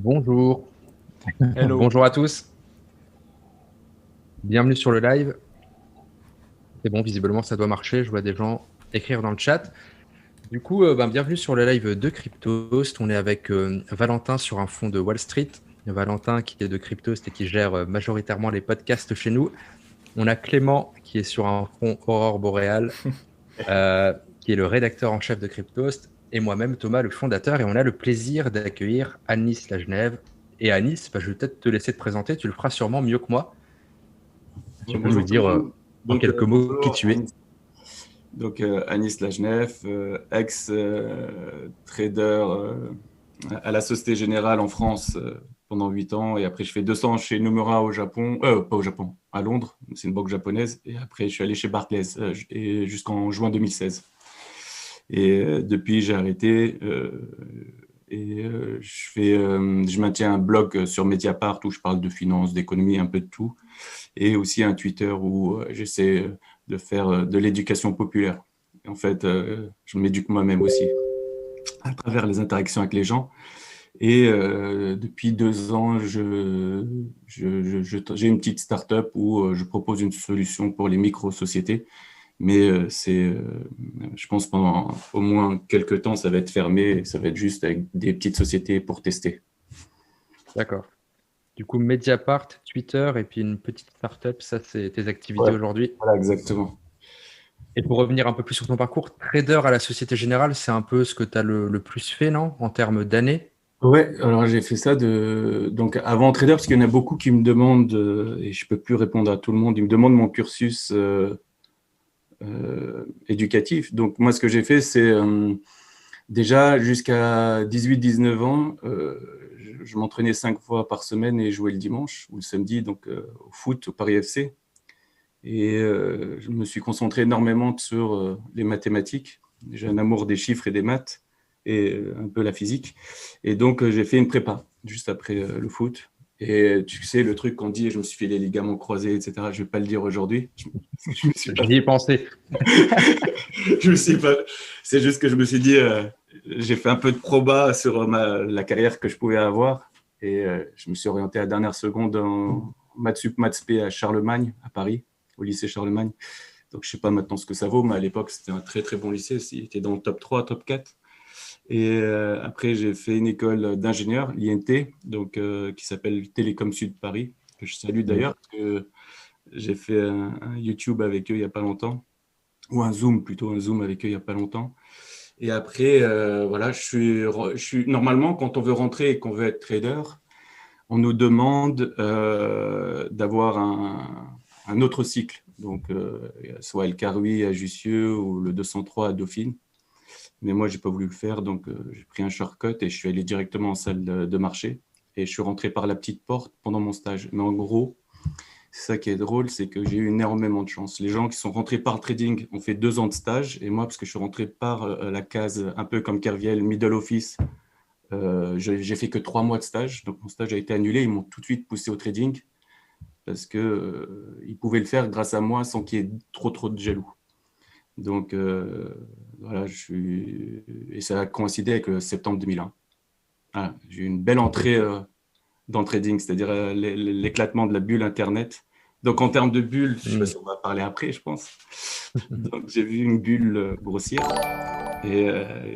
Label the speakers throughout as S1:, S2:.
S1: Bonjour,
S2: Hello.
S1: bonjour à tous, bienvenue sur le live. C'est bon, visiblement ça doit marcher, je vois des gens écrire dans le chat. Du coup, bienvenue sur le live de Cryptost. On est avec Valentin sur un fond de Wall Street. Valentin qui est de Cryptost et qui gère majoritairement les podcasts chez nous. On a Clément qui est sur un fond Aurore Boréale, qui est le rédacteur en chef de Cryptost, et moi-même Thomas, le fondateur. Et on a le plaisir d'accueillir Anis Lagenève. Et Anis, je vais peut-être te laisser te présenter, tu le feras sûrement mieux que moi. Tu peux nous
S2: Bonjour tout
S1: dire
S2: le monde.
S1: en
S2: Donc,
S1: quelques mots qui
S2: bonjour
S1: tu es.
S2: Anis. Donc, Anis Lagenef, ex-trader à la Société Générale en France pendant 8 ans. Et après, je fais 200 chez Nomura au Japon, pas au Japon, à Londres. C'est une banque japonaise. Et après, je suis allé chez Barclays et jusqu'en juin 2016. Et depuis, j'ai arrêté. Je maintiens un blog sur Mediapart où je parle de finance, d'économie, un peu de tout. Et aussi un Twitter où j'essaie de faire de l'éducation populaire. Et en fait, je m'éduque moi-même aussi à travers les interactions avec les gens. Et depuis 2 ans, j'ai une petite start-up où je propose une solution pour les micro-sociétés. Mais je pense pendant au moins quelques temps, ça va être fermé. Et ça va être juste avec des petites sociétés pour tester.
S1: D'accord. Du coup, Mediapart, Twitter et puis une petite startup, ça c'est tes activités
S2: Ouais,
S1: aujourd'hui.
S2: voilà, exactement.
S1: Et pour revenir un peu plus sur ton parcours, trader à la Société Générale, c'est un peu ce que tu as le plus fait, non? En termes d'années?
S2: Ouais, alors j'ai fait ça donc avant trader, parce qu'il y en a beaucoup qui me demandent, et je peux plus répondre à tout le monde, ils me demandent mon cursus éducatif. Donc moi, ce que j'ai fait, c'est déjà jusqu'à 18-19 ans, je m'entraînais 5 fois par semaine et jouais le dimanche ou le samedi, donc au foot, au Paris FC. Et je me suis concentré énormément sur les mathématiques. J'ai un amour des chiffres et des maths et un peu la physique. Et donc, j'ai fait une prépa juste après le foot. Et tu sais, le truc qu'on dit, je me suis fait les ligaments croisés, etc. Je ne vais pas le dire aujourd'hui. Je me suis pas...
S1: J'y ai pensé.
S2: je me suis pas... C'est juste que je me suis dit, j'ai fait un peu de proba sur la carrière que je pouvais avoir. Et je me suis orienté à la dernière seconde en maths sup, maths spé à Charlemagne, à Paris, au lycée Charlemagne. Donc, je ne sais pas maintenant ce que ça vaut, mais à l'époque, c'était un très, très bon lycée. Il était dans le top 3, top 4. Et après, j'ai fait une école d'ingénieur, l'INT, donc, qui s'appelle Télécom Sud Paris, que je salue d'ailleurs, parce que j'ai fait un YouTube avec eux il n'y a pas longtemps, ou un Zoom plutôt, un Zoom avec eux il n'y a pas longtemps. Et après, voilà, normalement, quand on veut rentrer et qu'on veut être trader, on nous demande d'avoir un autre cycle, donc soit El Karoui à Jussieu ou le 203 à Dauphine. Mais moi, j'ai pas voulu le faire, donc j'ai pris un shortcut et je suis allé directement en salle de marché. Et je suis rentré par la petite porte pendant mon stage. Mais en gros, c'est ça qui est drôle, c'est que j'ai eu énormément de chance. Les gens qui sont rentrés par le trading ont fait 2 ans de stage. Et moi, parce que je suis rentré par la case, un peu comme Kerviel, middle office, j'ai fait que 3 mois de stage. Donc mon stage a été annulé. Ils m'ont tout de suite poussé au trading parce qu'ils pouvaient le faire grâce à moi sans qu'il y ait trop de jaloux. Donc voilà, et ça a coïncidé avec septembre 2001. Voilà, j'ai eu une belle entrée dans le trading, c'est-à-dire l'éclatement de la bulle Internet. Donc en termes de bulle, je ne sais pas si on va parler après, je pense. Donc j'ai vu une bulle grossir et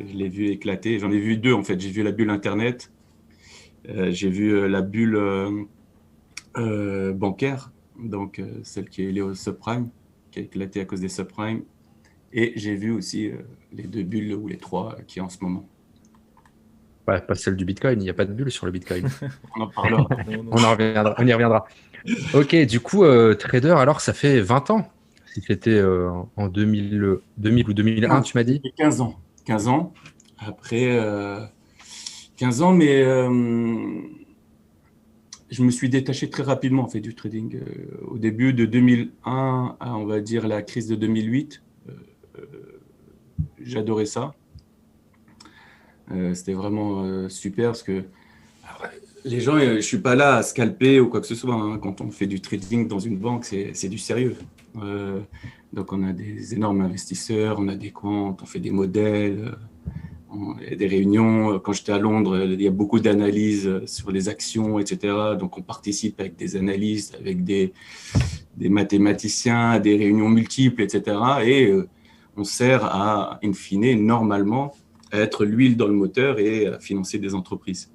S2: je l'ai vu éclater. J'en ai vu 2 en fait. J'ai vu la bulle Internet, j'ai vu la bulle bancaire, donc celle qui est liée au subprime, qui a éclaté à cause des subprimes. Et j'ai vu aussi les 2 bulles ou les 3 qui en ce moment.
S1: Ouais, pas celle du Bitcoin, il n'y a pas de bulle sur le Bitcoin.
S2: On en parlera.
S3: Non, non.
S1: On y reviendra. Ok, du coup, trader, alors ça fait 20 ans. Si c'était en 2000 ou 2001,
S2: 15,
S1: tu m'as dit?
S2: 15 ans. 15 ans. Après, 15 ans, mais je me suis détaché très rapidement en fait, du trading. Au début de 2001 à, on va dire, la crise de 2008, j'adorais ça. C'était vraiment super parce que les gens, je ne suis pas là à scalper ou quoi que ce soit. Hein. Quand on fait du trading dans une banque, c'est du sérieux. Donc, on a des énormes investisseurs, on a des comptes, on fait des modèles, il y a des réunions. Quand j'étais à Londres, il y a beaucoup d'analyses sur les actions, etc. Donc, on participe avec des analystes, avec des mathématiciens, à des réunions multiples, etc. Et on sert à, in fine, normalement, à être l'huile dans le moteur et à financer des entreprises.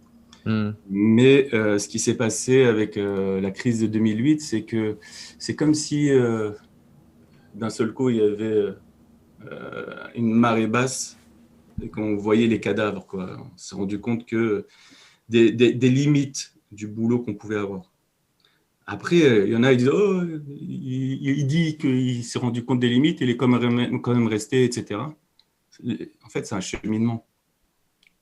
S2: Mais ce qui s'est passé avec la crise de 2008, c'est que c'est comme si d'un seul coup, il y avait une marée basse et qu'on voyait les cadavres, quoi. On s'est rendu compte que des limites du boulot qu'on pouvait avoir. Après, il y en a qui disent oh, il dit qu'il s'est rendu compte des limites, il est quand même resté, etc. En fait, c'est un cheminement.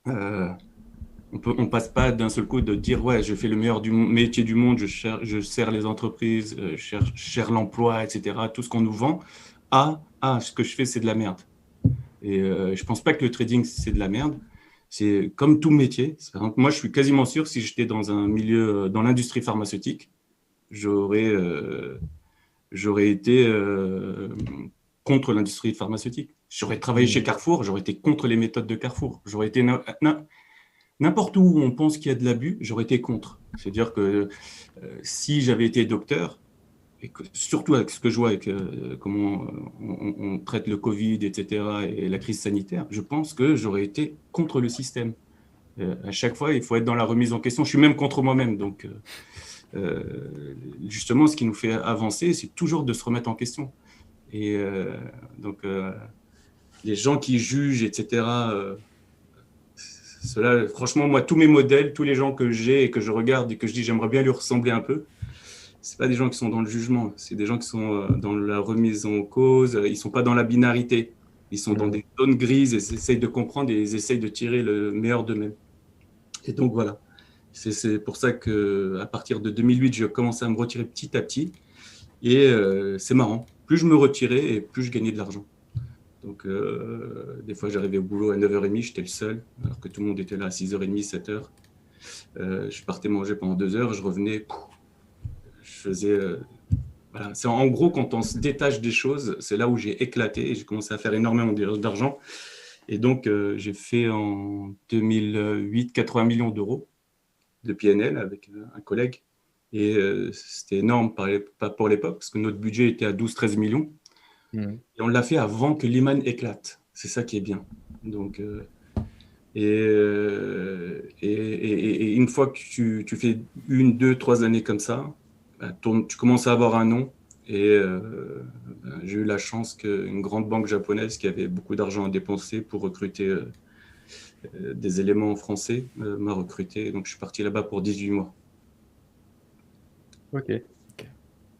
S2: On passe pas d'un seul coup de dire ouais, je fais le meilleur métier du monde, je sers les entreprises, je cherche l'emploi, etc. Tout ce qu'on nous vend, ce que je fais, c'est de la merde. Et je pense pas que le trading, c'est de la merde. C'est comme tout métier. Moi, je suis quasiment sûr, si j'étais dans un milieu, dans l'industrie pharmaceutique, j'aurais été contre l'industrie pharmaceutique. J'aurais travaillé chez Carrefour, j'aurais été contre les méthodes de Carrefour. J'aurais été n'importe où on pense qu'il y a de l'abus, j'aurais été contre. C'est-à-dire que si j'avais été docteur, et que, surtout avec ce que je vois, avec comment on traite le Covid, etc., et la crise sanitaire, je pense que j'aurais été contre le système. À chaque fois, il faut être dans la remise en question. Je suis même contre moi-même. Donc, justement, ce qui nous fait avancer, c'est toujours de se remettre en question. Et donc, les gens qui jugent, etc., cela, franchement, moi, tous mes modèles, tous les gens que j'ai et que je regarde et que je dis j'aimerais bien lui ressembler un peu, c'est pas des gens qui sont dans le jugement, c'est des gens qui sont dans la remise en cause, ils sont pas dans la binarité, ils sont dans des zones grises et ils essayent de comprendre et ils essayent de tirer le meilleur d'eux-mêmes. Et donc voilà, c'est pour ça qu'à partir de 2008, je commençais à me retirer petit à petit et c'est marrant, plus je me retirais et plus je gagnais de l'argent. Donc des fois j'arrivais au boulot à 9h30, j'étais le seul, alors que tout le monde était là à 6h30, 7h. Je partais manger pendant 2 heures, je revenais, je faisais... voilà. C'est en gros, quand on se détache des choses, c'est là où j'ai éclaté et j'ai commencé à faire énormément d'argent. Et donc, j'ai fait en 2008 80 millions d'euros de PNL avec un collègue. Et c'était énorme pas pour l'époque, parce que notre budget était à 12-13 millions. Et on l'a fait avant que Lehman éclate. C'est ça qui est bien. Donc, et une fois que tu fais 1, 2, 3 années comme ça, tu commences à avoir un nom. Et j'ai eu la chance qu'une grande banque japonaise qui avait beaucoup d'argent à dépenser pour recruter des éléments français m'a recruté. Donc, je suis parti là-bas pour 18 mois.
S1: Ok.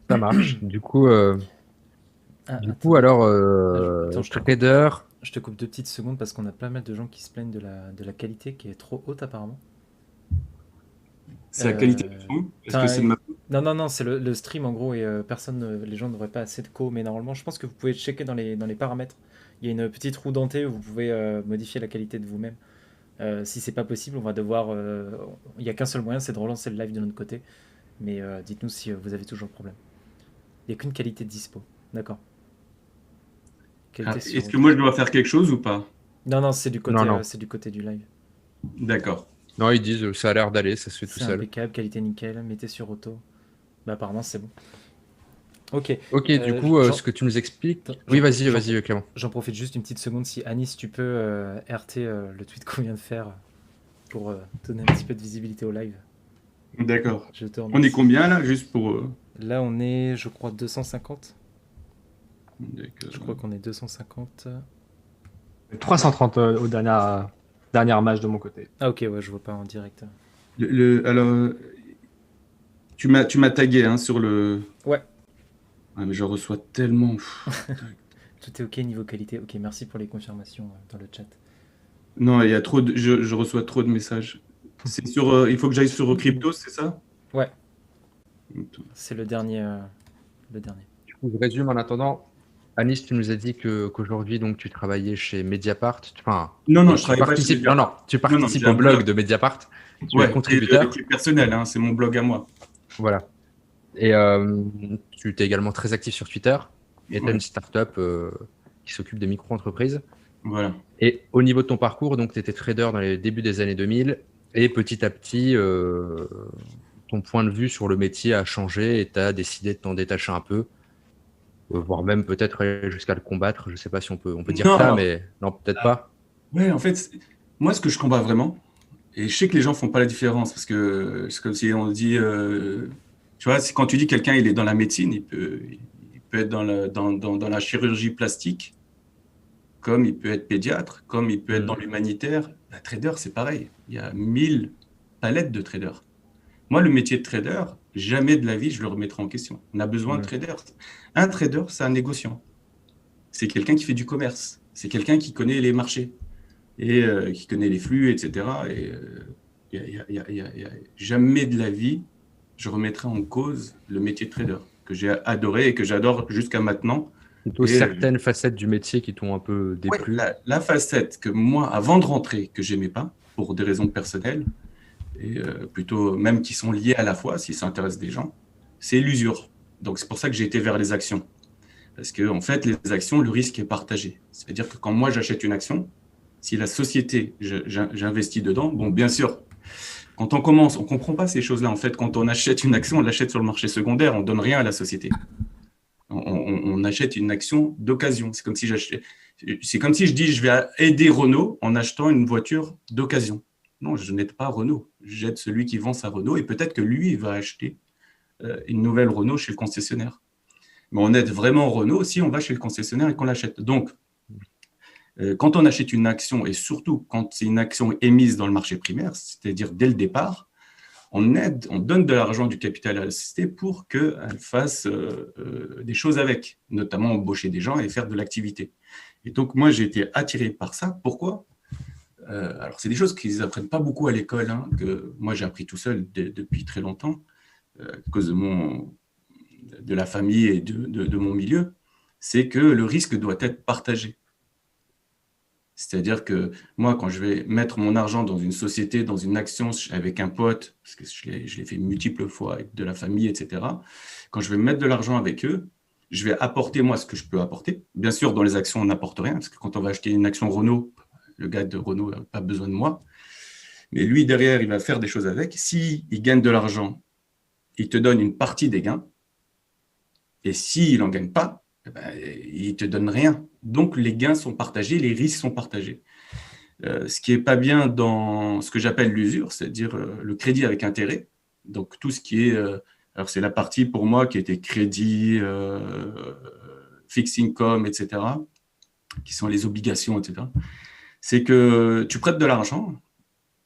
S1: Ça marche. Du coup,
S3: attends,
S1: trader...
S3: Je te coupe 2 petites secondes parce qu'on a pas mal de gens qui se plaignent de la qualité qui est trop haute apparemment.
S2: C'est la qualité du son? Est-ce que c'est de ma faute?
S3: Non, c'est le stream en gros et les gens n'auraient pas assez de co, mais normalement je pense que vous pouvez checker dans les paramètres. Il y a une petite roue dentée où vous pouvez modifier la qualité de vous-même. Si c'est pas possible, on va devoir... il n'y a qu'un seul moyen, c'est de relancer le live de notre côté. Mais dites-nous si vous avez toujours le problème. Il n'y a qu'une qualité de dispo. D'accord.
S2: Est-ce que moi je dois faire quelque chose ou pas?
S3: Non, c'est du côté du live.
S2: D'accord.
S1: Non, ils disent ça a l'air d'aller, ça se fait tout seul.
S3: C'est impeccable, qualité nickel, mettez sur auto. Bah apparemment c'est bon. Ok,
S1: du coup, ce que tu nous expliques... Oui, vas-y, Clément.
S3: J'en profite juste une petite seconde. Si Anis, tu peux RT le tweet qu'on vient de faire pour donner un petit peu de visibilité au live.
S2: D'accord. On est combien là, juste pour...
S3: Là, on est, je crois, 250.
S2: D'accord.
S3: Je crois qu'on est 250.
S4: 330 au dernière match de mon côté.
S3: Ah ok, ouais, je vois pas en direct.
S2: Alors, tu m'as tagué hein, sur le...
S3: Ouais.
S2: Ah, mais je reçois tellement...
S3: Tout est ok niveau qualité. Ok, merci pour les confirmations dans le chat.
S2: Non, il y a trop de... je reçois trop de messages. C'est sur, il faut que j'aille sur Crypto, c'est ça?
S3: Ouais. C'est le dernier.
S1: Du coup, je résume en attendant. Anis, tu nous as dit qu'aujourd'hui, donc, tu travaillais chez Mediapart. Enfin,
S2: non, je travaille pas chez
S1: Mediapart. Non, tu participes au blog de Mediapart. Tu es contributeur.
S2: C'est personnel, hein, c'est mon blog à moi.
S1: Voilà. Et tu es également très actif sur Twitter. Et tu as une start-up qui s'occupe des micro-entreprises.
S2: Voilà.
S1: Et au niveau de ton parcours, donc tu étais trader dans les débuts des années 2000 et petit à petit, ton point de vue sur le métier a changé et tu as décidé de t'en détacher un peu, voire même peut-être aller jusqu'à le combattre. Je ne sais pas si on peut dire
S2: Non,
S1: ça,
S2: alors,
S1: mais non, peut-être pas.
S2: ouais, en fait, moi, ce que je combats vraiment, et je sais que les gens font pas la différence, parce que c'est comme si on dit, tu vois, quand tu dis quelqu'un, il est dans la médecine, il peut être dans la chirurgie plastique, comme il peut être pédiatre, comme il peut être dans l'humanitaire. La trader, c'est pareil. Il y a 1000 palettes de traders. Moi, le métier de trader, jamais de la vie, je le remettrai en question. On a besoin de traders. Un trader, c'est un négociant. C'est quelqu'un qui fait du commerce. C'est quelqu'un qui connaît les marchés et qui connaît les flux, etc. Et jamais de la vie, je remettrai en cause le métier de trader, que j'ai adoré et que j'adore jusqu'à maintenant.
S1: Plutôt certaines facettes du métier qui t'ont un peu déplu.
S2: Ouais, la facette que moi, avant de rentrer, que j'aimais pas, pour des raisons personnelles, et plutôt même qui sont liées à la fois, si ça intéresse des gens, c'est l'usure. Donc c'est pour ça que j'ai été vers les actions. Parce que en fait, les actions, le risque est partagé. C'est-à-dire que quand moi j'achète une action, si la société, j'investis dedans, bon, bien sûr, quand on commence, on ne comprend pas ces choses-là. En fait, quand on achète une action, on l'achète sur le marché secondaire, on ne donne rien à la société. On achète une action d'occasion. C'est comme si je dis je vais aider Renault en achetant une voiture d'occasion. Non, je n'aide pas Renault. J'aide celui qui vend sa Renault et peut-être que lui, il va acheter une nouvelle Renault chez le concessionnaire. Mais on aide vraiment Renault si on va chez le concessionnaire et qu'on l'achète. Donc, quand on achète une action, et surtout quand c'est une action émise dans le marché primaire, c'est-à-dire dès le départ, on donne de l'argent, du capital à la société pour qu'elle fasse des choses avec, notamment embaucher des gens et faire de l'activité. Et donc, moi, j'ai été attiré par ça. Pourquoi ? Alors, c'est des choses qu'ils n'apprennent pas beaucoup à l'école, hein, que moi, j'ai appris tout seul depuis très longtemps, à cause de la famille et de mon milieu, c'est que le risque doit être partagé. C'est-à-dire que moi, quand je vais mettre mon argent dans une société, dans une action avec un pote, parce que je l'ai fait multiples fois avec de la famille, etc., quand je vais mettre de l'argent avec eux, je vais apporter moi ce que je peux apporter. Bien sûr, dans les actions, on n'apporte rien, parce que quand on va acheter une action Renault, le gars de Renault n'a pas besoin de moi. Mais lui, derrière, il va faire des choses avec. S'il gagne de l'argent, il te donne une partie des gains. Et s'il n'en gagne pas, il ne te donne rien. Donc, les gains sont partagés, les risques sont partagés. Ce qui n'est pas bien dans ce que j'appelle l'usure, c'est-à-dire le crédit avec intérêt. Donc, tout ce qui est… alors, c'est la partie pour moi qui était crédit, fixed income, etc., qui sont les obligations, etc. C'est que tu prêtes de l'argent,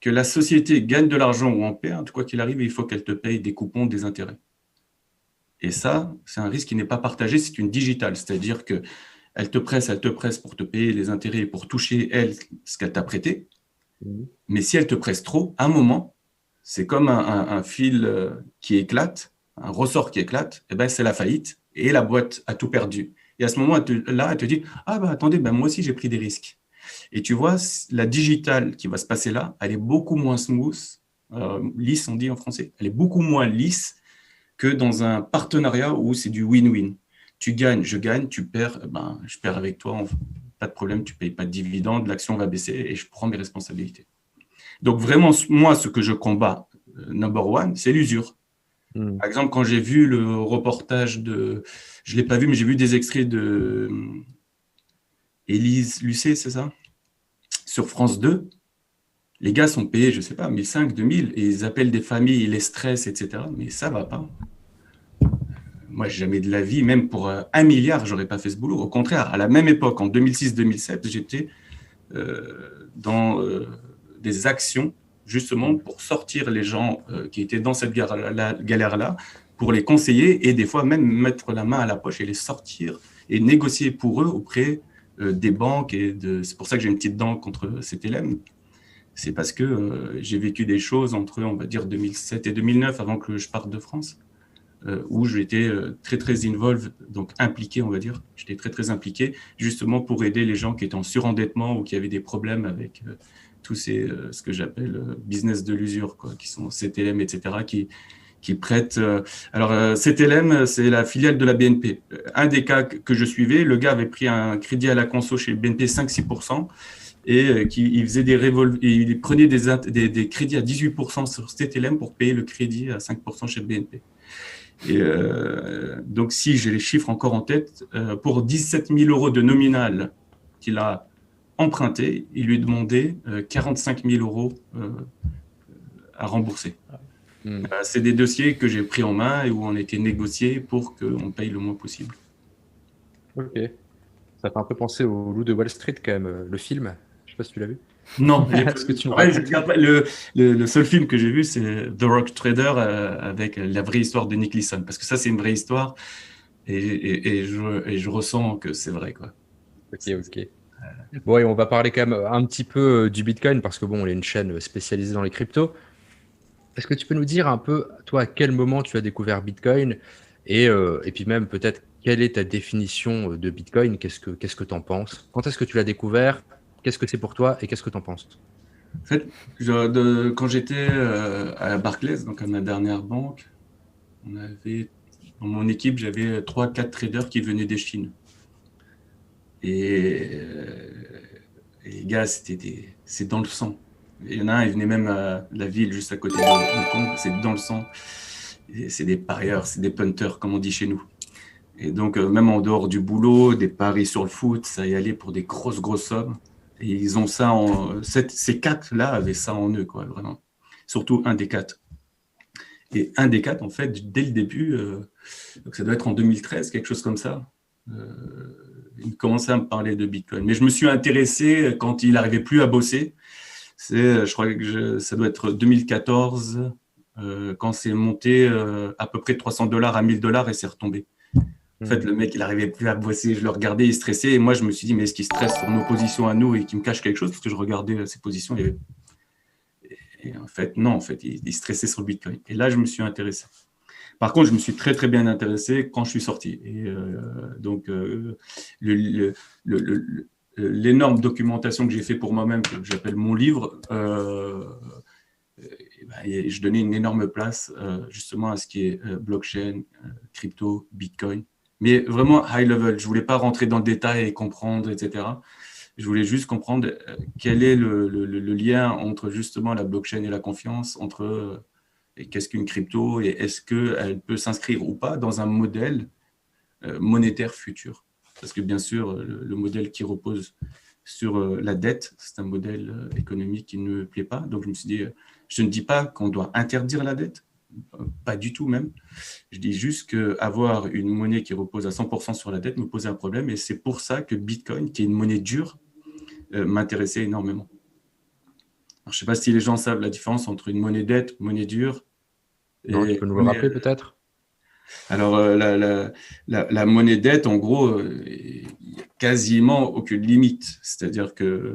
S2: que la société gagne de l'argent ou en perd, quoi qu'il arrive, il faut qu'elle te paye des coupons, des intérêts. Et ça, c'est un risque qui n'est pas partagé, c'est une digitale, c'est-à-dire qu'elle te presse pour te payer les intérêts et pour toucher, elle, ce qu'elle t'a prêté. Mais si elle te presse trop, à un moment, c'est comme un fil qui éclate, un ressort qui éclate, et ben c'est la faillite et la boîte a tout perdu. Et à ce moment, elle te dit « Ah, bah attendez, moi aussi j'ai pris des risques. » Et tu vois, la digitale qui va se passer là, elle est beaucoup moins smooth, lisse on dit en français, elle est beaucoup moins lisse que dans un partenariat où c'est du win-win. Tu gagnes, je gagne, tu perds, je perds avec toi, pas de problème, tu ne payes pas de dividendes, l'action va baisser et je prends mes responsabilités. Donc vraiment, moi, ce que je combats, number one, c'est l'usure. Par exemple, quand j'ai vu le reportage je ne l'ai pas vu, mais j'ai vu des extraits de Élise Lucet, c'est ça ? Sur France 2, les gars sont payés, je ne sais pas, 1500, 2000, et ils appellent des familles, ils les stressent, etc. Mais ça ne va pas. Moi, jamais de la vie, même pour 1 milliard, je n'aurais pas fait ce boulot. Au contraire, à la même époque, en 2006-2007, j'étais dans des actions, justement, pour sortir les gens qui étaient dans cette galère-là, pour les conseiller et des fois même mettre la main à la poche et les sortir et négocier pour eux auprès des banques. C'est pour ça que j'ai une petite dent contre CTLM. C'est parce que j'ai vécu des choses entre, on va dire, 2007 et 2009, avant que je parte de France, où j'étais très, très involved, donc impliqué, on va dire. J'étais très, très impliqué, justement pour aider les gens qui étaient en surendettement ou qui avaient des problèmes avec tous ces, ce que j'appelle business de l'usure, quoi, qui sont CTLM, etc., qui qui prête. CTLM, c'est la filiale de la BNP. Un des cas que je suivais, le gars avait pris un crédit à la conso chez BNP 5-6% et il faisait il prenait des crédits à 18% sur CTLM pour payer le crédit à 5% chez BNP. Et donc, si j'ai les chiffres encore en tête, pour 17 000 euros de nominal qu'il a emprunté, il lui demandait 45 000 euros à rembourser. C'est des dossiers que j'ai pris en main et où on était négocié pour qu'on paye le moins possible.
S1: Ok. Ça fait un peu penser au Loup de Wall Street quand même, le film. Je sais pas si tu l'as vu.
S2: Non,
S1: Parce que tu me
S2: ouais,
S1: racontes.
S2: le seul film que j'ai vu, c'est The Rock Trader avec la vraie histoire de Nick Leeson. Parce que ça, c'est une vraie histoire et je ressens que c'est vrai, quoi.
S1: Ok. Bon, et on va parler quand même un petit peu du Bitcoin parce que bon, on est une chaîne spécialisée dans les cryptos. Est-ce que tu peux nous dire un peu, toi, à quel moment tu as découvert Bitcoin et puis même peut-être quelle est ta définition de Bitcoin? Qu'est-ce que tu en penses? Quand est-ce que tu l'as découvert? Qu'est-ce que c'est pour toi et qu'est-ce que tu en penses?
S2: En fait, quand j'étais à Barclays, donc à ma dernière banque, dans mon équipe, j'avais 3-4 traders qui venaient des Chine. Et les gars, c'est dans le sang. Il y en a un, il venait même à la ville juste à côté de Hong Kong, c'est dans le sang. C'est des parieurs, c'est des punters, comme on dit chez nous. Et donc, même en dehors du boulot, des paris sur le foot, ça y allait pour des grosses sommes. Et ils ont ça ces quatre-là avaient ça en eux, quoi, vraiment. Surtout un des quatre. Et un des quatre, en fait, dès le début, donc ça doit être en 2013, quelque chose comme ça, il commençait à me parler de Bitcoin. Mais je me suis intéressé quand il n'arrivait plus à bosser. Je crois que ça doit être 2014, quand c'est monté à peu près de $300 à $1,000 et c'est retombé. En fait, le mec, il n'arrivait plus à bosser. Je le regardais, il stressait. Et moi, je me suis dit, mais est-ce qu'il stresse sur nos positions à nous et qu'il me cache quelque chose? Parce que je regardais ses positions. Et en fait, non, en fait, il stressait sur le Bitcoin. Et là, je me suis intéressé. Par contre, je me suis très bien intéressé quand je suis sorti. Et donc, l'énorme documentation que j'ai fait pour moi-même, que j'appelle mon livre, je donnais une énorme place justement à ce qui est blockchain, crypto, Bitcoin. Mais vraiment high level. Je ne voulais pas rentrer dans le détail et comprendre, etc. Je voulais juste comprendre quel est le lien entre justement la blockchain et la confiance, entre et qu'est-ce qu'une crypto et est-ce qu'elle peut s'inscrire ou pas dans un modèle monétaire futur. Parce que bien sûr, le modèle qui repose sur la dette, c'est un modèle économique qui ne me plaît pas. Donc je me suis dit, je ne dis pas qu'on doit interdire la dette, pas du tout même. Je dis juste qu'avoir une monnaie qui repose à 100% sur la dette me posait un problème et c'est pour ça que Bitcoin, qui est une monnaie dure, m'intéressait énormément. Alors, je ne sais pas si les gens savent la différence entre une monnaie dette, monnaie dure.
S1: Non, tu peux nous le rappeler peut-être?
S2: Alors, la monnaie dette, en gros, il n'y a quasiment aucune limite. C'est-à-dire qu'une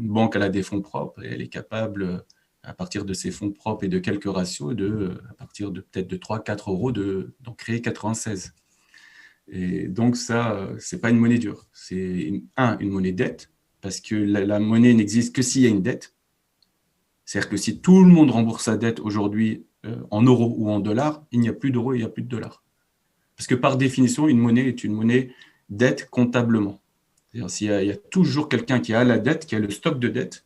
S2: banque, elle a des fonds propres et elle est capable, à partir de ses fonds propres et de quelques ratios, à partir de peut-être de 3-4 euros, d'en créer 96. Et donc, ça, ce n'est pas une monnaie dure. C'est une monnaie dette, parce que la monnaie n'existe que s'il y a une dette. C'est-à-dire que si tout le monde rembourse sa dette aujourd'hui en euros ou en dollars, il n'y a plus d'euros, il n'y a plus de dollars. Parce que par définition, une monnaie est une monnaie dette comptablement. C'est-à-dire il y a toujours quelqu'un qui a la dette, qui a le stock de dette,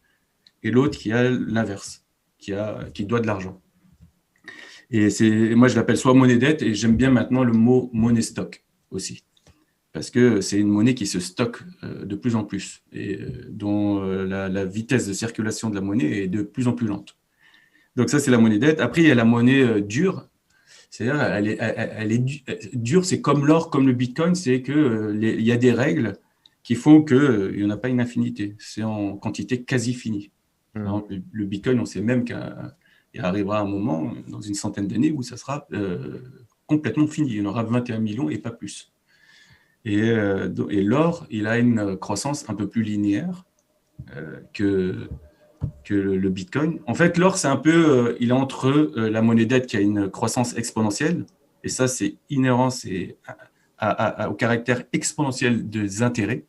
S2: et l'autre qui a l'inverse, qui doit de l'argent. Et moi, je l'appelle soit monnaie dette, et j'aime bien maintenant le mot monnaie stock aussi. Parce que c'est une monnaie qui se stocke de plus en plus et dont la vitesse de circulation de la monnaie est de plus en plus lente. Donc ça, c'est la monnaie dette. Après, il y a la monnaie dure. C'est-à-dire, elle est dure, c'est comme l'or, comme le Bitcoin, c'est qu'il y a des règles qui font qu'il n'y en a pas une infinité. C'est en quantité quasi finie. Par exemple, le Bitcoin, on sait même qu'il arrivera un moment, dans une centaine d'années, où ça sera complètement fini. Il y en aura 21 millions et pas plus. Et l'or, il a une croissance un peu plus linéaire que le Bitcoin. En fait, l'or, c'est un peu, il est entre la monnaie dette qui a une croissance exponentielle, et ça, c'est inhérent au caractère exponentiel des intérêts.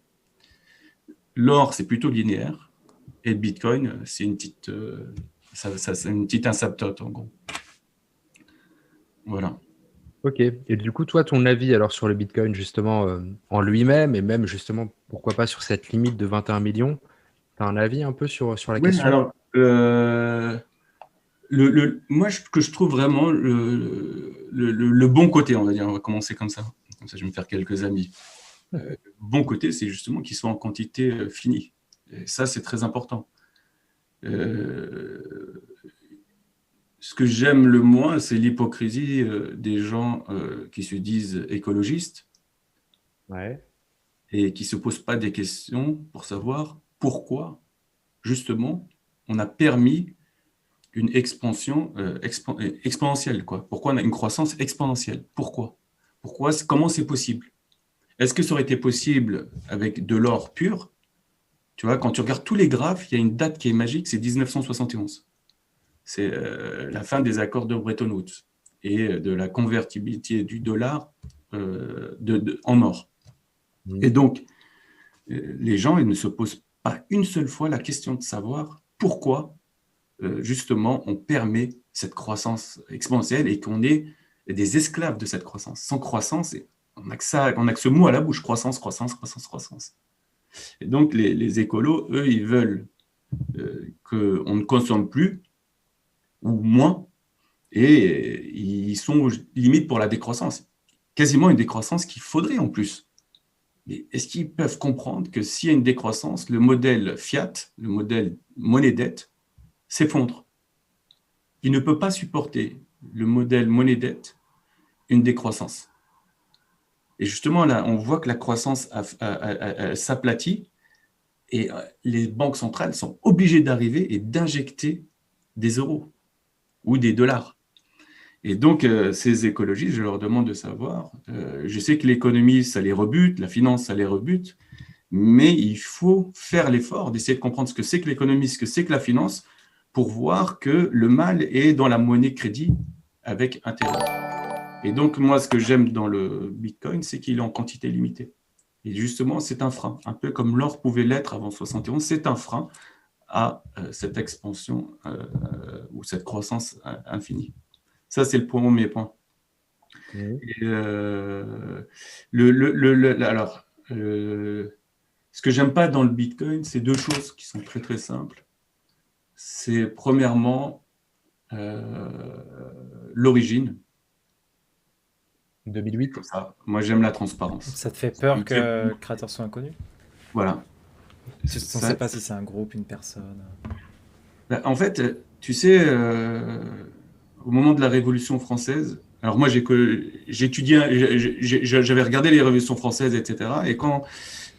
S2: L'or, c'est plutôt linéaire, et le Bitcoin, c'est une petite asymptote, en gros. Voilà.
S1: Ok. Et du coup, toi, ton avis alors sur le Bitcoin, justement, en lui-même, et même justement, pourquoi pas sur cette limite de 21 millions, tu as un avis un peu sur la
S2: Oui,
S1: question?
S2: alors, moi, ce que je trouve vraiment le bon côté, on va dire, on va commencer comme ça. Comme ça, je vais me faire quelques amis. Le bon côté, c'est justement qu'ils soient en quantité finie. Et ça, c'est très important. Euh, Ce que j'aime le moins, c'est l'hypocrisie des gens qui se disent écologistes
S1: Ouais.
S2: et qui ne se posent pas des questions pour savoir pourquoi, justement, on a permis une expansion exponentielle, quoi. Pourquoi on a une croissance exponentielle? Pourquoi? Comment c'est possible? Est-ce que ça aurait été possible avec de l'or pur? Tu vois, quand tu regardes tous les graphes, il y a une date qui est magique, c'est 1971. C'est la fin des accords de Bretton Woods et de la convertibilité du dollar en or. Et donc, les gens ils ne se posent pas une seule fois la question de savoir pourquoi, justement, on permet cette croissance exponentielle et qu'on est des esclaves de cette croissance. Sans croissance, on n'a que ce mot à la bouche, croissance, croissance, croissance, croissance. Et donc, les écolos, eux, ils veulent qu'on ne consomme plus ou moins, et ils sont limite pour la décroissance. Quasiment une décroissance qu'il faudrait en plus. Mais est-ce qu'ils peuvent comprendre que s'il y a une décroissance, le modèle fiat, le modèle monnaie-dette, s'effondre? Il ne peut pas supporter le modèle monnaie-dette une décroissance. Et justement, là, on voit que la croissance s'aplatit et les banques centrales sont obligées d'arriver et d'injecter des euros ou des dollars. Et donc, ces écologistes, je leur demande de savoir, je sais que l'économie, ça les rebute, la finance, ça les rebute, mais il faut faire l'effort d'essayer de comprendre ce que c'est que l'économie, ce que c'est que la finance, pour voir que le mal est dans la monnaie crédit avec intérêt. Et donc, moi, ce que j'aime dans le Bitcoin, c'est qu'il est en quantité limitée. Et justement, c'est un frein, un peu comme l'or pouvait l'être avant 71, c'est un frein à cette expansion ou cette croissance infinie. Ça, c'est le premier point. Et, alors, ce que j'aime pas dans le Bitcoin, c'est deux choses qui sont très très simples. C'est premièrement l'origine.
S1: 2008.
S2: Comme ça, moi j'aime la transparence.
S3: Ça te fait peur que le créateur soit inconnu?
S2: Voilà.
S3: On ne sait pas si c'est un groupe, une personne.
S2: En fait, tu sais, au moment de la Révolution française, alors moi j'étudiais, j'avais regardé les révolutions françaises, etc. Et quand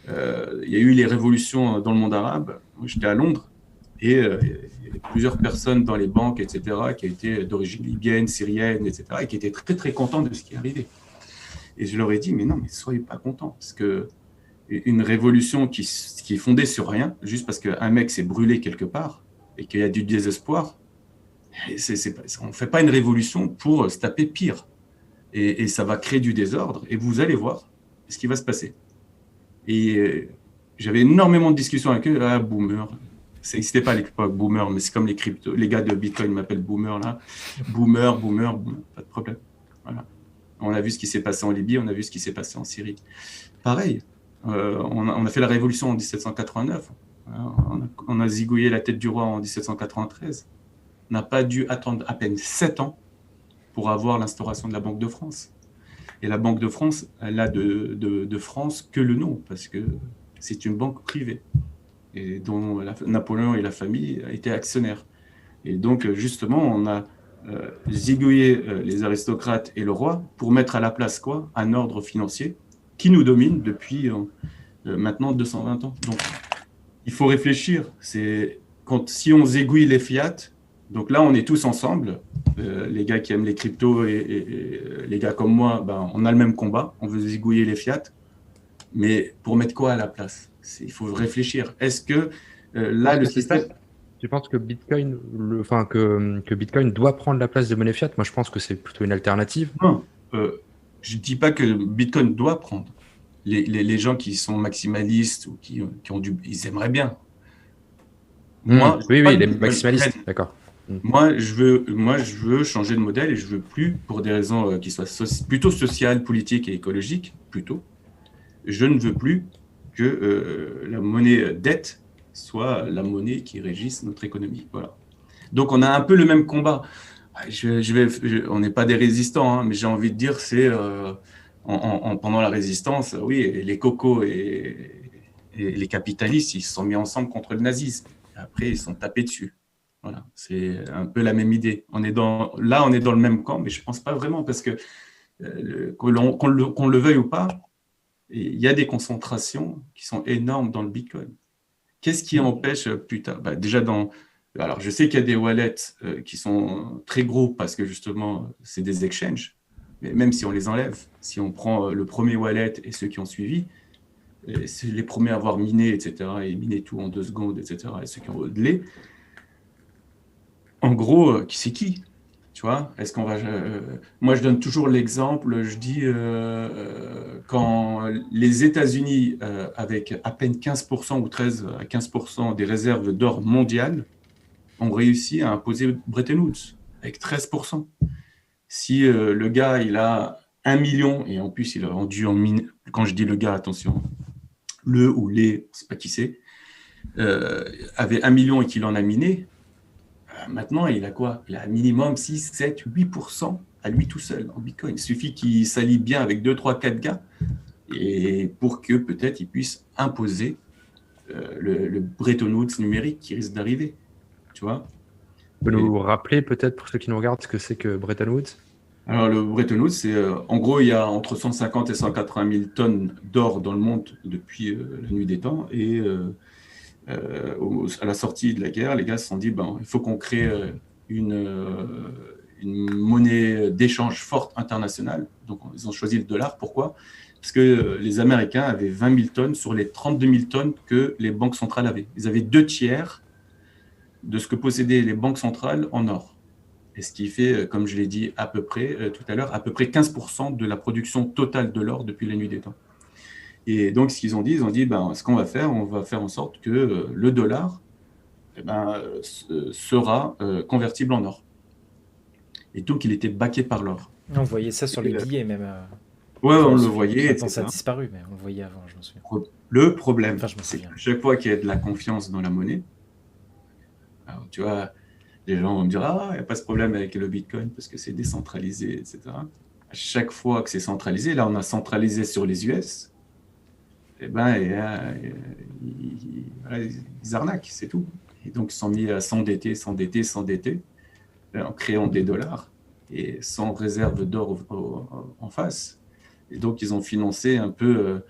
S2: il y a eu les révolutions dans le monde arabe, moi j'étais à Londres, et il y avait plusieurs personnes dans les banques, etc., qui étaient d'origine libyenne, syrienne, etc., et qui étaient très très contents de ce qui arrivait. Et je leur ai dit, mais non, mais soyez pas contents, parce que une révolution qui est fondée sur rien, juste parce qu'un mec s'est brûlé quelque part, et qu'il y a du désespoir, on ne fait pas une révolution pour se taper pire. Et ça va créer du désordre, et vous allez voir ce qui va se passer. Et j'avais énormément de discussions avec eux. Ah, boomer. Ça n'existait pas à l'époque, boomer, mais c'est comme les cryptos. Les gars de Bitcoin m'appellent boomer, là. Boomer, pas de problème. Voilà. On a vu ce qui s'est passé en Libye, on a vu ce qui s'est passé en Syrie. Pareil, on a fait la révolution en 1789. On a zigouillé la tête du roi en 1793. On n'a pas dû attendre à peine 7 ans pour avoir l'instauration de la Banque de France. Et la Banque de France, elle a de France que le nom, parce que c'est une banque privée, et dont Napoléon et la famille étaient actionnaires. Et donc, justement, on a zigouillé les aristocrates et le roi pour mettre à la place quoi? Un ordre financier qui nous domine depuis maintenant 220 ans. Donc, il faut réfléchir. Si on zigouille les fiat, donc là, on est tous ensemble. Les gars qui aiment les cryptos et les gars comme moi, ben, on a le même combat. On veut zigouiller les fiat. Mais pour mettre quoi à la place? Il faut réfléchir. Est-ce que là, le système...
S1: Tu penses que Bitcoin, que Bitcoin doit prendre la place de monnaie fiat? Moi, je pense que c'est plutôt une alternative.
S2: Non, je ne dis pas que Bitcoin doit prendre. Les gens qui sont maximalistes ou ils aimeraient bien.
S1: Moi, oui, les maximalistes, d'accord.
S2: Moi, je veux changer de modèle et je veux plus, pour des raisons qui soient plutôt sociales, politiques et écologiques, plutôt, je ne veux plus que la monnaie dette soit la monnaie qui régisse notre économie. Voilà. Donc, on a un peu le même combat. On n'est pas des résistants, hein, mais j'ai envie de dire, c'est pendant la résistance, oui, les cocos et les capitalistes, ils se sont mis ensemble contre le nazisme. Et après, ils se sont tapés dessus. Voilà, c'est un peu la même idée. On est dans le même camp, mais je ne pense pas vraiment, parce que qu'on le veuille ou pas, il y a des concentrations qui sont énormes dans le Bitcoin. Qu'est-ce qui empêche plus tard? Déjà, alors je sais qu'il y a des wallets qui sont très gros parce que justement, c'est des exchanges, mais même si on les enlève, si on prend le premier wallet et ceux qui ont suivi, c'est les premiers à avoir miné, etc., et miné tout en 2 secondes, etc., et ceux qui ont modelé, en gros, qui c'est qui? Tu vois, est-ce qu'on va moi, je donne toujours l'exemple. Je dis quand les États-Unis, avec à peine 15% ou 13 à 15% des réserves d'or mondiales, ont réussi à imposer Bretton Woods avec 13%. Si le gars, il a 1 million, et en plus, il a vendu en mine, quand je dis le gars, attention, le ou les, je ne sais pas qui c'est, avait 1 million et qu'il en a miné, maintenant, il a quoi? Il a minimum 6, 7, 8% à lui tout seul en Bitcoin. Il suffit qu'il s'allie bien avec 2, 3, 4 gars et pour que peut-être il puisse imposer le Bretton Woods numérique qui risque d'arriver. Tu vois?
S1: Tu peux nous rappeler peut-être pour ceux qui nous regardent ce que c'est que Bretton Woods?
S2: Alors, le Bretton Woods, c'est en gros, il y a entre 150 et 180 000 tonnes d'or dans le monde depuis la nuit des temps. Et à la sortie de la guerre, les gars se sont dit il faut qu'on crée une monnaie d'échange forte internationale. Donc, ils ont choisi le dollar. Pourquoi? Parce que les Américains avaient 20 000 tonnes sur les 32 000 tonnes que les banques centrales avaient. Ils avaient 2/3 de ce que possédaient les banques centrales en or. Et ce qui fait, comme je l'ai dit à peu près tout à l'heure, à peu près 15% de la production totale de l'or depuis la nuit des temps. Et donc, ce qu'ils ont dit, ce qu'on va faire, on va faire en sorte que le dollar sera convertible en or. Et donc, il était backé par l'or.
S3: On voyait ça sur les billets même.
S2: Ouais, on le voyait.
S3: Maintenant, ça a disparu, mais on le voyait avant, je me souviens.
S2: Le problème,
S3: c'est
S2: qu'à chaque fois qu'il y a de la confiance dans la monnaie, alors, tu vois, les gens vont me dire il n'y a pas ce problème avec le Bitcoin parce que c'est décentralisé, etc. À chaque fois que c'est centralisé, là, on a centralisé sur les US, ils arnaquent, c'est tout. Et donc, ils sont mis à s'endetter en créant des dollars et sans réserve d'or en face. Et donc, ils ont financé un peu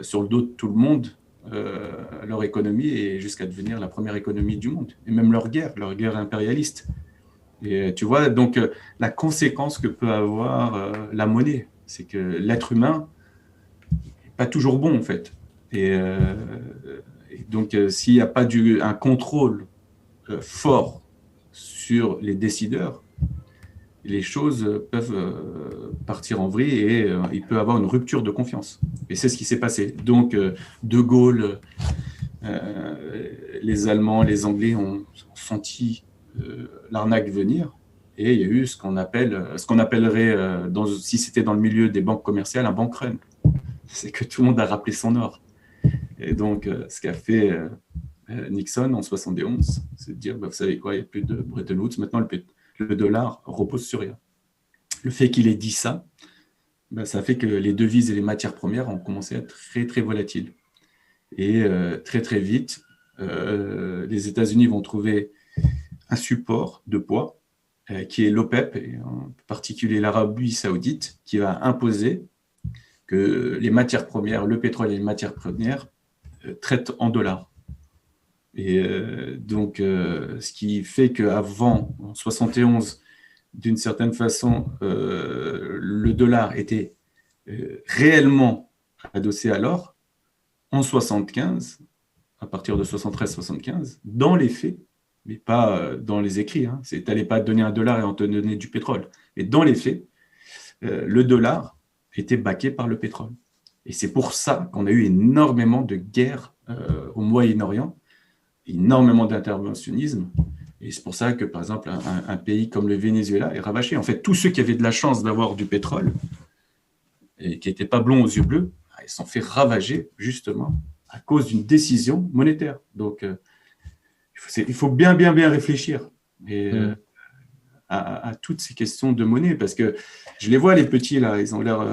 S2: sur le dos de tout le monde leur économie et jusqu'à devenir la première économie du monde. Et même leur guerre impérialiste. Et tu vois, donc, la conséquence que peut avoir la monnaie, c'est que l'être humain n'est pas toujours bon, en fait. Et donc, s'il n'y a pas un contrôle fort sur les décideurs, les choses peuvent partir en vrille et il peut y avoir une rupture de confiance. Et c'est ce qui s'est passé. Donc, De Gaulle, les Allemands, les Anglais ont senti l'arnaque venir et il y a eu ce qu'on appellerait, si c'était dans le milieu des banques commerciales, un bank run. C'est que tout le monde a rappelé son or. Et donc, ce qu'a fait Nixon en 1971, c'est de dire, vous savez quoi, il n'y a plus de Bretton Woods, maintenant le dollar repose sur rien. Le fait qu'il ait dit ça, ça fait que les devises et les matières premières ont commencé à être très, très volatiles. Et très, très vite, les États-Unis vont trouver un support de poids qui est l'OPEP, et en particulier l'Arabie saoudite, qui va imposer que les matières premières, le pétrole et les matières premières, traitent en dollars. Et donc, ce qui fait qu'avant, en 71, d'une certaine façon, le dollar était réellement adossé à l'or. En 75, à partir de 73-75, dans les faits, mais pas dans les écrits, tu n'allais pas te donner un dollar et on te donnait du pétrole. Mais dans les faits, le dollar était backé par le pétrole. Et c'est pour ça qu'on a eu énormément de guerres au Moyen-Orient, énormément d'interventionnisme, Et c'est pour ça que, par exemple, un pays comme le Venezuela est ravagé. En fait, tous ceux qui avaient de la chance d'avoir du pétrole et qui n'étaient pas blonds aux yeux bleus, ils se sont fait ravager, justement, à cause d'une décision monétaire. Donc, il faut bien réfléchir à toutes ces questions de monnaie, parce que je les vois, les petits, là, ils ont l'air,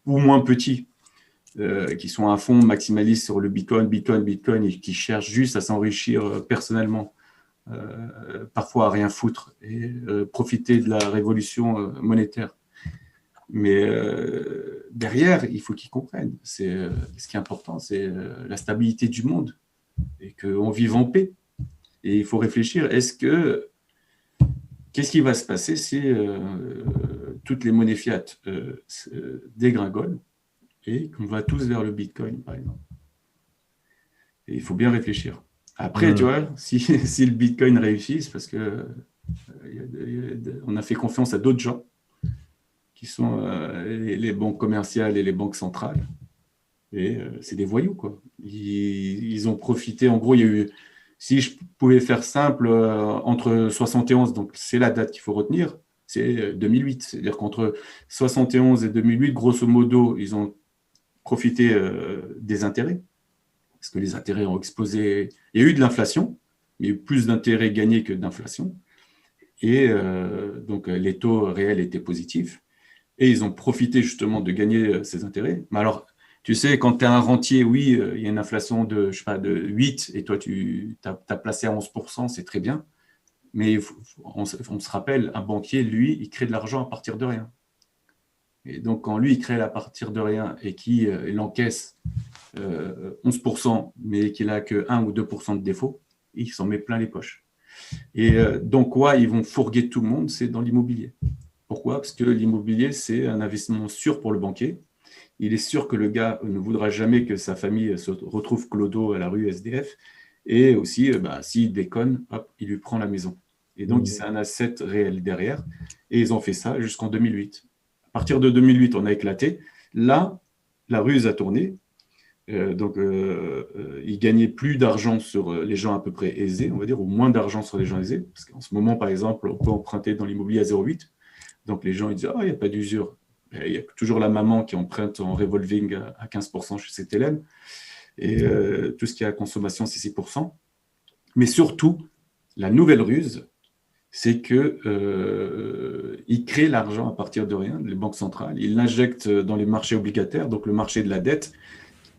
S2: ou moins petits, qui sont à fond maximalistes sur le Bitcoin, et qui cherchent juste à s'enrichir personnellement, parfois à rien foutre, et profiter de la révolution monétaire. Mais derrière, il faut qu'ils comprennent. Ce qui est important, c'est la stabilité du monde et qu'on vive en paix. Et il faut réfléchir, qu'est-ce qui va se passer si toutes les monnaies fiat dégringolent et qu'on va tous vers le Bitcoin, par exemple. Et il faut bien réfléchir. Après, tu vois, si le Bitcoin réussit, c'est parce que on a fait confiance à d'autres gens qui sont les banques commerciales et les banques centrales. Et c'est des voyous, quoi. Ils ont profité. En gros, il y a eu, si je pouvais faire simple, entre 71, donc c'est la date qu'il faut retenir, c'est 2008. C'est-à-dire qu'entre 71 et 2008, grosso modo, ils ont profité des intérêts, parce que les intérêts ont explosé. Il y a eu de l'inflation, il y a eu plus d'intérêts gagnés que d'inflation. Et donc, les taux réels étaient positifs. Et ils ont profité justement de gagner ces intérêts. Mais alors, tu sais, quand tu es un rentier, oui, il y a une inflation de 8 et toi, tu as placé à 11%, c'est très bien. Mais on se rappelle, un banquier, lui, il crée de l'argent à partir de rien. Et donc, quand lui, il crée à partir de rien et qu'il encaisse 11%, mais qu'il n'a que 1 ou 2% de défaut, il s'en met plein les poches. Et donc, quoi, ils vont fourguer tout le monde, c'est dans l'immobilier. Pourquoi ? Parce que l'immobilier, c'est un investissement sûr pour le banquier. Il est sûr que le gars ne voudra jamais que sa famille se retrouve clodo à la rue SDF. Et aussi, s'il déconne, hop, il lui prend la maison. Et donc, c'est un asset réel derrière. Et ils ont fait ça jusqu'en 2008. À partir de 2008, on a éclaté. Là, la ruse a tourné. Ils gagnaient plus d'argent sur les gens à peu près aisés, on va dire, ou moins d'argent sur les gens aisés. Parce qu'en ce moment, par exemple, on peut emprunter dans l'immobilier à 0,8. Donc, les gens, ils disent « Ah, il n'y a pas d'usure ». Il y a toujours la maman qui emprunte en revolving à 15% chez ses TLM. Et tout ce qui est à consommation, c'est 6%. Mais surtout, la nouvelle ruse, c'est qu'ils créent l'argent à partir de rien, les banques centrales. Ils l'injectent dans les marchés obligataires, donc le marché de la dette,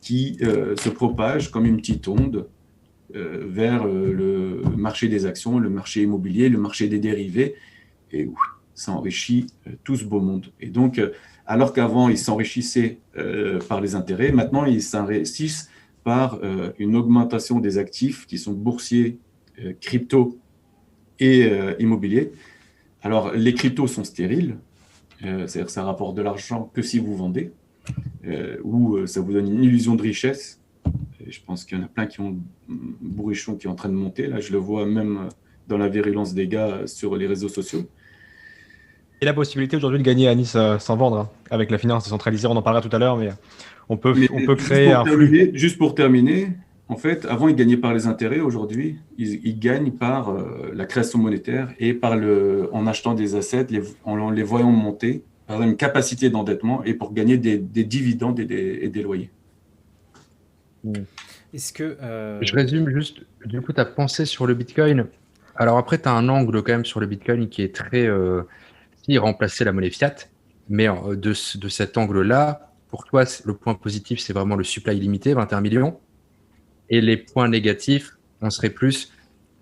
S2: qui se propage comme une petite onde vers le marché des actions, le marché immobilier, le marché des dérivés. Et ça enrichit tout ce beau monde. Et donc, alors qu'avant, ils s'enrichissaient par les intérêts, maintenant, ils s'enrichissent par une augmentation des actifs qui sont boursiers, crypto et immobiliers. Alors, les cryptos sont stériles, c'est-à-dire que ça rapporte de l'argent que si vous vendez, ou ça vous donne une illusion de richesse. Et je pense qu'il y en a plein qui ont bourrichon qui est en train de monter. Là, je le vois même dans la virulence des gars sur les réseaux sociaux.
S4: Et la possibilité aujourd'hui de gagner à Nice sans vendre, hein, avec la finance décentralisée, on en parlera tout à l'heure, mais on peut créer un flux.
S2: Juste pour terminer, en fait, avant, ils gagnaient par les intérêts. Aujourd'hui, ils gagnent par la création monétaire et en achetant des assets, en les voyant monter, par exemple, une capacité d'endettement et pour gagner des dividendes et des loyers.
S3: Est-ce que...
S1: Je résume juste, du coup, ta pensée sur le Bitcoin. Alors après, tu as un angle quand même sur le Bitcoin qui est très... si remplacer la monnaie fiat, mais de cet angle-là, pour toi, le point positif, c'est vraiment le supply limité, 21 millions. Et les points négatifs, on serait plus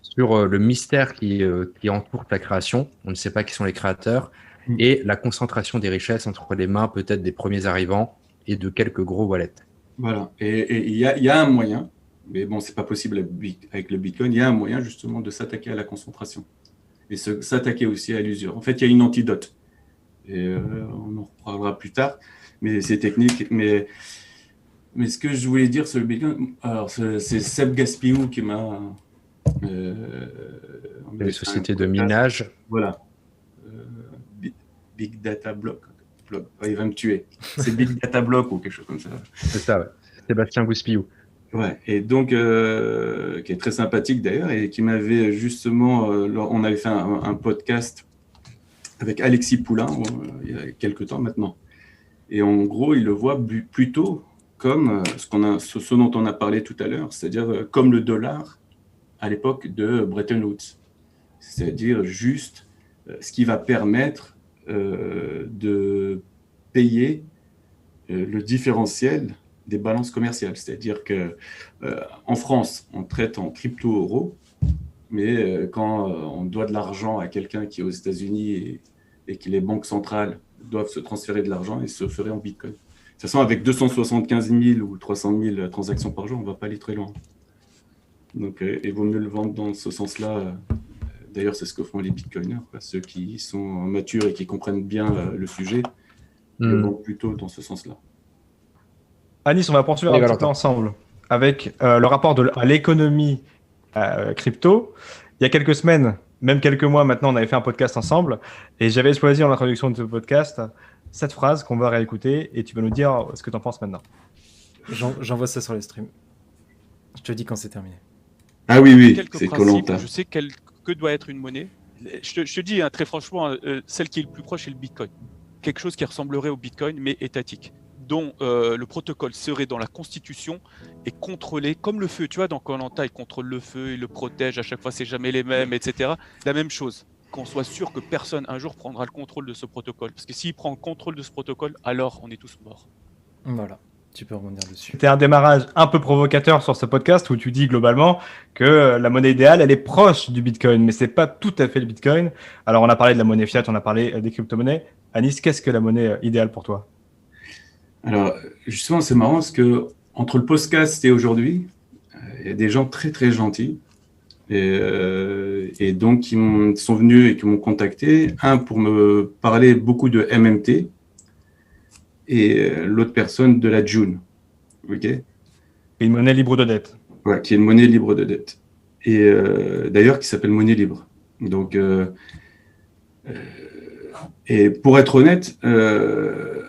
S1: sur le mystère qui entoure ta création. On ne sait pas qui sont les créateurs. Et la concentration des richesses entre les mains, peut-être des premiers arrivants et de quelques gros wallets.
S2: Voilà. Et il y a un moyen, mais bon, c'est pas possible avec le Bitcoin, il y a un moyen justement de s'attaquer à la concentration et s'attaquer aussi à l'usure. En fait, il y a une antidote. Et on en reparlera plus tard, mais c'est technique. Mais ce que je voulais dire sur le Bitcoin, alors c'est Seb Gaspiou qui m'a...
S1: les sociétés de minage.
S2: Voilà. Big Data Block. Il va me tuer. C'est Big Data Block ou quelque chose comme ça.
S1: C'est ça, ouais. Sébastien Gouspillou.
S2: Ouais, et donc, qui est très sympathique d'ailleurs, et qui m'avait justement, on avait fait un podcast avec Alexis Poulain, il y a quelques temps maintenant. Et en gros, il le voit plutôt comme ce dont on a parlé tout à l'heure, c'est-à-dire comme le dollar à l'époque de Bretton Woods. C'est-à-dire juste ce qui va permettre de payer le différentiel des balances commerciales. C'est-à-dire qu'en France, on traite en crypto-euros, mais quand on doit de l'argent à quelqu'un qui est aux États-Unis et que les banques centrales doivent se transférer de l'argent, ils se feraient en bitcoin. De toute façon, avec 275 000 ou 300 000 transactions par jour, on ne va pas aller très loin. Donc, il vaut mieux le vendre dans ce sens-là. D'ailleurs, c'est ce que font les bitcoiners, ceux qui sont matures et qui comprennent bien le sujet, le vendent plutôt dans ce sens-là.
S4: Anis, on va poursuivre un petit peu ensemble avec le rapport à l'économie crypto. Il y a quelques semaines, même quelques mois maintenant, on avait fait un podcast ensemble et j'avais choisi en introduction de ce podcast cette phrase qu'on va réécouter et tu vas nous dire ce que tu en penses maintenant.
S3: J'envoie ça sur les streams. Je te dis quand c'est terminé.
S2: Ah oui, c'est Koh-Lanta.
S5: Je sais que doit être une monnaie. Je te dis très franchement, celle qui est le plus proche, c'est le Bitcoin. Quelque chose qui ressemblerait au Bitcoin, mais étatique, dont le protocole serait dans la Constitution et contrôlé comme le feu. Tu vois, dans Koh-Lanta, il contrôle le feu, il le protège, à chaque fois, c'est jamais les mêmes, etc. La même chose, qu'on soit sûr que personne un jour prendra le contrôle de ce protocole. Parce que s'il prend le contrôle de ce protocole, alors on est tous morts.
S3: Voilà. Tu peux rebondir dessus.
S4: C'était un démarrage un peu provocateur sur ce podcast où tu dis globalement que la monnaie idéale, elle est proche du Bitcoin, mais c'est pas tout à fait le Bitcoin. Alors, on a parlé de la monnaie fiat, on a parlé des crypto-monnaies. Anis, qu'est-ce que la monnaie idéale pour toi?
S2: Alors, justement, c'est marrant parce que entre le podcast et aujourd'hui, il y a des gens très, très gentils et donc qui sont venus et qui m'ont contacté. Un, pour me parler beaucoup de MMT, et l'autre personne de la June. Ok.
S4: Et une monnaie libre de dette.
S2: Ouais, qui est une monnaie libre de dette. Et d'ailleurs, qui s'appelle monnaie libre. Donc, et pour être honnête, je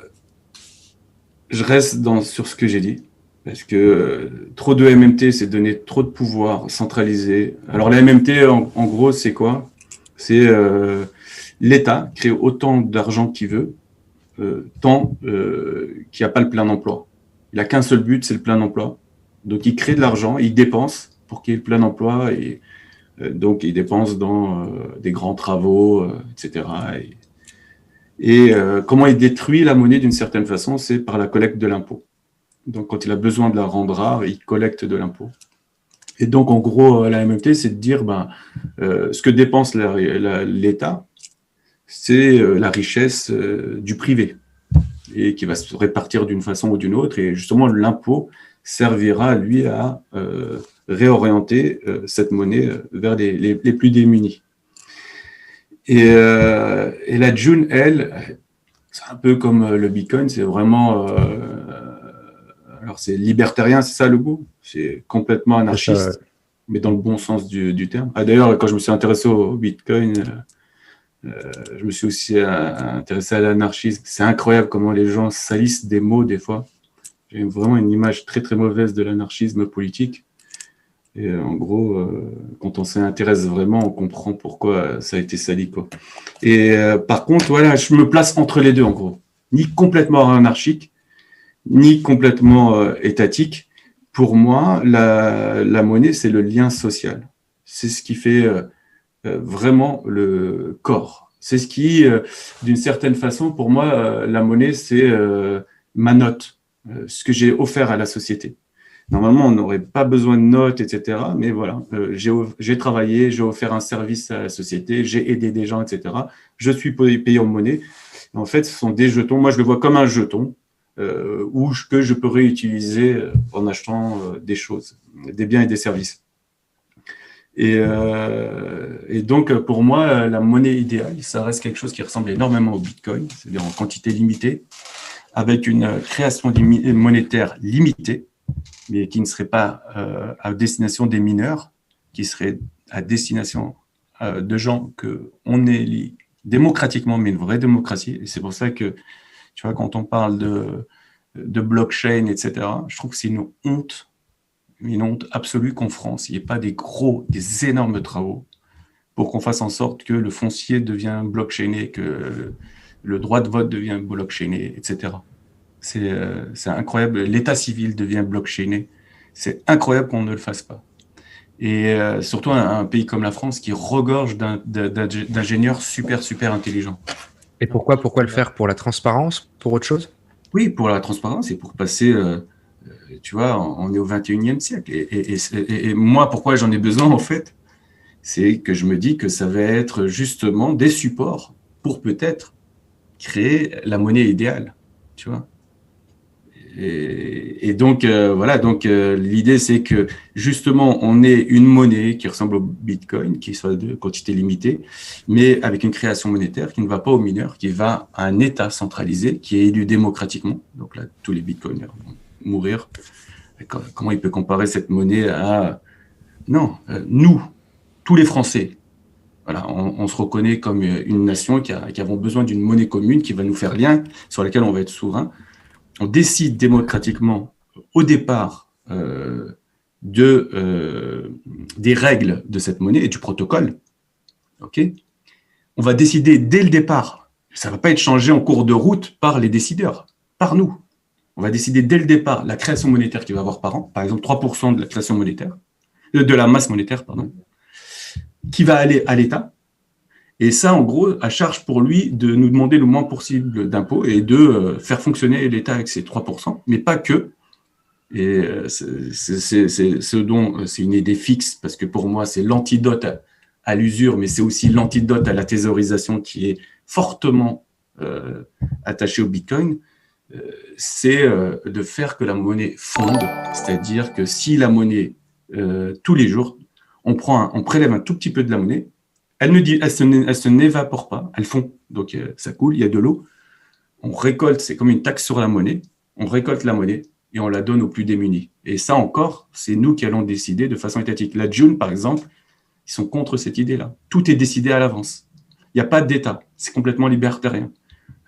S2: reste sur ce que j'ai dit. Parce que trop de MMT, c'est donner trop de pouvoir centralisé. Alors, la MMT, en gros, c'est quoi? C'est l'État crée autant d'argent qu'il veut, tant qu'il n'y a pas le plein emploi. Il n'a qu'un seul but, c'est le plein emploi. Donc, il crée de l'argent, il dépense pour qu'il y ait le plein emploi. Et donc, il dépense dans des grands travaux, etc. Et comment il détruit la monnaie d'une certaine façon, c'est par la collecte de l'impôt. Donc, quand il a besoin de la rendre rare, il collecte de l'impôt. Et donc, en gros, la MMT, c'est de dire ce que dépense l'État, c'est la richesse du privé et qui va se répartir d'une façon ou d'une autre. Et justement, l'impôt servira, lui, à réorienter cette monnaie vers les plus démunis. Et la June, elle, c'est un peu comme le Bitcoin, c'est vraiment... alors, c'est libertarien, c'est ça le goût? C'est complètement anarchiste, mais dans le bon sens du terme. Ah, d'ailleurs, quand je me suis intéressé au Bitcoin... je me suis aussi intéressé à l'anarchisme. C'est incroyable comment les gens salissent des mots des fois. J'ai vraiment une image très très mauvaise de l'anarchisme politique. Et en gros, quand on s'y intéresse vraiment, on comprend pourquoi ça a été sali, quoi. Et par contre, voilà, je me place entre les deux en gros. Ni complètement anarchique, ni complètement étatique. Pour moi, la monnaie, c'est le lien social. C'est ce qui fait... vraiment le corps. C'est ce qui, d'une certaine façon, pour moi, la monnaie, c'est ma note, ce que j'ai offert à la société. Normalement, on n'aurait pas besoin de notes, etc. Mais voilà, j'ai travaillé, j'ai offert un service à la société, j'ai aidé des gens, etc. Je suis payé en monnaie. En fait, ce sont des jetons. Moi, je le vois comme un jeton que je peux réutiliser en achetant des choses, des biens et des services. Et donc, pour moi, la monnaie idéale, ça reste quelque chose qui ressemble énormément au Bitcoin, c'est-à-dire en quantité limitée, avec une création monétaire limitée, mais qui ne serait pas à destination des mineurs, qui serait à destination de gens qu'on élit démocratiquement, mais une vraie démocratie. Et c'est pour ça que, tu vois, quand on parle de blockchain, etc., je trouve que c'est une honte une honte absolue qu'en France, il n'y ait pas des énormes travaux pour qu'on fasse en sorte que le foncier devienne blockchainé, que le droit de vote devient blockchainé, etc. C'est incroyable. L'état civil devient blockchainé. C'est incroyable qu'on ne le fasse pas. Et surtout un pays comme la France qui regorge d'ingénieurs super intelligents.
S1: Et pourquoi le faire? Pour la transparence? Pour autre chose?
S2: Oui, pour la transparence et pour passer, tu vois, on est au 21e siècle. Et moi, pourquoi j'en ai besoin, en fait, c'est que je me dis que ça va être justement des supports pour peut-être créer la monnaie idéale, tu vois. Et donc, voilà, donc l'idée, c'est que justement, on ait une monnaie qui ressemble au Bitcoin, qui soit de quantité limitée, mais avec une création monétaire qui ne va pas aux mineurs, qui va à un État centralisé, qui est élu démocratiquement. Donc là, tous les Bitcoiners vont mourir. Comment il peut comparer cette monnaie à... Non, nous, tous les Français, voilà, on se reconnaît comme une nation qui avons besoin d'une monnaie commune qui va nous faire lien, sur laquelle on va être souverain. On décide démocratiquement au départ des règles de cette monnaie et du protocole. Okay, on va décider dès le départ. Ça ne va pas être changé en cours de route par les décideurs, par nous. On va décider dès le départ la création monétaire qu'il va avoir par an, par exemple 3% de la création monétaire, de la masse monétaire, pardon, qui va aller à l'État. Et ça, en gros, à charge pour lui de nous demander le moins possible d'impôts et de faire fonctionner l'État avec ses 3%, mais pas que. Et c'est une idée fixe, parce que pour moi, c'est l'antidote à l'usure, mais c'est aussi l'antidote à la thésaurisation qui est fortement attachée au Bitcoin. C'est de faire que la monnaie fonde, c'est-à-dire que si la monnaie, tous les jours, on prélève un tout petit peu de la monnaie, elle se n'évapore pas, elle fond, donc ça coule, il y a de l'eau. On récolte, c'est comme une taxe sur la monnaie, on récolte la monnaie et on la donne aux plus démunis. Et ça encore, c'est nous qui allons décider de façon étatique. La June, par exemple, ils sont contre cette idée-là. Tout est décidé à l'avance. Il n'y a pas d'État, c'est complètement libertarien.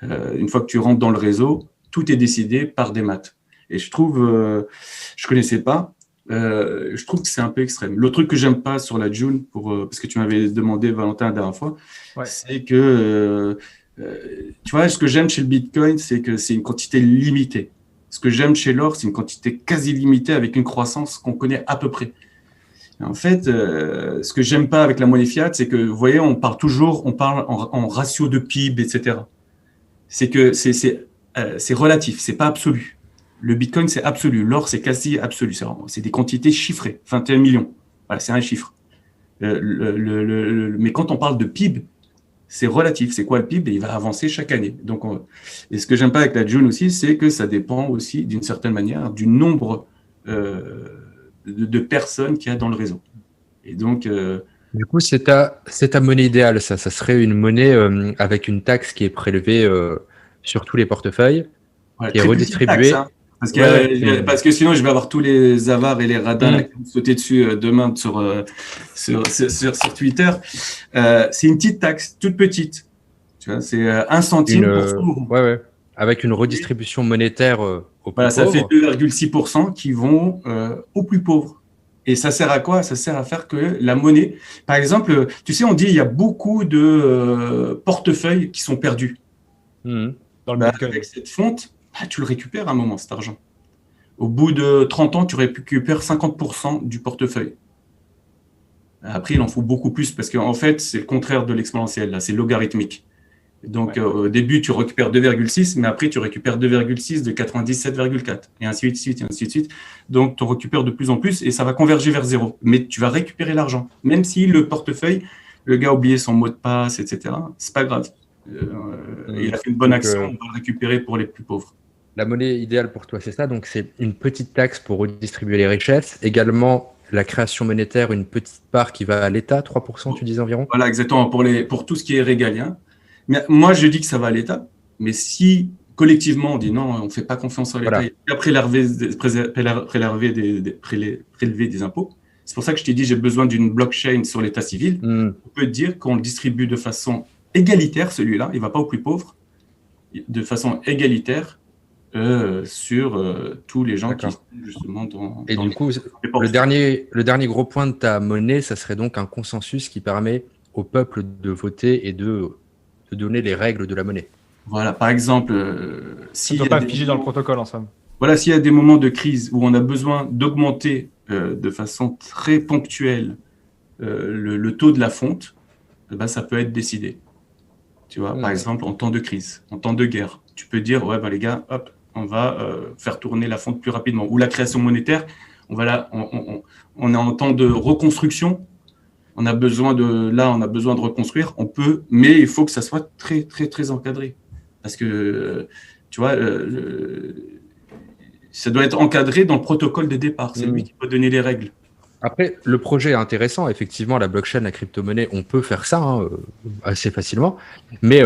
S2: Une fois que tu rentres dans le réseau, tout est décidé par des maths. Et je trouve, je ne connaissais pas, je trouve que c'est un peu extrême. Le truc que j'aime pas sur la June, parce que tu m'avais demandé, Valentin, la dernière fois, ouais, c'est que, tu vois, ce que j'aime chez le Bitcoin, c'est que c'est une quantité limitée. Ce que j'aime chez l'or, c'est une quantité quasi limitée avec une croissance qu'on connaît à peu près. Et en fait, ce que j'aime pas avec la monnaie fiat, c'est que, vous voyez, on parle en ratio de PIB, etc. C'est que c'est relatif, c'est pas absolu. Le Bitcoin, c'est absolu. L'or, c'est quasi absolu. C'est des quantités chiffrées, 21 millions. Voilà, c'est un chiffre. Mais quand on parle de PIB, c'est relatif. C'est quoi le PIB? Et il va avancer chaque année. Donc, et ce que j'aime pas avec la June aussi, c'est que ça dépend aussi, d'une certaine manière, du nombre de personnes qu'il y a dans le réseau. Et donc...
S1: Du coup, c'est ta monnaie idéale, ça. Ça serait une monnaie avec une taxe qui est prélevée sur tous les porteuils,
S2: voilà,
S1: qui est redistribuée.
S2: Taxe, hein. Parce que sinon, je vais avoir tous les avares et les radins qui vont sauter dessus demain sur Twitter. C'est une petite taxe, toute petite. Tu vois, c'est 1 centime pour 100 euros.
S1: Ouais. Avec une redistribution monétaire aux plus
S2: pauvres. Ça fait 2,6% qui vont aux plus pauvres. Et ça sert à quoi? Ça sert à faire que la monnaie... Par exemple, tu sais, on dit qu'il y a beaucoup de portefeuilles qui sont perdus.
S4: Dans le Bitcoin.
S2: Avec cette fonte, tu le récupères à un moment, cet argent. Au bout de 30 ans, tu récupères 50% du portefeuille. Après, il en faut beaucoup plus parce qu'en fait, c'est le contraire de l'exponentiel. Là, c'est logarithmique. Donc, au début, tu récupères 2,6, mais après, tu récupères 2,6 de 97,4 et ainsi de suite, et ainsi de suite. Donc, tu récupères de plus en plus et ça va converger vers zéro. Mais tu vas récupérer l'argent. Même si le portefeuille, le gars a oublié son mot de passe, etc., c'est pas grave. Il a fait une bonne action, on va le récupérer pour les plus pauvres.
S1: La monnaie idéale pour toi, c'est ça. Donc, c'est une petite taxe pour redistribuer les richesses. Également, la création monétaire, une petite part qui va à l'État, 3%, tu disais environ.
S2: Voilà, exactement, pour tout ce qui est régalien. Mais moi, je dis que ça va à l'État. Mais si, collectivement, on dit non, on ne fait pas confiance à l'État, il va prélever des impôts. C'est pour ça que je t'ai dit j'ai besoin d'une blockchain sur l'État civil. On peut dire qu'on le distribue de façon égalitaire, celui-là. Il ne va pas aux plus pauvres. De façon égalitaire. sur tous les gens qui
S1: D'accord.
S2: sont justement dans.
S1: Et
S2: dans
S1: du
S2: les-
S1: coup,
S2: les portes.
S1: le dernier gros point de ta monnaie, ça serait donc un consensus qui permet au peuple de voter et de donner les règles de la monnaie.
S2: Voilà, par exemple,
S4: Ça ne doit pas figer dans le protocole, en somme.
S2: Voilà, s'il y a des moments de crise où on a besoin d'augmenter de façon très ponctuelle le taux de la fonte, ben, ça peut être décidé. Tu vois, par exemple, en temps de crise, en temps de guerre, tu peux dire, ouais, ben, les gars, hop, on va faire tourner la fonte plus rapidement. Ou la création monétaire, on est en temps de reconstruction, on a besoin de reconstruire, on peut, mais il faut que ça soit très, très, très encadré. Parce que, tu vois, ça doit être encadré dans le protocole de départ. C'est lui qui peut donner les règles.
S1: Après, le projet est intéressant. Effectivement, la blockchain, la crypto-monnaie, on peut faire ça assez facilement. Mais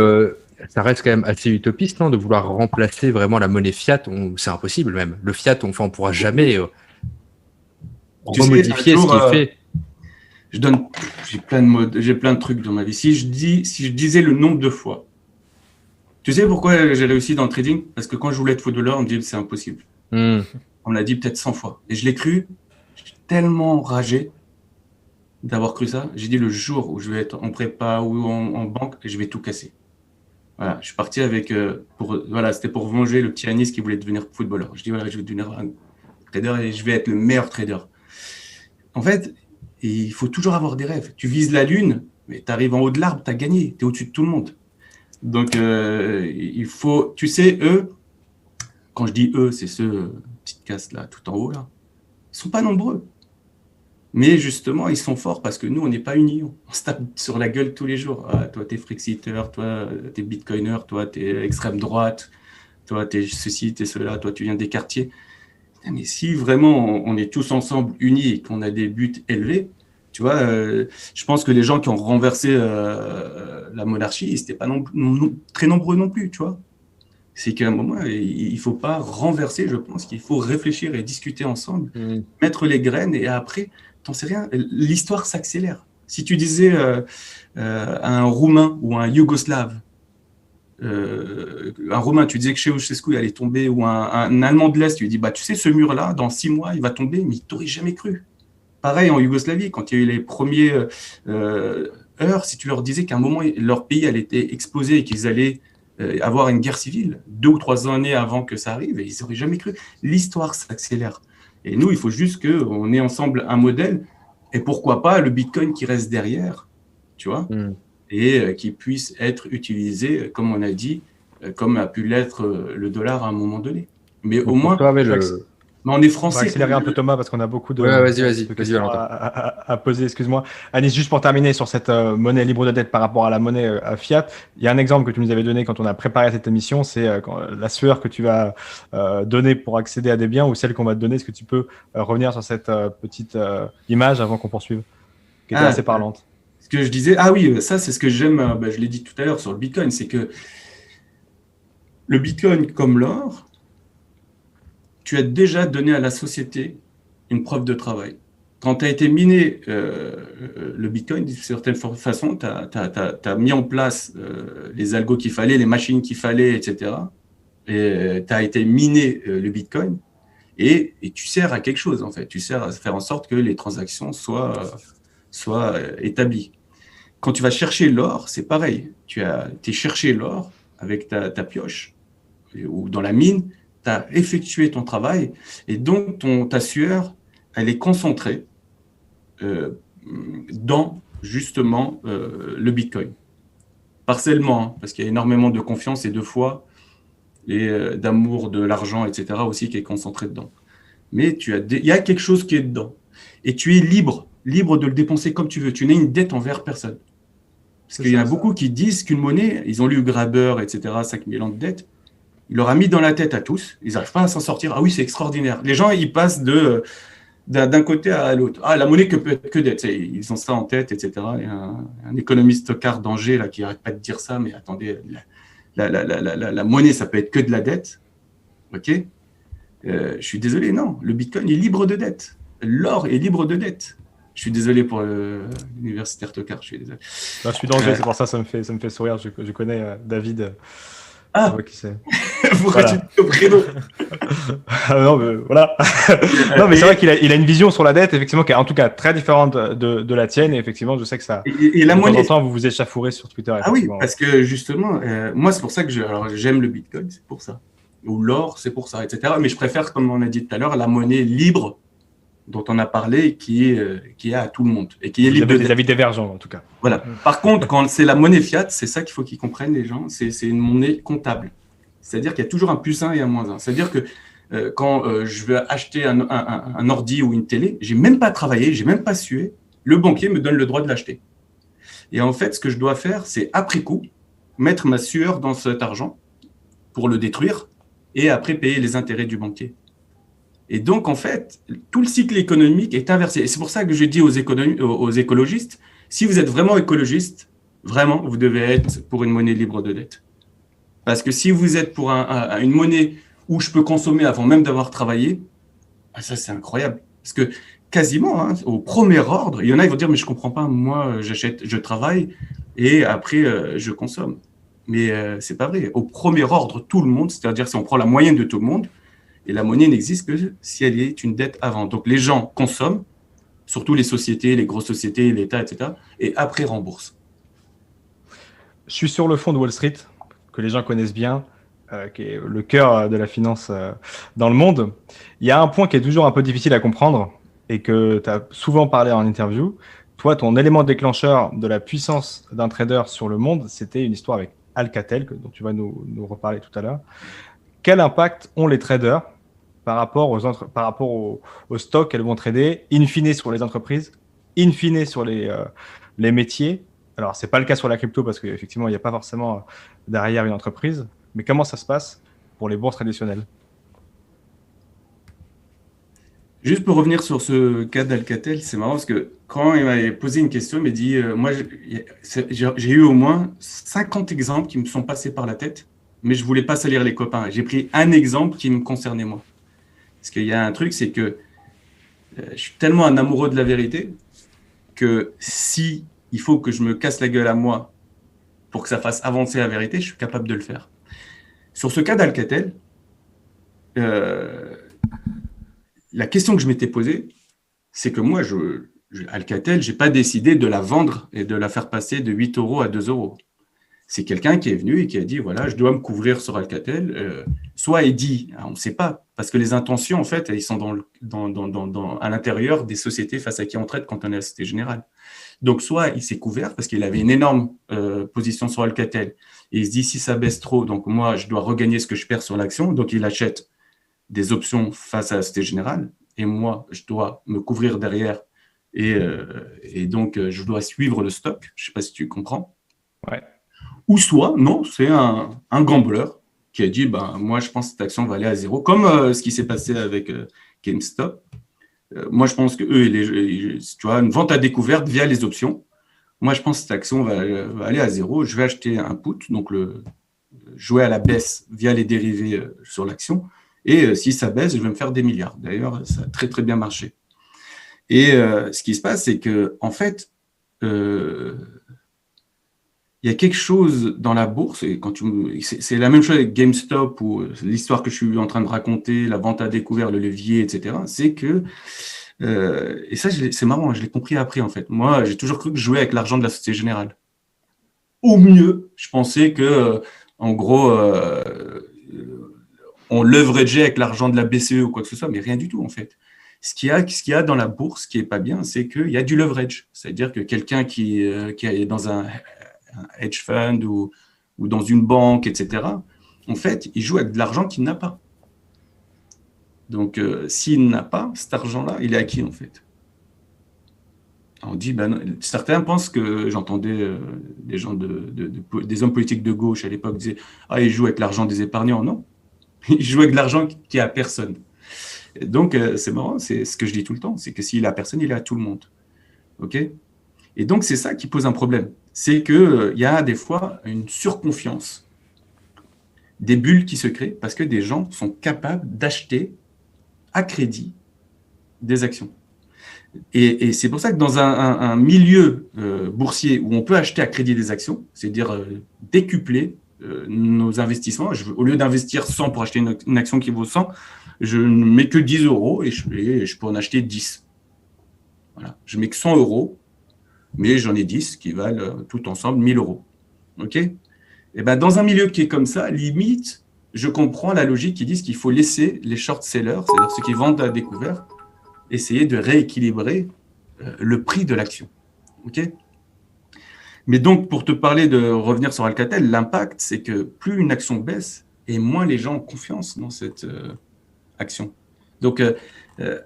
S1: ça reste quand même assez utopiste de vouloir remplacer vraiment la monnaie fiat. C'est impossible même. Le fiat, on ne pourra jamais remodifier ce qu'il fait.
S2: J'ai plein de trucs dans ma vie. Si je disais le nombre de fois, tu sais pourquoi j'ai réussi dans le trading? Parce que quand je voulais être footballeur, on me dit que c'est impossible. On me l'a dit peut-être 100 fois. Et je l'ai cru. J'étais tellement enragé d'avoir cru ça. J'ai dit le jour où je vais être en prépa ou en banque, je vais tout casser. Voilà, je suis parti avec c'était pour venger le petit Anis qui voulait devenir footballeur. Je dis voilà, je vais devenir un trader et je vais être le meilleur trader. En fait, il faut toujours avoir des rêves. Tu vises la lune, mais tu arrives en haut de l'arbre, tu as gagné, tu es au-dessus de tout le monde. Donc il faut, tu sais, eux, quand je dis eux, c'est ceux petites castes là, tout en haut là, ils sont pas nombreux. Mais justement, ils sont forts parce que nous, on n'est pas unis. On se tape sur la gueule tous les jours. Ah, toi, t'es Frexiteur, toi, t'es Bitcoiner, toi, t'es extrême droite, toi, t'es ceci, t'es cela, toi, tu viens des quartiers. Mais si vraiment on est tous ensemble unis et qu'on a des buts élevés, tu vois, je pense que les gens qui ont renversé la monarchie, ils n'étaient pas très nombreux non plus, tu vois. C'est qu'à un moment, il ne faut pas renverser, je pense qu'il faut réfléchir et discuter ensemble, mettre les graines et après, t'en sais rien, l'histoire s'accélère. Si tu disais à un Roumain ou un Yougoslave, un Roumain, tu disais que Ceausescu allait tomber, ou un Allemand de l'Est, tu lui dis, bah, tu sais, ce mur-là, dans 6 mois, il va tomber, mais il t'aurait jamais cru. Pareil en Yougoslavie, quand il y a eu les premiers heures, si tu leur disais qu'à un moment, leur pays allait être explosé et qu'ils allaient avoir une guerre civile, 2 ou 3 années avant que ça arrive, et ils n'auraient jamais cru. L'histoire s'accélère. Et nous, il faut juste qu'on ait ensemble un modèle, et pourquoi pas le Bitcoin qui reste derrière, tu vois, et qui puisse être utilisé, comme on a dit, comme a pu l'être le dollar à un moment donné. Mais au moins, on est français.
S4: On va accélérer un peu Thomas parce qu'on a beaucoup de,
S1: de questions
S4: à poser. Excuse-moi. Anis, juste pour terminer sur cette monnaie libre de dette par rapport à la monnaie fiat, il y a un exemple que tu nous avais donné quand on a préparé cette émission, c'est la sueur que tu vas donner pour accéder à des biens ou celle qu'on va te donner. Est-ce que tu peux revenir sur cette petite image avant qu'on poursuive, qui était assez parlante?
S2: Ce que je disais, ça c'est ce que j'aime, je l'ai dit tout à l'heure sur le Bitcoin, c'est que le Bitcoin comme l'or, tu as déjà donné à la société une preuve de travail. Quand tu as été miné le Bitcoin, d'une certaine façon, tu as mis en place les algos qu'il fallait, les machines qu'il fallait, etc. Et tu as été miné le Bitcoin et tu sers à quelque chose, en fait. Tu sers à faire en sorte que les transactions soient établies. Quand tu vas chercher l'or, c'est pareil. Tu es cherché l'or avec ta pioche ou dans la mine, tu as effectué ton travail et donc ta sueur, elle est concentrée dans justement le Bitcoin. Partiellement, parce qu'il y a énormément de confiance et de foi et d'amour de l'argent, etc. aussi qui est concentré dedans. Mais il y a quelque chose qui est dedans. Et tu es libre de le dépenser comme tu veux. Tu n'as une dette envers personne. Parce qu'il y en a beaucoup qui disent qu'une monnaie, ils ont lu Graeber, etc., 5000 ans de dette, il leur a mis dans la tête à tous, ils n'arrivent pas à s'en sortir. Ah oui, c'est extraordinaire. Les gens, ils passent d'un côté à l'autre. Ah, la monnaie peut être que dette. Ils ont ça en tête, etc. Il y a un économiste quart d'Angers là, qui n'arrête pas de dire ça, mais attendez, la monnaie, ça peut être que de la dette. OK ? Je suis désolé, non. Le Bitcoin est libre de dette. L'or est libre de dette. Je suis désolé pour l'universitaire tocard. Je suis désolé.
S4: Non, je suis d'Angers, c'est pour ça me fait sourire. Je connais David.
S2: Ah,
S4: qui c'est.
S2: Pourquoi
S4: Voilà.
S2: tu dis au prénom?
S4: Non, mais voilà. Non, mais c'est vrai qu'il a une vision sur la dette, effectivement, qui est en tout cas très différente de la tienne. Et effectivement, je sais que ça,
S2: Et la
S4: de temps
S2: monnaie.
S4: en temps, vous vous échafourez sur Twitter.
S2: Ah oui,
S4: Effectivement.
S2: parce que justement, moi, c'est pour ça que alors, j'aime le Bitcoin, c'est pour ça. Ou l'or, c'est pour ça, etc. Mais je préfère, comme on a dit tout à l'heure, la monnaie libre dont on a parlé, qui est à tout le monde et qui est
S4: Vous
S2: libre
S4: avez
S2: de
S4: des avis divergents, en tout cas.
S2: Voilà. Par contre, quand c'est la monnaie fiat, c'est ça qu'il faut qu'ils comprennent, les gens, c'est une monnaie comptable. C'est-à-dire qu'il y a toujours un plus 1 et un moins 1. C'est-à-dire que quand je veux acheter un ordi ou une télé, j'ai même pas travaillé, j'ai même pas sué, le banquier me donne le droit de l'acheter. Et en fait, ce que je dois faire, c'est après coup, mettre ma sueur dans cet argent pour le détruire et après payer les intérêts du banquier. Et donc, en fait, tout le cycle économique est inversé. Et c'est pour ça que je dis aux écologistes, si vous êtes vraiment écologiste, vraiment, vous devez être pour une monnaie libre de dette. Parce que si vous êtes pour une monnaie où je peux consommer avant même d'avoir travaillé, ça, c'est incroyable. Parce que quasiment, hein, au premier ordre, il y en a qui vont dire, mais je ne comprends pas, moi, j'achète, je travaille et après, je consomme. Mais ce n'est pas vrai. Au premier ordre, tout le monde, c'est-à-dire si on prend la moyenne de tout le monde, et la monnaie n'existe que si elle est une dette avant. Donc, les gens consomment, surtout les sociétés, les grosses sociétés, l'État, etc., et après remboursent.
S4: Je suis sur le fond de Wall Street, que les gens connaissent bien, qui est le cœur de la finance dans le monde. Il y a un point qui est toujours un peu difficile à comprendre et que tu as souvent parlé en interview. Toi, ton élément déclencheur de la puissance d'un trader sur le monde, c'était une histoire avec Alcatel, dont tu vas nous reparler tout à l'heure. Quel impact ont les traders par rapport aux stocks qu'elles vont trader, in fine sur les entreprises, in fine sur les métiers? Alors, ce n'est pas le cas sur la crypto parce qu'effectivement, il n'y a pas forcément derrière une entreprise. Mais comment ça se passe pour les bourses traditionnelles?
S2: Juste pour revenir sur ce cas d'Alcatel, c'est marrant parce que quand il m'avait posé une question, il m'a dit, moi, j'ai eu au moins 50 exemples qui me sont passés par la tête, mais je ne voulais pas salir les copains. J'ai pris un exemple qui me concernait moi. Parce qu'il y a un truc, c'est que je suis tellement un amoureux de la vérité que si il faut que je me casse la gueule à moi pour que ça fasse avancer la vérité, je suis capable de le faire. Sur ce cas d'Alcatel, la question que je m'étais posée, c'est que moi, Alcatel, je n'ai pas décidé de la vendre et de la faire passer de 8 € à 2 €. C'est quelqu'un qui est venu et qui a dit, voilà, je dois me couvrir sur Alcatel. Soit il dit, on ne sait pas, parce que les intentions, en fait, elles sont à l'intérieur des sociétés face à qui on traite quand on est à la Société Générale. Donc, soit il s'est couvert parce qu'il avait une énorme position sur Alcatel. Et il se dit, si ça baisse trop, donc moi, je dois regagner ce que je perds sur l'action. Donc, il achète des options face à la Société Générale. Et moi, je dois me couvrir derrière. Et donc, je dois suivre le stock. Je ne sais pas si tu comprends.
S4: Ouais.
S2: Ou soit, non, c'est un gambler qui a dit, moi, je pense que cette action va aller à zéro, comme ce qui s'est passé avec GameStop. Moi, je pense que tu vois, une vente à découverte via les options. Moi, je pense que cette action va aller à zéro. Je vais acheter un put, donc jouer à la baisse via les dérivés sur l'action. Et si ça baisse, je vais me faire des milliards. D'ailleurs, ça a très, très bien marché. Et ce qui se passe, c'est que, en fait, il y a quelque chose dans la bourse, et c'est la même chose avec GameStop ou l'histoire que je suis en train de raconter, la vente à découvert, le levier, etc. C'est que, et ça, c'est marrant, je l'ai compris après, en fait. Moi, j'ai toujours cru que je jouais avec l'argent de la Société Générale. Au mieux, je pensais que, en gros, on leverageait avec l'argent de la BCE ou quoi que ce soit, mais rien du tout, en fait. Ce qu'il y a dans la bourse qui n'est pas bien, c'est qu'il y a du leverage. C'est-à-dire que quelqu'un qui est dans un hedge fund ou dans une banque, etc., en fait, il joue avec de l'argent qu'il n'a pas. Donc, s'il n'a pas cet argent-là, il est à qui, en fait? On dit, non. Certains pensent que j'entendais des gens des hommes politiques de gauche à l'époque disaient, ils jouent avec l'argent des épargnants. Non, ils jouent avec de l'argent qui est à personne. Et donc, c'est marrant, c'est ce que je dis tout le temps, c'est que s'il est à personne, il est à tout le monde. OK? Et donc, c'est ça qui pose un problème. C'est qu'il y a des fois une surconfiance, des bulles qui se créent parce que des gens sont capables d'acheter à crédit des actions. Et c'est pour ça que dans un milieu boursier où on peut acheter à crédit des actions, c'est-à-dire décupler nos investissements. Au lieu d'investir 100 pour acheter une action qui vaut 100, je ne mets que 10 euros et je peux en acheter 10. Voilà. Je mets que 100 euros, mais j'en ai 10 qui valent tout ensemble 1000 euros. OK ? Et ben, dans un milieu qui est comme ça, limite, je comprends la logique qui dit qu'il faut laisser les short-sellers, c'est-à-dire ceux qui vendent à découvert, essayer de rééquilibrer le prix de l'action. OK ? Mais donc, pour te parler de revenir sur Alcatel, l'impact, c'est que plus une action baisse, et moins les gens ont confiance dans cette action. Donc,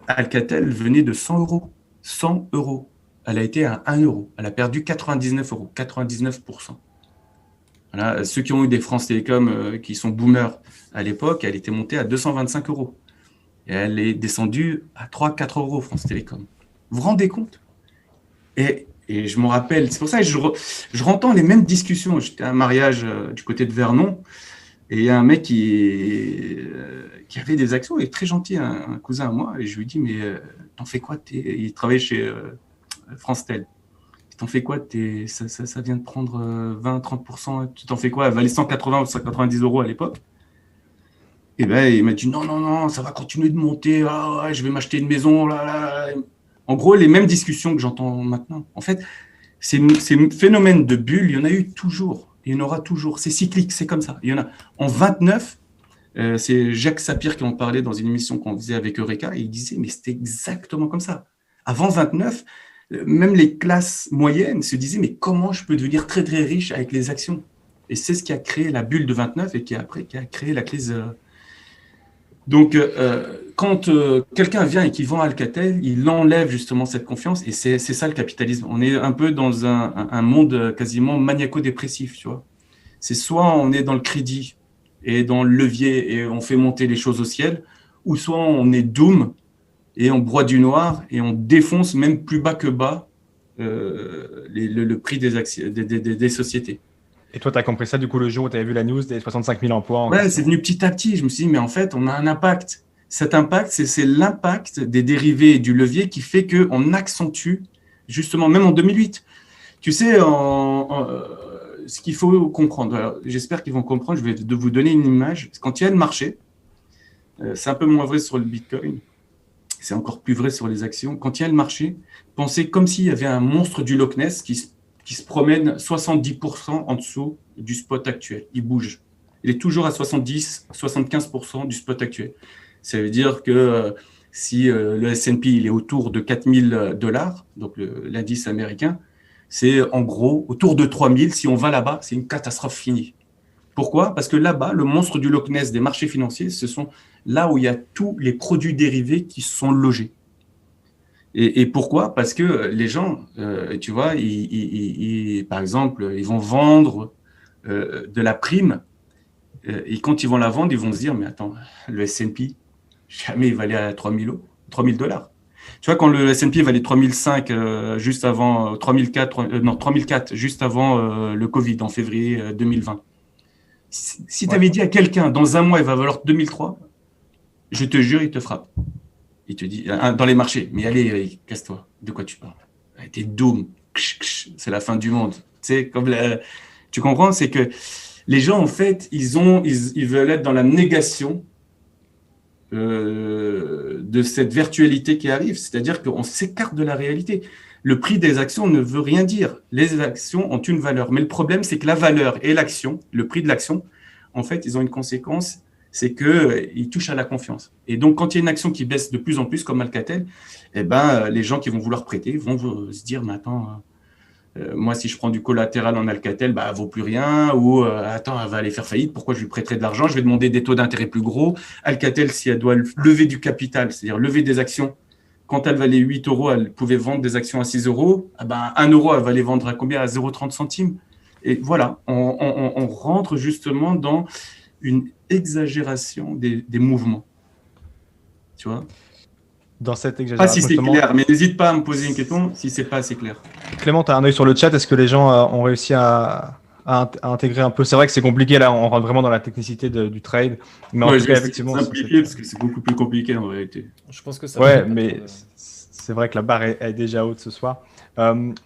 S2: Alcatel venait de 100 euros. 100 euros. Elle a été à 1 euro. Elle a perdu 99 euros, 99%. Voilà. Ceux qui ont eu des France Télécom qui sont boomers à l'époque, elle était montée à 225 euros. Et elle est descendue à 3-4 euros, France Télécom. Vous vous rendez compte ? Et je me rappelle, c'est pour ça que je rentends les mêmes discussions. J'étais à un mariage du côté de Vernon, et il y a un mec qui avait des actions, il est très gentil, un cousin à moi, et je lui dis, mais t'en fais quoi ? Il travaillait chez France Tel. T'en fais quoi ? Ça vient de prendre 20-30%, tu t'en fais quoi ? Elle valait 180 ou 190 euros à l'époque. Et ben, il m'a dit, non, ça va continuer de monter, ouais, je vais m'acheter une maison, là. En gros, les mêmes discussions que j'entends maintenant. En fait, ces phénomènes de bulles, il y en a eu toujours. Il y en aura toujours. C'est cyclique, c'est comme ça. Il y en a. En 29, c'est Jacques Sapir qui en parlait dans une émission qu'on faisait avec Eureka. Et il disait, mais c'était exactement comme ça. Avant 29, même les classes moyennes se disaient, mais comment je peux devenir très, très riche avec les actions ? Et c'est ce qui a créé la bulle de 29 et qui a créé la crise. Donc, quand quelqu'un vient et qui vend Alcatel, il enlève justement cette confiance, et c'est ça le capitalisme. On est un peu dans un monde quasiment maniaco-dépressif, tu vois. C'est soit on est dans le crédit et dans le levier et on fait monter les choses au ciel, ou soit on est doom et on broie du noir et on défonce même plus bas que bas le prix des actions, des sociétés.
S4: Et toi, tu as compris ça du coup le jour où tu avais vu la news des 65 000 emplois
S2: Ouais, c'est venu petit à petit. Je me suis dit, mais en fait, on a un impact. Cet impact, c'est l'impact des dérivés et du levier qui fait qu'on accentue, justement, même en 2008. Tu sais, ce qu'il faut comprendre, alors, j'espère qu'ils vont comprendre, je vais vous donner une image. Quand il y a le marché, c'est un peu moins vrai sur le Bitcoin, c'est encore plus vrai sur les actions. Quand il y a le marché, pensez comme s'il y avait un monstre du Loch Ness qui se promène 70% en dessous du spot actuel. Il bouge. Il est toujours à 70-75% du spot actuel. Ça veut dire que si le S&P il est autour de $4 000, donc l'indice américain, c'est en gros autour de 3 000. Si on va là-bas, c'est une catastrophe finie. Pourquoi ? Parce que là-bas, le monstre du Loch Ness des marchés financiers, ce sont là où il y a tous les produits dérivés qui sont logés. Et pourquoi ? Parce que les gens, tu vois, par exemple, ils vont vendre de la prime, et quand ils vont la vendre, ils vont se dire, mais attends, le S&P, jamais il valait à $3 000. Tu vois, quand le S&P valait 3005 juste avant 3004 juste avant le Covid en février 2020. Si tu avais dit à quelqu'un dans un mois il va valoir 2003, je te jure, il te frappe. Il te dit dans les marchés, mais allez, casse-toi. De quoi tu parles ? T'es doom, c'est la fin du monde. Tu sais, tu comprends, c'est que les gens en fait, ils veulent être dans la négation de cette virtualité qui arrive, c'est-à-dire qu'on s'écarte de la réalité. Le prix des actions ne veut rien dire. Les actions ont une valeur, mais le problème, c'est que la valeur et l'action, le prix de l'action, en fait, ils ont une conséquence, c'est qu'ils touchent à la confiance. Et donc, quand il y a une action qui baisse de plus en plus, comme Alcatel, eh ben, les gens qui vont vouloir prêter vont se dire, mais attends, moi, si je prends du collatéral en Alcatel, bah, elle vaut plus rien, ou attends, elle va aller faire faillite, pourquoi je lui prêterai de l'argent ? Je vais demander des taux d'intérêt plus gros. Alcatel, si elle doit lever du capital, c'est-à-dire lever des actions, quand elle valait 8 euros, elle pouvait vendre des actions à 6 euros. Ah ben, 1 euro, elle va les vendre à combien ? À 0,30 centimes. Et voilà, on rentre justement dans une exagération des mouvements. Tu vois ?
S4: Dans cette
S2: Pas
S4: exagération.
S2: si c'est clair, mais n'hésite pas à me poser une question si c'est pas assez clair.
S4: Clément, tu as un œil sur le chat. Est-ce que les gens ont réussi à intégrer un peu ? C'est vrai que c'est compliqué, là, on rentre vraiment dans la technicité du trade. Mais en tout cas, effectivement.
S2: Simplifier parce que c'est beaucoup plus compliqué en réalité.
S3: Je pense que ça.
S4: Ouais, mais c'est vrai que la barre est déjà haute ce soir. Il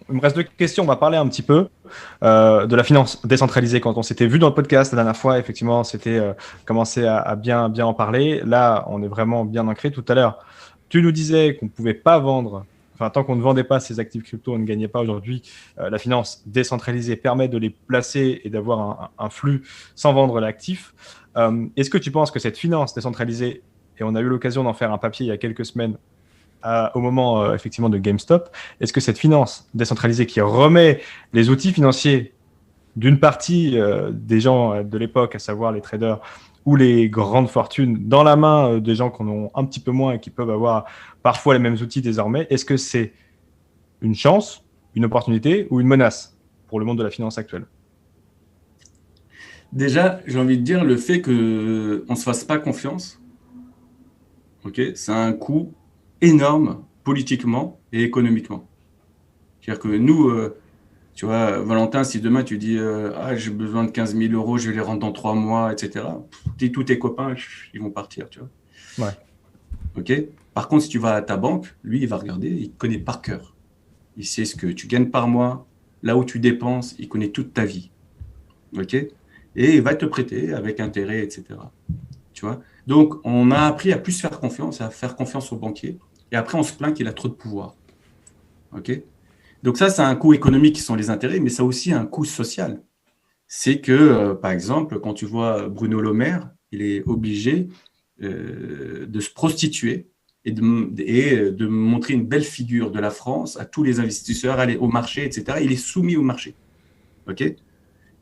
S4: me reste 2 questions. On va parler un petit peu de la finance décentralisée. Quand on s'était vu dans le podcast la dernière fois, effectivement, c'était commencé à bien en parler. Là, on est vraiment bien ancré. Tout à l'heure, tu nous disais qu'on ne pouvait pas vendre, enfin, tant qu'on ne vendait pas ces actifs crypto, on ne gagnait pas. Aujourd'hui. La finance décentralisée permet de les placer et d'avoir un flux sans vendre l'actif. Est-ce que tu penses que cette finance décentralisée, et on a eu l'occasion d'en faire un papier il y a quelques semaines, au moment effectivement de GameStop, est-ce que cette finance décentralisée qui remet les outils financiers d'une partie des gens de l'époque, à savoir les traders ou les grandes fortunes, dans la main des gens qui en ont un petit peu moins et qui peuvent avoir parfois les mêmes outils désormais, est-ce que c'est une chance, une opportunité ou une menace pour le monde de la finance actuelle?
S2: Déjà, j'ai envie de dire le fait qu'on ne se fasse pas confiance, okay, c'est un coût énorme politiquement et économiquement. C'est-à-dire que nous, tu vois, Valentin, si demain tu dis j'ai besoin de 15 000 euros, je vais les rendre dans 3 mois, etc., tous tes copains, ils vont partir, tu vois.
S4: Ouais.
S2: Ok. Par contre, si tu vas à ta banque, lui, il va regarder, il connaît par cœur. Il sait ce que tu gagnes par mois, là où tu dépenses, il connaît toute ta vie. Ok. Et il va te prêter avec intérêt, etc. Tu vois. Donc, on a appris à plus faire confiance, à faire confiance au banquier. Et après, on se plaint qu'il a trop de pouvoir. Ok. Donc ça, c'est un coût économique qui sont les intérêts, mais ça a aussi un coût social. C'est que, par exemple, quand tu vois Bruno Le Maire, il est obligé de se prostituer et de montrer une belle figure de la France à tous les investisseurs, aller au marché, etc. Il est soumis au marché. Ok.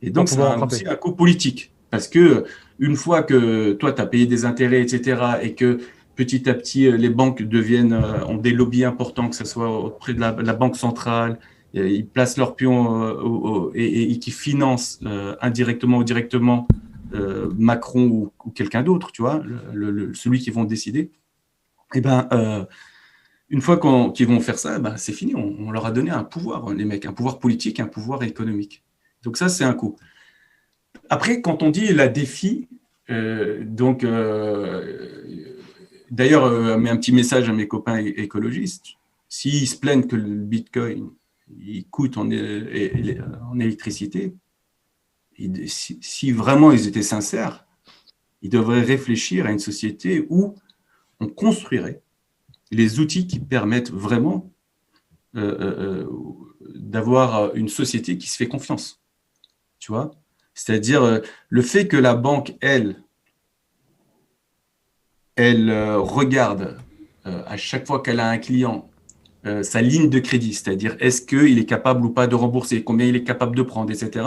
S2: Et donc, c'est aussi un coût politique. Parce que une fois que toi, tu as payé des intérêts, etc., et que petit à petit, les banques ont des lobbies importants, que ce soit auprès de la Banque centrale, ils placent leurs pions et qui financent indirectement ou directement Macron ou quelqu'un d'autre, tu vois, celui qui vont décider. Et ben, une fois qu'ils vont faire ça, ben, c'est fini. On leur a donné un pouvoir, les mecs, un pouvoir politique, un pouvoir économique. Donc ça, c'est un coup. Après, quand on dit la défi, d'ailleurs, mets un petit message à mes copains écologistes. S'ils se plaignent que le Bitcoin il coûte en électricité, si vraiment ils étaient sincères, ils devraient réfléchir à une société où on construirait les outils qui permettent vraiment d'avoir une société qui se fait confiance. Tu vois ? C'est-à-dire le fait que la banque, elle regarde à chaque fois qu'elle a un client sa ligne de crédit, c'est-à-dire est-ce qu'il est capable ou pas de rembourser, combien il est capable de prendre, etc.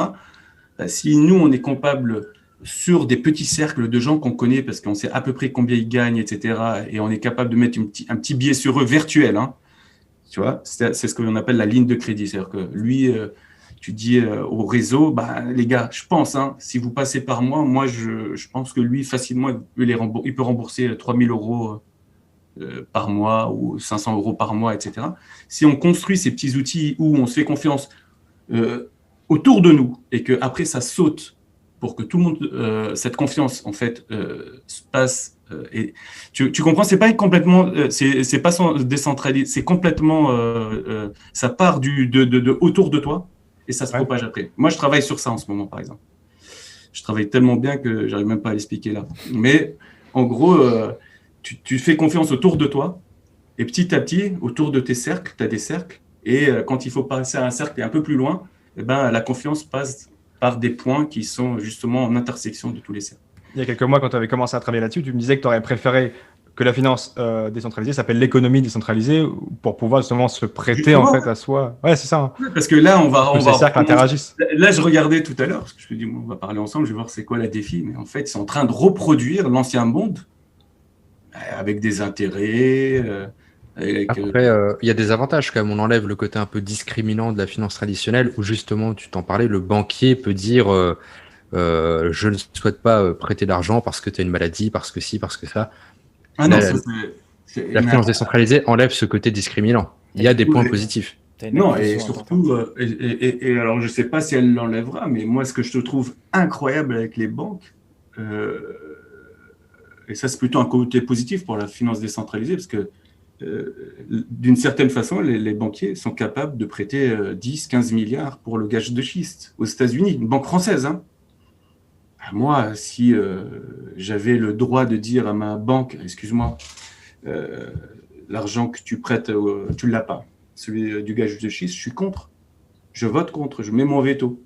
S2: Si nous, on est capable sur des petits cercles de gens qu'on connaît parce qu'on sait à peu près combien ils gagnent, etc., et on est capable de mettre un petit billet sur eux virtuel, hein, tu vois, c'est ce qu'on appelle la ligne de crédit. C'est-à-dire que lui, tu dis au réseau, bah, les gars, je pense, hein, si vous passez par moi, je pense que lui, facilement, il peut rembourser 3 000 euros par mois ou 500 euros par mois, etc. Si on construit ces petits outils où on se fait confiance autour de nous et qu'après ça saute pour que tout le monde, cette confiance en fait se passe. Et tu comprends, c'est pas complètement, c'est pas décentralisé, c'est complètement, ça part de autour de toi et ça se propage après. Moi, je travaille sur ça en ce moment, par exemple. Je travaille tellement bien que j'arrive même pas à l'expliquer là. Mais en gros, tu fais confiance autour de toi et petit à petit, autour de tes cercles, tu as des cercles et quand il faut passer à un cercle et un peu plus loin, eh ben, la confiance passe par des points qui sont justement en intersection de tous les cercles.
S4: Il y a quelques mois, quand tu avais commencé à travailler là-dessus, tu me disais que tu aurais préféré que la finance décentralisée s'appelle l'économie décentralisée pour pouvoir justement se prêter justement, en fait à soi. Ouais, c'est ça. Hein.
S2: Parce que là, on va
S4: ces cercles interagissent.
S2: Là, je regardais tout à l'heure parce que je me dis, on va parler ensemble, je vais voir c'est quoi la défi. Mais en fait, ils sont en train de reproduire l'ancien monde avec des intérêts.
S1: Après, il y a des avantages quand même. On enlève le côté un peu discriminant de la finance traditionnelle où justement, tu t'en parlais, le banquier peut dire je ne souhaite pas prêter d'argent parce que tu as une maladie, parce que ci, parce que ça.
S2: Ah non,
S1: la finance décentralisée enlève ce côté discriminant. Il y a des points positifs.
S2: Non, et surtout, et alors je ne sais pas si elle l'enlèvera, mais moi, ce que je te trouve incroyable avec les banques, et ça, c'est plutôt un côté positif pour la finance décentralisée, parce que d'une certaine façon, les banquiers sont capables de prêter 10, 15 milliards pour le gaz de schiste aux États-Unis, une banque française. Hein. Moi, si j'avais le droit de dire à ma banque, excuse-moi, l'argent que tu prêtes, tu ne l'as pas, celui du gaz de schiste, je suis contre. Je vote contre, je mets mon veto.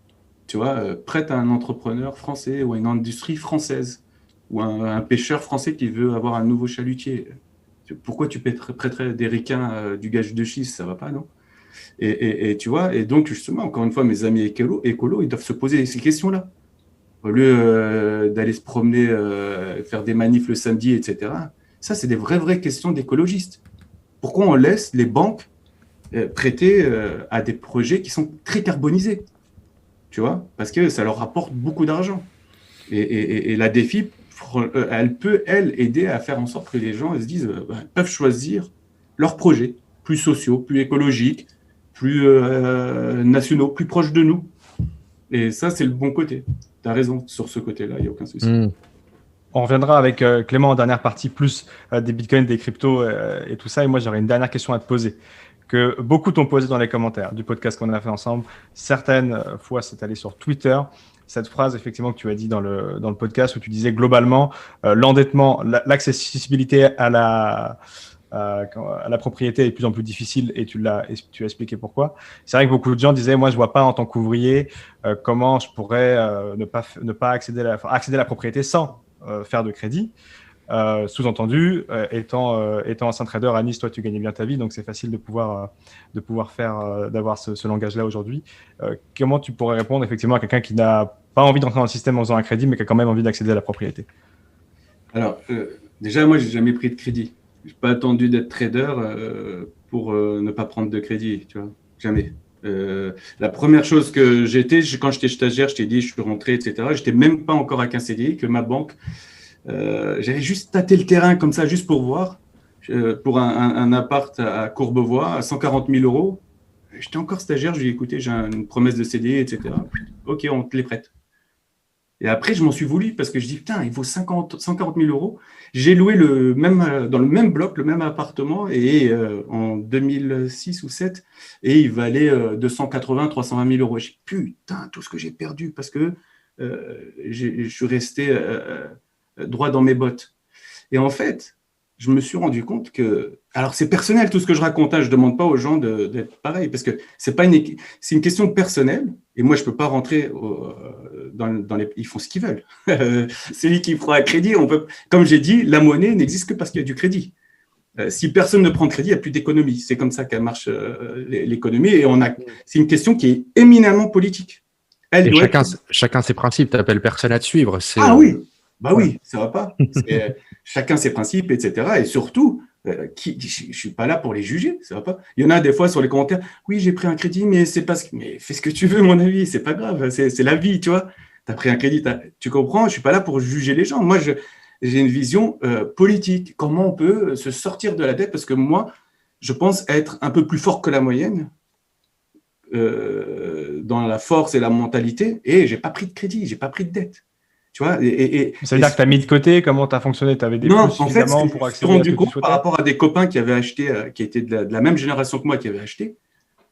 S2: Tu vois, prête à un entrepreneur français ou à une industrie française ou un pêcheur français qui veut avoir un nouveau chalutier. Pourquoi tu prêterais des ricains du gaz de schiste? Ça ne va pas, non? Et tu vois, et donc justement, encore une fois, mes amis écolos, ils doivent se poser ces questions-là. Au lieu d'aller se promener, faire des manifs le samedi, etc. Ça, c'est des vraies questions d'écologistes. Pourquoi on laisse les banques prêter à des projets qui sont très carbonisés? Tu vois, parce que ça leur rapporte beaucoup d'argent. Et la DEFI, elle peut, elle, aider à faire en sorte que les gens se disent, peuvent choisir leurs projets plus sociaux, plus écologiques, plus nationaux, plus proches de nous. Et ça, c'est le bon côté. Tu as raison sur ce côté-là, il n'y a aucun souci.
S4: On reviendra avec Clément en dernière partie, plus des bitcoins, des cryptos et tout ça. Et moi, j'aurais une dernière question à te poser, que beaucoup t'ont posé dans les commentaires du podcast qu'on a fait ensemble. Certaines fois, c'est allé sur Twitter. Cette phrase, effectivement, que tu as dit dans le podcast, où tu disais globalement, l'endettement, l'accessibilité à la propriété est de plus en plus difficile, et tu as expliqué pourquoi. C'est vrai que beaucoup de gens disaient, moi, je vois pas en tant qu'ouvrier comment je pourrais ne pas accéder à la propriété sans faire de crédit. Sous-entendu, étant ancien trader à Nice, toi, tu gagnais bien ta vie, donc c'est facile de pouvoir d'avoir ce langage-là aujourd'hui. Comment tu pourrais répondre effectivement à quelqu'un qui n'a pas envie d'entrer dans le système en faisant un crédit, mais qui a quand même envie d'accéder à la propriété?
S2: Alors, déjà, moi, j'ai jamais pris de crédit. Je n'ai pas attendu d'être trader pour ne pas prendre de crédit, tu vois, jamais. La première chose que quand j'étais stagiaire, je t'ai dit, je suis rentré, etc. Je n'étais même pas encore avec un CDI, que ma banque, j'avais juste tâté le terrain comme ça, juste pour voir, pour un appart à Courbevoie, à 140 000 €. J'étais encore stagiaire, je lui ai dit, écoutez, j'ai une promesse de CDI, etc. Ok, on te les prête. Et après, je m'en suis voulu parce que je dis, putain, il vaut 140 000 €. J'ai loué dans le même bloc, le même appartement, et en 2006 ou 2007, et il valait 280 320 000 €. J'ai dit, putain, tout ce que j'ai perdu parce que je suis resté droit dans mes bottes. Et en fait, je me suis rendu compte que... Alors, c'est personnel tout ce que je raconte, hein, je ne demande pas aux gens d'être pareil, parce que c'est une question personnelle, et moi, je ne peux pas rentrer dans les... Ils font ce qu'ils veulent. Celui qui prend un crédit, comme j'ai dit, la monnaie n'existe que parce qu'il y a du crédit. Si personne ne prend de crédit, il n'y a plus d'économie. C'est comme ça qu'elle marche, l'économie, et c'est une question qui est éminemment politique.
S1: Chacun ses principes, tu n'appelles personne à te suivre.
S2: Ah oui, bah oui, ça va pas. Chacun ses principes, etc. Et surtout, je suis pas là pour les juger, ça va pas. Il y en a des fois sur les commentaires, oui, j'ai pris un crédit, mais c'est parce que, mais fais ce que tu veux, mon avis, c'est pas grave, c'est la vie, tu vois. Tu as pris un crédit, tu comprends. Je suis pas là pour juger les gens. Moi, j'ai une vision politique. Comment on peut se sortir de la dette? Parce que moi, je pense être un peu plus fort que la moyenne dans la force et la mentalité, et j'ai pas pris de crédit, j'ai pas pris de dette. Tu vois,
S4: ça veut dire que tu as mis de côté, comment tu as fonctionné? Tu avais des flux suffisamment pour accéder à ce que tu souhaitais?
S2: Par rapport à des copains qui avaient acheté, qui étaient de la même génération que moi, qui avaient acheté,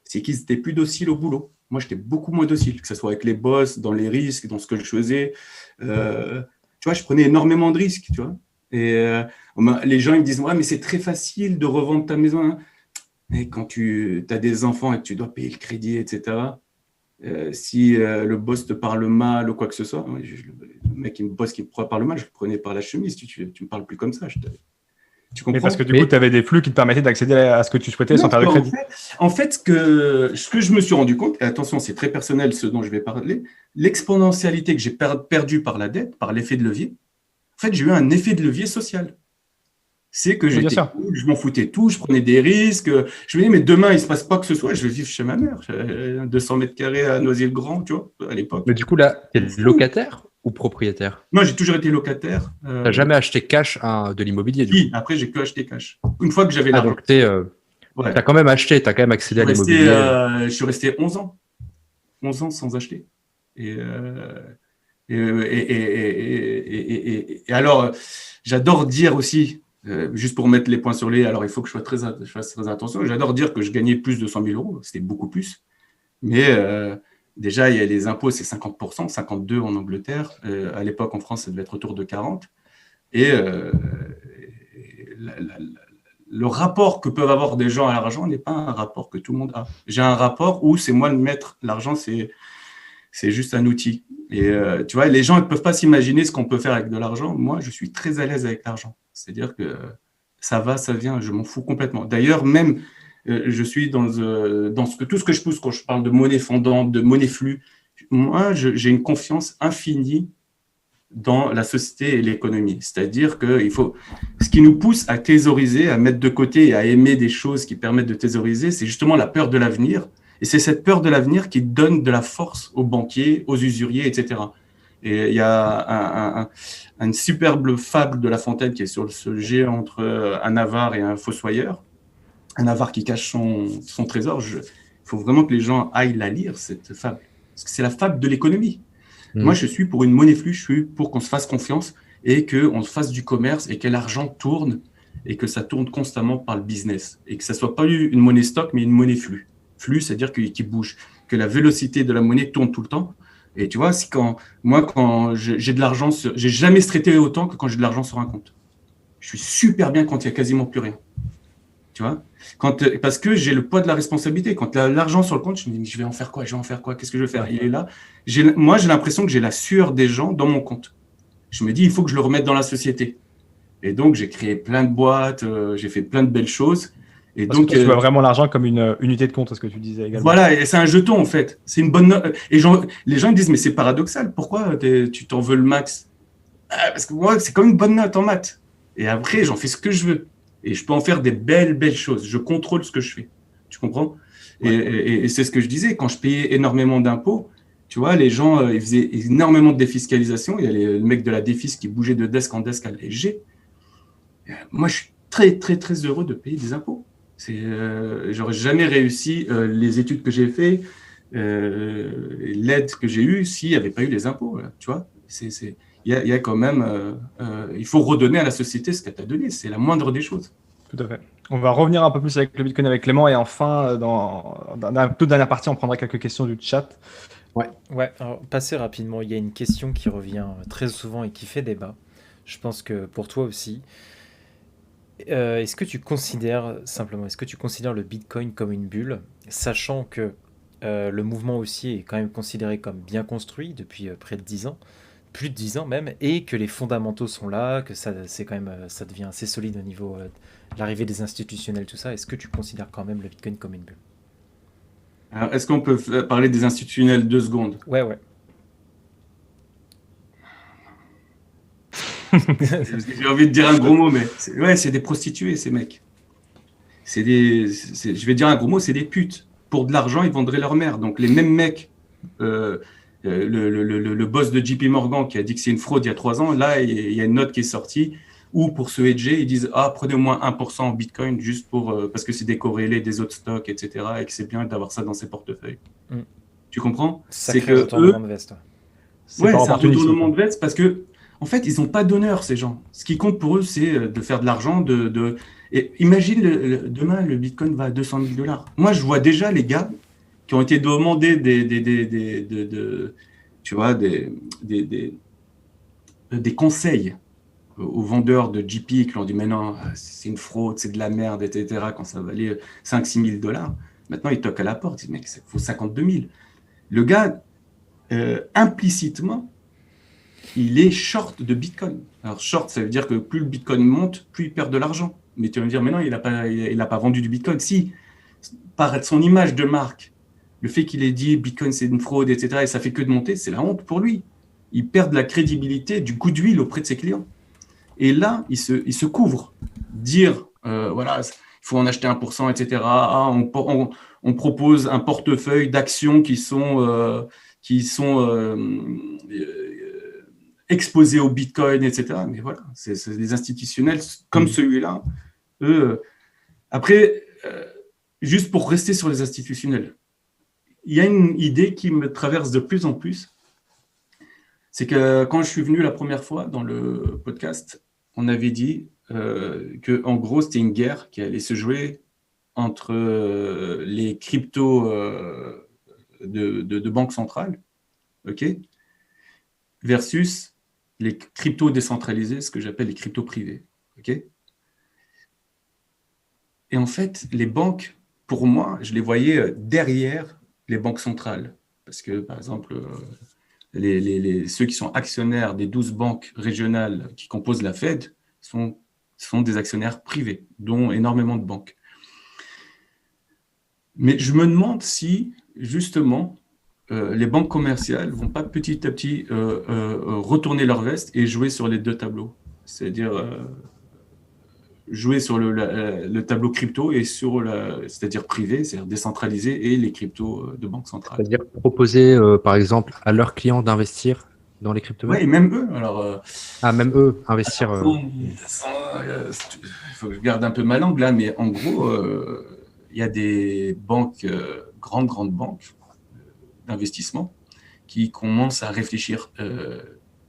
S2: c'est qu'ils étaient plus dociles au boulot. Moi, j'étais beaucoup moins docile, que ce soit avec les boss, dans les risques, dans ce que je faisais. Tu vois, je prenais énormément de risques, tu vois. Et les gens, ils me disent, ouais, mais c'est très facile de revendre ta maison. Hein. Mais quand tu as des enfants et que tu dois payer le crédit, etc., si le boss te parle mal ou quoi que ce soit, le mec qui me parle mal, je le prenais par la chemise. Tu me parles plus comme ça. Tu comprends?
S4: Mais parce que du coup, tu avais des flux qui te permettaient d'accéder à ce que tu souhaitais sans faire de crédit.
S2: En fait, ce que je me suis rendu compte, et attention, c'est très personnel ce dont je vais parler, l'exponentialité que j'ai perdue par la dette, par l'effet de levier, en fait, j'ai eu un effet de levier social. C'est que j'étais cool, je m'en foutais tout, je prenais des risques. Je me disais, mais demain, il ne se passe pas que ce soit, je vais vivre chez ma mère. 200 mètres carrés à Noisy-le-Grand, tu vois, à l'époque.
S1: Mais du coup, là, tu es locataire ou propriétaire?
S2: Moi, j'ai toujours été locataire.
S1: Tu n'as jamais acheté cash de l'immobilier?
S2: Oui, après, j'ai que acheté cash. Une fois que j'avais l'argent.
S1: Donc, tu as quand même acheté, tu as quand même accédé à l'immobilier.
S2: Je suis resté 11 ans. 11 ans sans acheter. Et alors, j'adore dire aussi Juste pour mettre les points sur les... Alors, il faut que je fasse très attention. J'adore dire que je gagnais plus de 100 000 euros. C'était beaucoup plus. Mais déjà, il y a les impôts, c'est 50%, 52% en Angleterre. À l'époque, en France, ça devait être autour de 40%. Et le rapport que peuvent avoir des gens à l'argent n'est pas un rapport que tout le monde a. J'ai un rapport où c'est moi le maître. L'argent, c'est juste un outil. Et tu vois, les gens ne peuvent pas s'imaginer ce qu'on peut faire avec de l'argent. Moi, je suis très à l'aise avec l'argent. C'est-à-dire que ça va, ça vient, je m'en fous complètement. D'ailleurs, même, je suis dans tout ce que je pousse quand je parle de monnaie fondante, de monnaie flux. Moi, j'ai une confiance infinie dans la société et l'économie. C'est-à-dire que ce qui nous pousse à thésauriser, à mettre de côté et à aimer des choses qui permettent de thésauriser, c'est justement la peur de l'avenir. Et c'est cette peur de l'avenir qui donne de la force aux banquiers, aux usuriers, etc. Et il y a une superbe fable de La Fontaine qui est sur ce géant entre un avare et un fossoyeur. Un avare qui cache son trésor. Il faut vraiment que les gens aillent la lire, cette fable. Parce que c'est la fable de l'économie. Moi, je suis pour une monnaie flux, je suis pour qu'on se fasse confiance et qu'on fasse du commerce et que l'argent tourne et que ça tourne constamment par le business. Et que ça ne soit pas une monnaie stock, mais une monnaie flux. Flux, c'est-à-dire qu'il bouge, que la vélocité de la monnaie tourne tout le temps. Et tu vois, quand j'ai de l'argent, j'ai jamais stressé autant que quand j'ai de l'argent sur un compte. Je suis super bien quand il n'y a quasiment plus rien. Tu vois, parce que j'ai le poids de la responsabilité. Quand l'argent sur le compte, je me dis, je vais en faire quoi? Qu'est-ce que je vais faire? Il est là. Moi, j'ai l'impression que j'ai la sueur des gens dans mon compte. Je me dis, il faut que je le remette dans la société. Et donc, j'ai créé plein de boîtes, j'ai fait plein de belles choses. Et
S4: parce
S2: donc,
S4: que tu vois vraiment l'argent comme une unité de compte, c'est ce que tu disais également.
S2: Voilà, et c'est un jeton en fait. C'est une bonne note. Et les gens me disent, mais c'est paradoxal. Pourquoi tu t'en veux le max? Parce que moi, c'est comme une bonne note en maths. Et après, j'en fais ce que je veux. Et je peux en faire des belles choses. Je contrôle ce que je fais. Tu comprends? Ouais. Et c'est ce que je disais. Quand je payais énormément d'impôts, tu vois, les gens, ils faisaient énormément de défiscalisation. Il y a le mec de la défis qui bougeait de desk en desk à l'ESG. Moi, je suis très, très, très heureux de payer des impôts. J'aurais jamais réussi les études que j'ai fait, l'aide que j'ai eue s'il n'y avait pas eu les impôts. Là, tu vois, il y a quand même, il faut redonner à la société ce qu'elle t'a donné. C'est la moindre des choses.
S4: Tout à fait. On va revenir un peu plus avec le Bitcoin avec Clément et enfin, dans la toute dernière partie, on prendra quelques questions du chat.
S3: Ouais. Alors, passer rapidement, il y a une question qui revient très souvent et qui fait débat. Je pense que pour toi aussi. Est-ce que tu considères le Bitcoin comme une bulle, sachant que le mouvement haussier est quand même considéré comme bien construit depuis près de 10 ans, plus de 10 ans même, et que les fondamentaux sont là, que ça devient assez solide au niveau de l'arrivée des institutionnels, tout ça. Est-ce que tu considères quand même le Bitcoin comme une bulle?
S2: Alors, est-ce qu'on peut parler des institutionnels 2 secondes?
S3: Ouais.
S2: J'ai envie de dire un gros mot, mais c'est des prostituées, ces mecs. Je vais dire un gros mot, c'est des putes. Pour de l'argent, ils vendraient leur mère. Donc les mêmes mecs, le boss de JP Morgan qui a dit que c'est une fraude il y a 3 ans, là, il y a une note qui est sortie où pour se hedger, ils disent prenez au moins 1% en Bitcoin juste parce que c'est décorrélé des autres stocks, etc. et que c'est bien d'avoir ça dans ses portefeuilles. Tu comprends?
S3: C'est que retournement de veste.
S2: C'est un retournement de veste parce que en fait, ils n'ont pas d'honneur, ces gens. Ce qui compte pour eux, c'est de faire de l'argent. Et imagine, demain, le Bitcoin va à 200 000 $. Moi, je vois déjà les gars qui ont été demandés des conseils aux vendeurs de JP qui leur ont dit « Mais non, c'est une fraude, c'est de la merde, etc. » quand ça valait 5 000 – 6 000 $. Maintenant, ils toquent à la porte. Ils disent « Mec, il faut 52 000 ». Le gars, implicitement, il est short de Bitcoin. Alors, short, ça veut dire que plus le Bitcoin monte, plus il perd de l'argent. Mais tu vas me dire, mais non, il n'a pas vendu du Bitcoin. Si, par son image de marque, le fait qu'il ait dit Bitcoin, c'est une fraude, etc., et ça fait que de monter, c'est la honte pour lui. Il perd de la crédibilité, du goût d'huile auprès de ses clients. Et là, il se couvre. Dire, voilà, il faut en acheter 1%, etc. On propose un portefeuille d'actions qui sont exposés au Bitcoin, etc. Mais voilà, c'est des institutionnels comme celui-là. Eux, après, juste pour rester sur les institutionnels, il y a une idée qui me traverse de plus en plus. C'est que quand je suis venu la première fois dans le podcast, on avait dit que en gros, c'était une guerre qui allait se jouer entre les cryptos de banques centrales, ok, versus les cryptos décentralisés, ce que j'appelle les cryptos privés, ok. Et en fait, les banques, pour moi, je les voyais derrière les banques centrales, parce que par exemple, ceux qui sont actionnaires des 12 banques régionales qui composent la Fed sont des actionnaires privés, dont énormément de banques. Mais je me demande si, justement, les banques commerciales ne vont pas petit à petit retourner leur veste et jouer sur les deux tableaux. C'est-à-dire jouer sur le tableau crypto et sur c'est-à-dire privé, c'est-à-dire décentralisé, et les cryptos de banque centrale.
S1: C'est-à-dire proposer, par exemple, à leurs clients d'investir dans les crypto-monnaies.
S2: Oui, même eux. Alors,
S1: même eux, investir.
S2: Il faut que je garde un peu ma langue là, mais en gros, il y a des banques, grandes banques d'investissement, qui commencent à réfléchir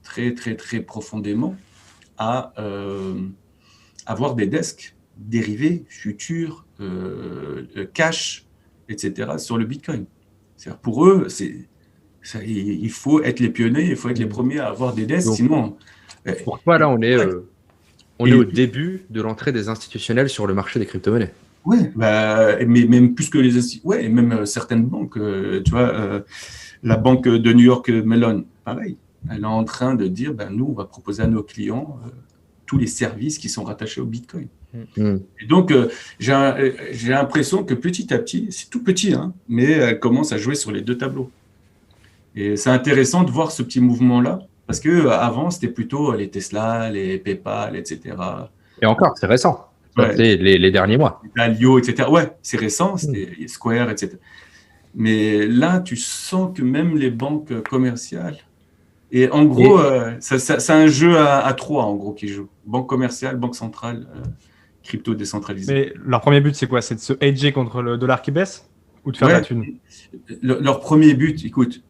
S2: très, très, très profondément à avoir des desks dérivés, futurs, cash, etc., sur le Bitcoin. C'est-à-dire pour eux, il faut être les pionniers, il faut être les premiers à avoir des desks,
S1: donc,
S2: sinon...
S1: Pour toi, là, on est au début de l'entrée des institutionnels sur le marché des crypto-monnaies.
S2: Oui, mais même plus que les institutions, et même certaines banques, tu vois, la banque de New York Mellon, pareil, elle est en train de dire, nous, on va proposer à nos clients tous les services qui sont rattachés au Bitcoin. Et donc, j'ai l'impression que petit à petit, c'est tout petit, hein, mais elle commence à jouer sur les deux tableaux. Et c'est intéressant de voir ce petit mouvement-là, parce qu'avant, c'était plutôt les Tesla, les PayPal, etc.
S1: Et encore, c'est récent.
S2: Ouais.
S1: C'est les derniers mois.
S2: Dalio, etc. Ouais, c'est récent, c'était Square, etc. Mais là, tu sens que même les banques commerciales, et en gros, c'est un jeu à trois, en gros, qui joue. Banque commerciale, banque centrale, crypto décentralisé.
S4: Mais leur premier but, c'est quoi? C'est de se hedger contre le dollar qui baisse ou de faire de la thune?
S2: Leur premier but, écoute,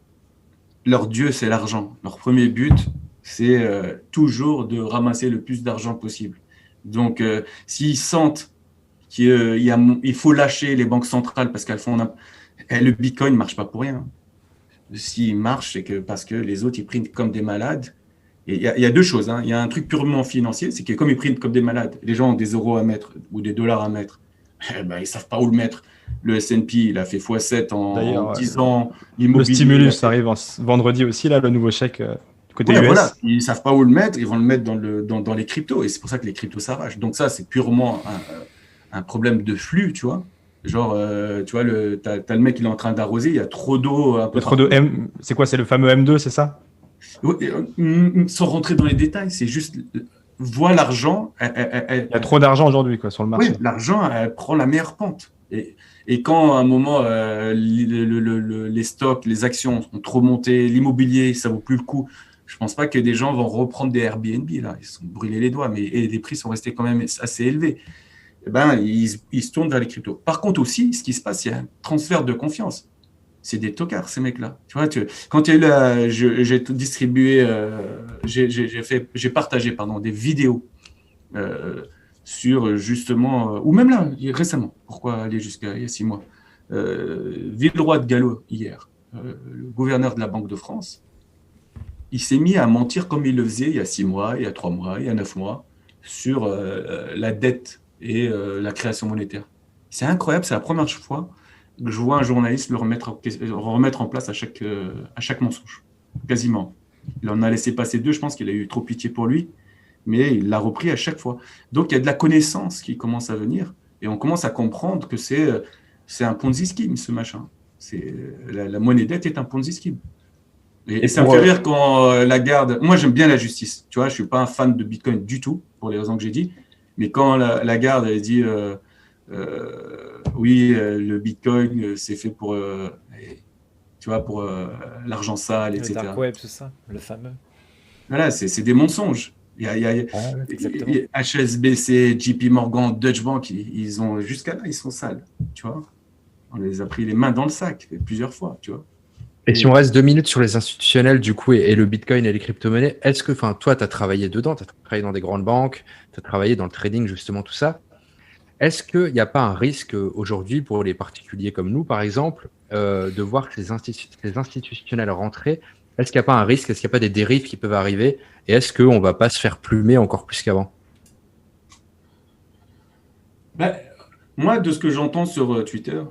S2: leur dieu, c'est l'argent. Leur premier but, c'est toujours de ramasser le plus d'argent possible. Donc, s'ils sentent qu'il faut lâcher les banques centrales parce qu'elles font... le Bitcoin ne marche pas pour rien. S'il marche, c'est parce que les autres, ils printent comme des malades. Et il y a deux choses. Hein. Il y a un truc purement financier, c'est que comme ils printent comme des malades, les gens ont des euros à mettre ou des dollars à mettre, ils ne savent pas où le mettre. Le S&P, il a fait x7 en 10 ans.
S4: Le stimulus arrive vendredi aussi, là, le nouveau chèque côté US.
S2: Voilà. Ils ne savent pas où le mettre, ils vont le mettre dans les cryptos. Et c'est pour ça que les cryptos s'arrachent. Donc ça, c'est purement un problème de flux, tu vois. Genre, tu vois, t'as le mec, il est en train d'arroser, il y a trop d'eau.
S4: Il y a trop d'eau. C'est quoi? C'est le fameux M2, c'est ça?
S2: Sans rentrer dans les détails, c'est juste... Vois l'argent.
S4: Il y a trop d'argent aujourd'hui sur le marché.
S2: Oui, l'argent, elle prend la meilleure pente. Et quand à un moment, les stocks, les actions ont trop monté, l'immobilier, ça vaut plus le coup, je pense pas que des gens vont reprendre des Airbnb. Là. Ils se sont brûlés les doigts, mais les prix sont restés quand même assez élevés. Ils se tournent vers les cryptos. Par contre aussi, ce qui se passe, il y a un transfert de confiance. C'est des tocards, ces mecs-là. Tu vois, quand il y a eu j'ai distribué, j'ai partagé des vidéos sur justement, ou même là, récemment, pourquoi aller jusqu'à il y a 6 mois, Villeroy de Galhau, hier, le gouverneur de la Banque de France, il s'est mis à mentir comme il le faisait il y a 6 mois, il y a 3 mois, il y a 9 mois, sur la dette et la création monétaire. C'est incroyable, c'est la première fois que je vois un journaliste le remettre en place à chaque mensonge, quasiment. Il en a laissé passer 2, je pense qu'il a eu trop pitié pour lui, mais il l'a repris à chaque fois. Donc il y a de la connaissance qui commence à venir, et on commence à comprendre que c'est un Ponzi scheme, ce machin. La monnaie dette est un Ponzi scheme. Et ça me fait rire quand Lagarde... Moi, j'aime bien la justice. Tu vois, je ne suis pas un fan de Bitcoin du tout, pour les raisons que j'ai dit. Mais quand Lagarde elle dit oui, le Bitcoin, c'est fait pour, tu vois, pour l'argent sale, etc.
S3: Le dark web, tout ça, le fameux.
S2: Voilà, c'est des mensonges. Il y a HSBC, JP Morgan, Deutsche Bank, ils ont jusqu'à là, ils sont sales. Tu vois, on les a pris les mains dans le sac plusieurs fois. Tu vois.
S1: Et si on reste 2 minutes sur les institutionnels, du coup, et le Bitcoin et les crypto-monnaies, est-ce que, enfin, toi, tu as travaillé dedans, tu as travaillé dans des grandes banques, tu as travaillé dans le trading, justement, tout ça. Est-ce qu'il n'y a pas un risque aujourd'hui pour les particuliers comme nous, par exemple, de voir ces institutionnels rentrer? Est-ce qu'il n'y a pas un risque? Est-ce qu'il n'y a pas des dérives qui peuvent arriver? Et est-ce qu'on ne va pas se faire plumer encore plus qu'avant?
S2: Moi, de ce que j'entends sur Twitter,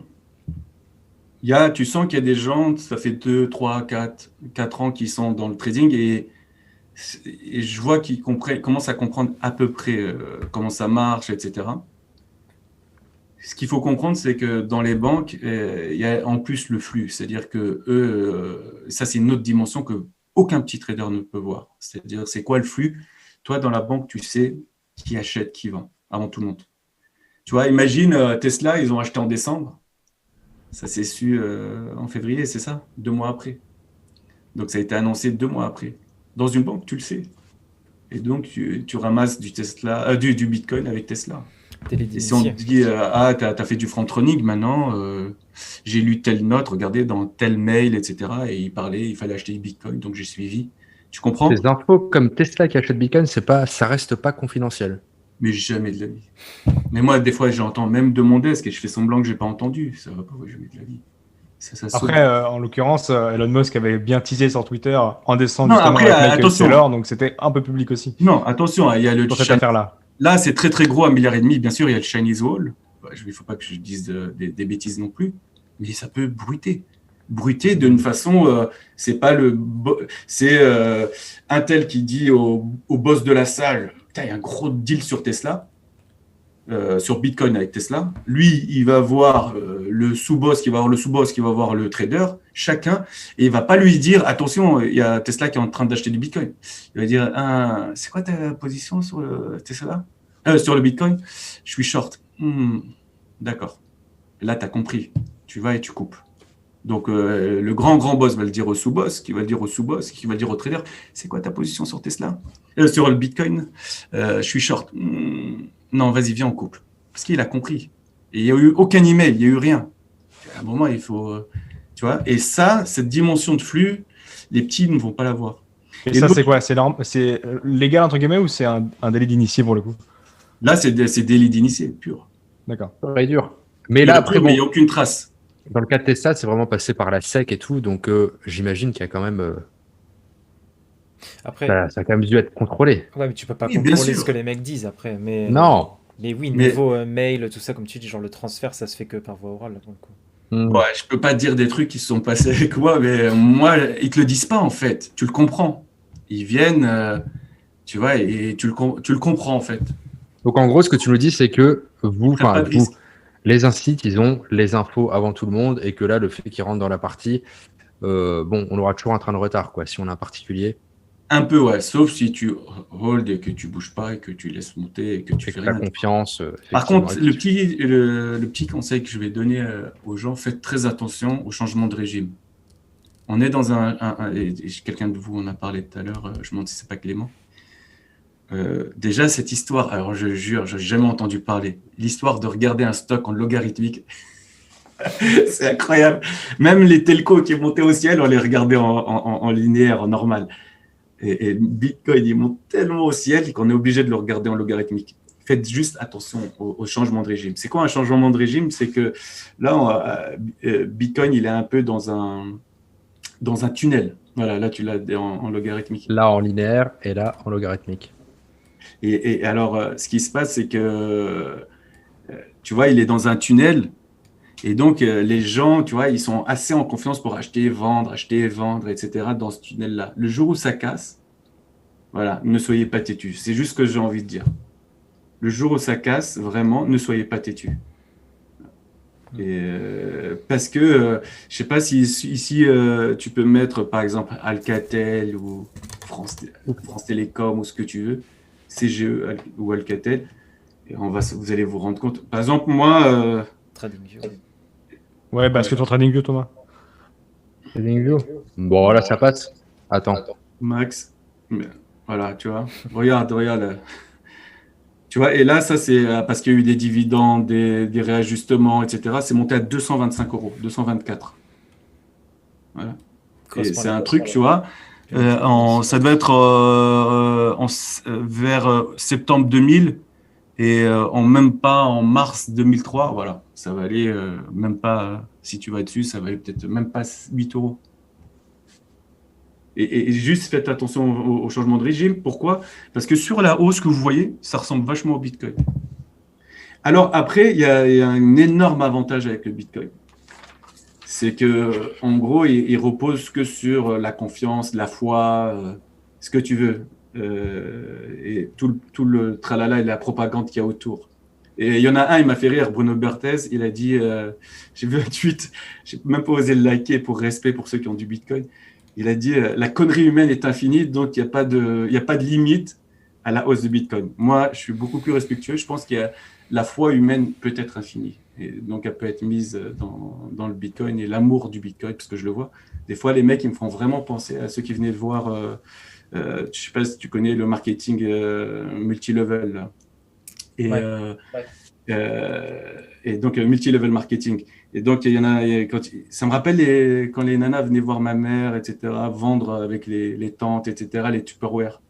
S2: tu sens qu'il y a des gens, ça fait 2, 3, 4 ans qu'ils sont dans le trading et je vois qu'ils commencent à comprendre à peu près comment ça marche, etc. Ce qu'il faut comprendre, c'est que dans les banques, il y a en plus le flux. C'est-à-dire que eux, ça, c'est une autre dimension que aucun petit trader ne peut voir. C'est-à-dire, c'est quoi le flux? Toi, dans la banque, tu sais qui achète, qui vend, avant tout le monde. Tu vois, imagine Tesla, ils ont acheté en décembre. Ça s'est su en février, c'est ça? 2 mois après. Donc, ça a été annoncé 2 mois après. Dans une banque, tu le sais. Et donc, tu ramasses du Bitcoin avec Tesla. Et si on te dit, tu as fait du front-running, maintenant, j'ai lu telle note, regardez dans tel mail, etc. Et il fallait acheter du Bitcoin, donc j'ai suivi. Tu comprends?
S1: Des infos comme Tesla qui achète Bitcoin, ça reste pas confidentiel.
S2: Mais jamais de la vie. Mais moi, des fois, j'entends même de mon desk et je fais semblant que je n'ai pas entendu. Ça va pas, jamais de la vie.
S4: Après, en l'occurrence, Elon Musk avait bien teasé sur Twitter en décembre
S2: Non, après,
S4: avec Michael
S2: attention.
S4: Saylor, donc c'était un peu public aussi.
S2: Non, attention, il y a le
S4: pour cette affaire-là.
S2: Là, c'est très très gros, 1,5 milliard. Bien sûr, il y a le Chinese Wall. Il ne faut pas que je dise des bêtises non plus, mais ça peut bruiter. Bruiter d'une façon, c'est pas c'est un tel qui dit au boss de la salle, il y a un gros deal sur Tesla, sur Bitcoin avec Tesla. Lui, il va voir le sous-boss, qui va voir le sous-boss, qui va voir le trader, chacun, et il va pas lui dire, attention, il y a Tesla qui est en train d'acheter du Bitcoin. Il va dire, c'est quoi ta position sur Tesla? Sur le Bitcoin? Je suis short. D'accord. Là, tu as compris. Tu vas et tu coupes. Donc, le grand boss va le dire au sous-boss, qui va le dire au sous-boss, qui va le dire au trader. C'est quoi ta position sur Tesla? Sur le Bitcoin? Je suis short. Non, vas-y, viens, on coupe. Parce qu'il a compris. Et il n'y a eu aucun email, il n'y a eu rien. À un moment, il faut... tu vois? Et ça, cette dimension de flux, les petits ne vont pas l'avoir.
S4: Et ça, c'est quoi? C'est légal, entre guillemets, ou c'est un délit d'initié pour le coup?
S2: Là, c'est délit d'initié, pur.
S4: D'accord.
S1: Très dur. Mais là, après,
S2: il n'y a aucune trace.
S1: Dans le cas de Tesla, c'est vraiment passé par la SEC et tout, donc j'imagine qu'il y a quand même...
S3: Après,
S1: ça a quand même dû être contrôlé.
S3: Ouais, mais tu peux pas contrôler ce que les mecs disent après. Mais,
S1: non.
S3: Mais oui, niveau mail, tout ça, comme tu dis, genre le transfert, ça se fait que par voie orale. Pour le coup.
S2: Ouais, je peux pas te dire des trucs qui se sont passés avec moi, mais moi, ils te le disent pas en fait. Tu le comprends. Ils viennent, tu vois, et tu le comprends en fait.
S1: Donc en gros, ce que tu nous dis, c'est que vous, les instituts, ils ont les infos avant tout le monde, et que là, le fait qu'ils rentrent dans la partie, on aura toujours un train de retard, quoi, si on a un particulier.
S2: Un peu, ouais, sauf si tu hold et que tu bouges pas et que tu laisses monter et que tu fais rien.
S1: Confiance.
S2: Par contre, le petit conseil que je vais donner aux gens, faites très attention au changement de régime. On est dans et quelqu'un de vous en a parlé tout à l'heure, je me demande si c'est pas Clément. Déjà, cette histoire, alors je jure, je n'ai jamais entendu parler. L'histoire de regarder un stock en logarithmique, c'est incroyable. Même les telcos qui montaient au ciel, on les regardait en linéaire, en normal. Et Bitcoin, il monte tellement au ciel qu'on est obligé de le regarder en logarithmique. Faites juste attention au changement de régime. C'est quoi un changement de régime? C'est que là, Bitcoin, il est un peu dans un tunnel. Voilà, là, tu l'as en logarithmique.
S1: Là, en linéaire et là, en logarithmique.
S2: Et alors, ce qui se passe, c'est que, tu vois, il est dans un tunnel. Et donc, les gens, tu vois, ils sont assez en confiance pour acheter, vendre, etc. dans ce tunnel-là. Le jour où ça casse, voilà, ne soyez pas têtus. C'est juste ce que j'ai envie de dire. Le jour où ça casse, vraiment, ne soyez pas têtus. Et parce que, je sais pas si ici, tu peux mettre, par exemple, Alcatel ou France Télécom ou ce que tu veux, CGE ou Alcatel, et vous allez vous rendre compte. Par exemple, moi...
S3: TradingView.
S4: Ouais, est-ce que tu es en TradingView, Thomas?
S1: TradingView. Bon, là, ça passe. Attends.
S2: Max, voilà, tu vois. Regarde. Tu vois, et là, ça, c'est parce qu'il y a eu des dividendes, des réajustements, etc. C'est monté à 225 €, 224. Voilà. Et c'est un truc, tu vois, ça doit être vers septembre 2000 et même pas en mars 2003, voilà. Ça va aller même pas, si tu vas dessus, ça va aller peut-être même pas 8 euros. Et juste faites attention au changement de régime. Pourquoi? Parce que sur la hausse que vous voyez, ça ressemble vachement au Bitcoin. Alors après, il y a un énorme avantage avec le Bitcoin. C'est que, en gros, il repose que sur la confiance, la foi, ce que tu veux, et tout le tralala et la propagande qu'il y a autour. Et il y en a un, il m'a fait rire, Bruno Berthez, il a dit, j'ai vu un tweet, j'ai même pas osé le liker pour respect pour ceux qui ont du Bitcoin. Il a dit, la connerie humaine est infinie, donc il n'y a pas de limite à la hausse de Bitcoin. Moi, je suis beaucoup plus respectueux. Je pense que la foi humaine peut être infinie. Et donc, elle peut être mise dans le Bitcoin et l'amour du Bitcoin, parce que je le vois. Des fois, les mecs, ils me font vraiment penser à ceux qui venaient de voir, je ne sais pas si tu connais le marketing multilevel. Là. Et,
S3: Ouais.
S2: Et donc, multi-level marketing. Et donc, il y en a, ça me rappelle quand les nanas venaient voir ma mère, etc., vendre avec les tantes, etc., les Tupperware.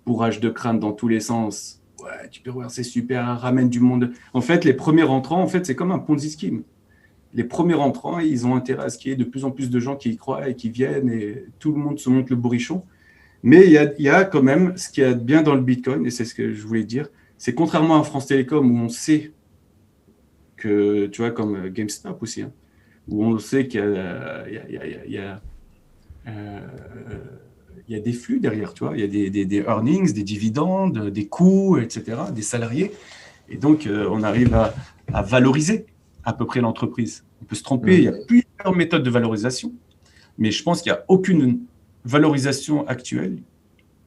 S2: Bourrage de crâne dans tous les sens. Ouais, Tupperware, c'est super, ramène du monde. En fait, les premiers rentrants, en fait, c'est comme un Ponzi scheme. Les premiers rentrants, ils ont intérêt à ce qu'il y ait de plus en plus de gens qui y croient et qui viennent, et tout le monde se monte le bourrichon. Mais il y a quand même ce qu'il y a de bien dans le Bitcoin, et c'est ce que je voulais dire, c'est contrairement à France Télécom où on sait que, tu vois, comme GameStop aussi, hein, où on sait qu'il y a des flux derrière, tu vois, il y a des earnings, des dividendes, des coûts, etc., des salariés. Et donc, on arrive à valoriser à peu près l'entreprise. On peut se tromper, il y a plusieurs méthodes de valorisation, mais je pense qu'il n'y a aucune valorisation actuelle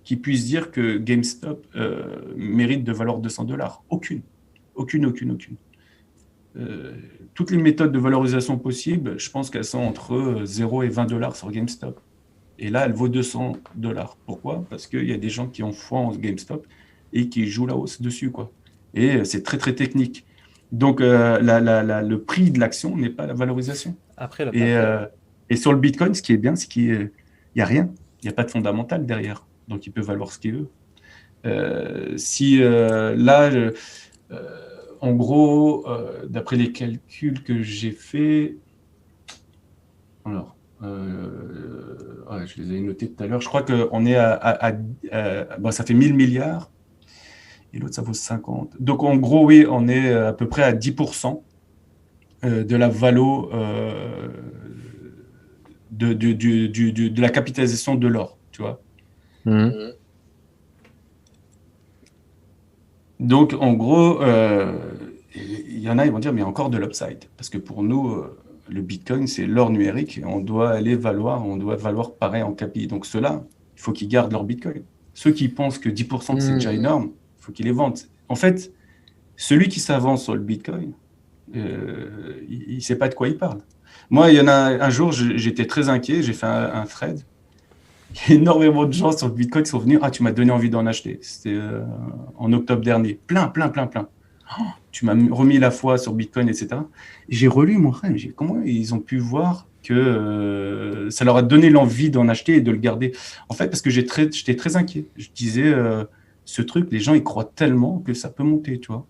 S2: qui puisse dire que GameStop mérite de valoir $200. Aucune. Toutes les méthodes de valorisation possibles, je pense qu'elles sont entre 0 et $20 sur GameStop. Et là, elle vaut $200. Pourquoi? Parce qu'il y a des gens qui ont foi en GameStop et qui jouent la hausse dessus, quoi. Et c'est très, très technique. Donc, le prix de l'action n'est pas la valorisation.
S3: Après,
S2: et sur le Bitcoin, ce qui est bien, c'est qu'il n'y a rien. Il n'y a pas de fondamental derrière. Donc, il peut valoir ce qu'il veut. En gros, d'après les calculs que j'ai faits, alors, je les ai notés tout à l'heure, je crois qu'on est ça fait 1000 milliards, et l'autre, ça vaut 50. Donc, en gros, oui, on est à peu près à 10% de la valo de la capitalisation de l'or, tu vois. Donc, en gros, il y en a, ils vont dire, mais il y a encore de l'upside. Parce que pour nous, le Bitcoin, c'est l'or numérique. Et on doit valoir pareil en capi. Donc, ceux-là, il faut qu'ils gardent leur Bitcoin. Ceux qui pensent que 10%, c'est déjà énorme, il faut qu'ils les vendent. En fait, celui qui s'avance sur le Bitcoin, il ne sait pas de quoi il parle. Moi, il y en a un jour, j'étais très inquiet, j'ai fait un thread. Il y a énormément de gens sur le Bitcoin qui sont venus. Ah, tu m'as donné envie d'en acheter. C'était en octobre dernier. Plein. Oh, tu m'as remis la foi sur Bitcoin, etc. Et j'ai relu mon frère. Comment ils ont pu voir que ça leur a donné l'envie d'en acheter et de le garder? En fait, parce que j'étais très inquiet. Je disais, ce truc, les gens y croient tellement que ça peut monter, tu vois.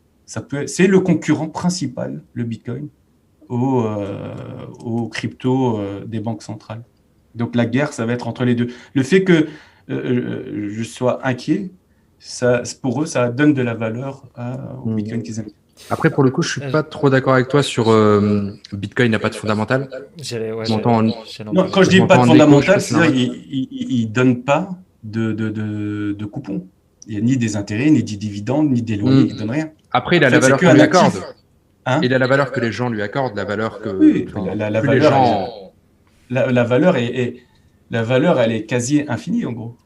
S2: C'est le concurrent principal, le Bitcoin, aux cryptos des banques centrales. Donc la guerre, ça va être entre les deux. Le fait que je sois inquiet, pour eux, ça donne de la valeur au Bitcoin qu'ils aiment.
S1: Après, pour le coup, je ne suis pas trop d'accord avec toi sur Bitcoin n'a pas de fondamental.
S2: Non, quand je dis pas de fondamental, c'est-à-dire qu'ils ne donnent pas de coupons. Il n'y a ni des intérêts, ni des dividendes, ni des loyers, ils ne donnent rien.
S1: Après, il a la valeur qu'on lui accorde. Il a la valeur que les gens lui accordent, la valeur que
S2: la valeur, les gens... La valeur elle est quasi infinie, en gros.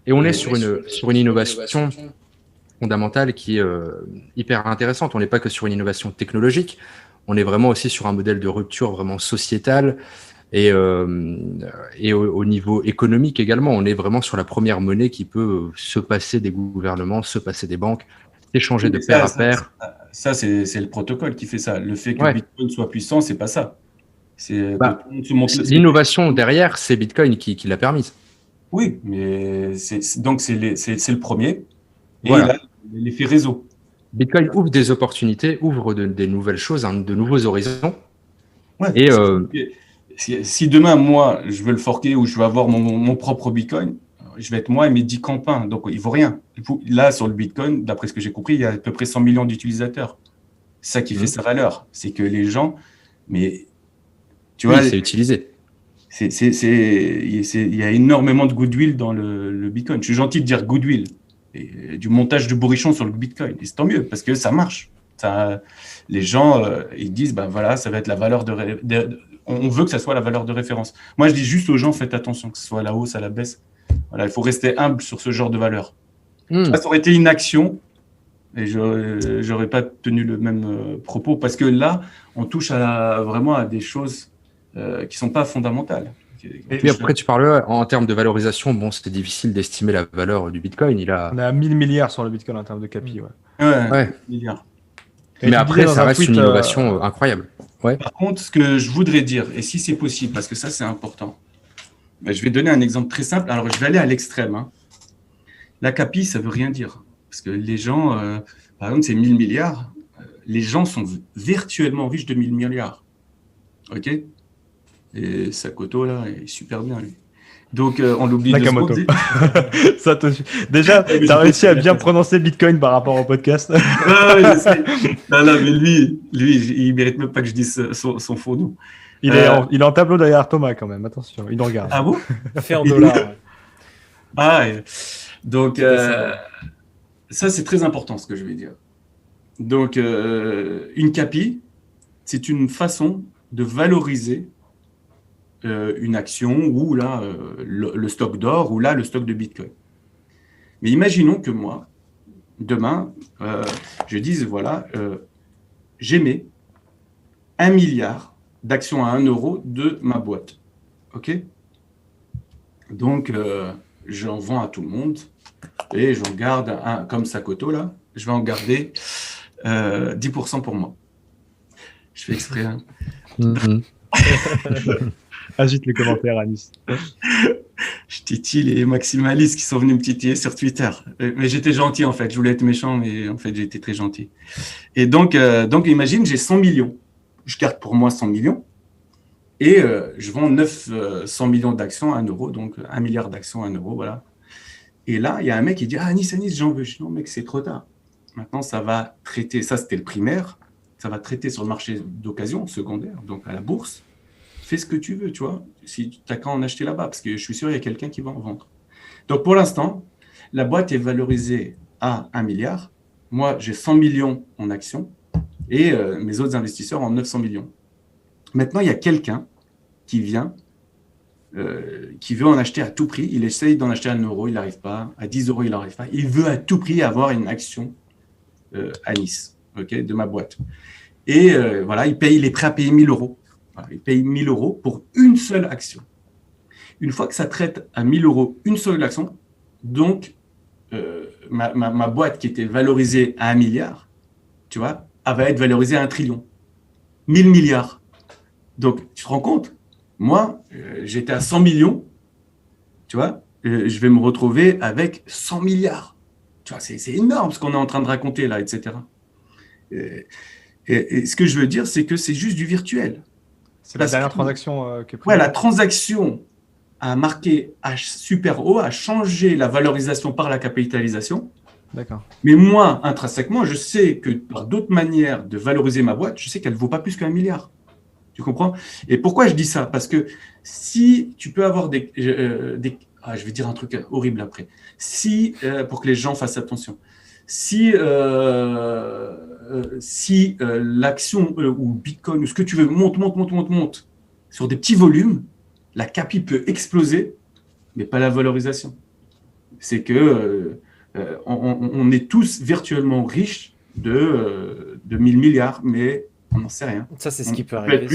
S1: Et on est sur une innovation fondamentale qui est hyper intéressante. On n'est pas que sur une innovation technologique, on est vraiment aussi sur un modèle de rupture vraiment sociétal et au niveau économique également. On est vraiment sur la première monnaie qui peut se passer des gouvernements, se passer des banques, échanger de pair à pair.
S2: Ça, c'est le protocole qui fait ça. Le fait que Bitcoin soit puissant, c'est pas ça. C'est
S1: l'innovation derrière, c'est Bitcoin qui l'a permise.
S2: Oui, mais c'est le premier. Et
S1: Voilà.
S2: l'effet réseau.
S1: Bitcoin ouvre des opportunités, ouvre des nouvelles choses, de nouveaux horizons.
S2: Ouais,
S1: Et
S2: si demain, moi, je veux le forquer ou je veux avoir mon propre Bitcoin, je vais être moi et mes 10 campins. Donc, il ne vaut rien. Là, sur le Bitcoin, d'après ce que j'ai compris, il y a à peu près 100 millions d'utilisateurs. C'est ça qui fait sa valeur. C'est que les gens, mais tu vois,
S1: c'est utilisé.
S2: Il y a énormément de goodwill dans le Bitcoin. Je suis gentil de dire goodwill. Et du montage de bourrichon sur le Bitcoin. Et c'est tant mieux, parce que ça marche. Les gens, ils disent, ben voilà, ça va être la valeur on veut que ça soit la valeur de référence. Moi, je dis juste aux gens, faites attention, que ce soit à la hausse, à la baisse. Voilà, il faut rester humble sur ce genre de valeur. Ça aurait été une action, et j'aurais pas tenu le même propos, parce que là, on touche vraiment à des choses qui sont pas fondamentales.
S1: Et puis après, tu parles en termes de valorisation. Bon, c'était difficile d'estimer la valeur du Bitcoin.
S4: On est à 1000 milliards sur le Bitcoin en termes de capi.
S2: Ouais. Milliards.
S1: Mais après, ça reste une innovation incroyable. Ouais.
S2: Par contre, ce que je voudrais dire, et si c'est possible, parce que ça, c'est important, je vais donner un exemple très simple. Alors, je vais aller à l'extrême. Hein. La capi, ça ne veut rien dire. Parce que les gens, par exemple, c'est 1000 milliards. Les gens sont virtuellement riches de 1000 milliards. OK? Et Sakoto, là, est super bien, lui. Donc, on l'oublie
S4: Nakamoto. Déjà, tu as réussi à bien prononcer Bitcoin par rapport au podcast.
S2: Non, mais lui, il mérite même pas que je dise son faux nom.
S4: Il est en tableau derrière Thomas quand même, attention, il nous regarde.
S2: Ah bon?
S3: Fait en dollars.
S2: Donc, ça, c'est très important ce que je vais dire. Donc, une capi, c'est une façon de valoriser une action ou là, le stock d'or ou là, le stock de Bitcoin. Mais imaginons que moi, demain, je dise, voilà, j'émets 1 milliard d'actions à 1 euro de ma boîte. OK? Donc, j'en vends à tout le monde et j'en garde, comme Sakoto, là, je vais en garder 10% pour moi. Je fais exprès. Hein.
S4: Agite les commentaires, Anis.
S2: Je titille les maximalistes qui sont venus me titiller sur Twitter. Mais j'étais gentil, en fait. Je voulais être méchant, mais en fait, j'ai été très gentil. Et donc imagine, j'ai 100 millions. Je garde pour moi 100 millions. Et je vends 900 millions d'actions à 1 euro. Donc, 1 milliard d'actions à 1 euro, voilà. Et là, il y a un mec qui dit « Ah, Anis, j'en veux. » Je dis « Non, mec, c'est trop tard. Maintenant, ça va traiter. » Ça, c'était le primaire. Ça va traiter sur le marché d'occasion, secondaire, donc à la bourse. Fais ce que tu veux, tu vois, si tu n'as qu'à en acheter là-bas, parce que je suis sûr qu'il y a quelqu'un qui va en vendre. Donc, pour l'instant, la boîte est valorisée à 1 milliard. Moi, j'ai 100 millions en actions et mes autres investisseurs en 900 millions. Maintenant, il y a quelqu'un qui vient, qui veut en acheter à tout prix. Il essaye d'en acheter à 1 euro, il n'arrive pas. À 10 euros, il n'arrive pas. Il veut à tout prix avoir une action à Nice, okay, de ma boîte. Et voilà, il est prêt à payer 1 000 euros. Il paye 1 000 euros pour une seule action. Une fois que ça traite à 1 000 euros une seule action, donc ma boîte qui était valorisée à 1 milliard, tu vois, elle va être valorisée à 1 trillion. 1000 milliards. Donc, tu te rends compte? Moi, j'étais à 100 millions, tu vois, je vais me retrouver avec 100 milliards. Tu vois, c'est énorme ce qu'on est en train de raconter là, etc. Et ce que je veux dire, c'est que c'est juste du virtuel.
S4: C'est la dernière transaction qui est prise.
S2: Ouais, la transaction a marqué super haut, a changé la valorisation par la capitalisation.
S4: D'accord.
S2: Mais moi, intrinsèquement, je sais que par d'autres manières de valoriser ma boîte, je sais qu'elle ne vaut pas plus qu'1 milliard. Tu comprends? Et pourquoi je dis ça? Parce que si tu peux avoir je vais dire un truc horrible après. Si, pour que les gens fassent attention, si l'action ou Bitcoin ou ce que tu veux monte sur des petits volumes, la capi peut exploser, mais pas la valorisation. C'est que on est tous virtuellement riches de 1000 milliards, mais on n'en sait rien.
S3: Ça, c'est ce qui peut arriver.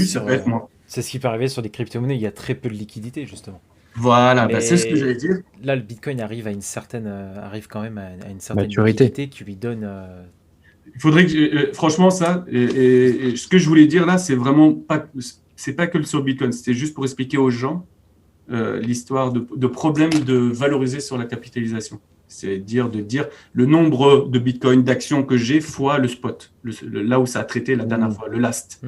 S2: C'est
S3: ce qui peut arriver sur des crypto-monnaies. Il y a très peu de liquidité, justement.
S2: Voilà, c'est ce que j'allais dire.
S3: Là, le Bitcoin arrive quand même à une certaine liquidité qui lui donne.
S2: Il faudrait que, franchement, ça, et ce que je voulais dire là, c'est vraiment pas. c'est pas que sur Bitcoin, c'était juste pour expliquer aux gens l'histoire de problème de valoriser sur la capitalisation. C'est de dire le nombre de Bitcoin d'actions que j'ai fois le spot, là où ça a traité la dernière fois, le last.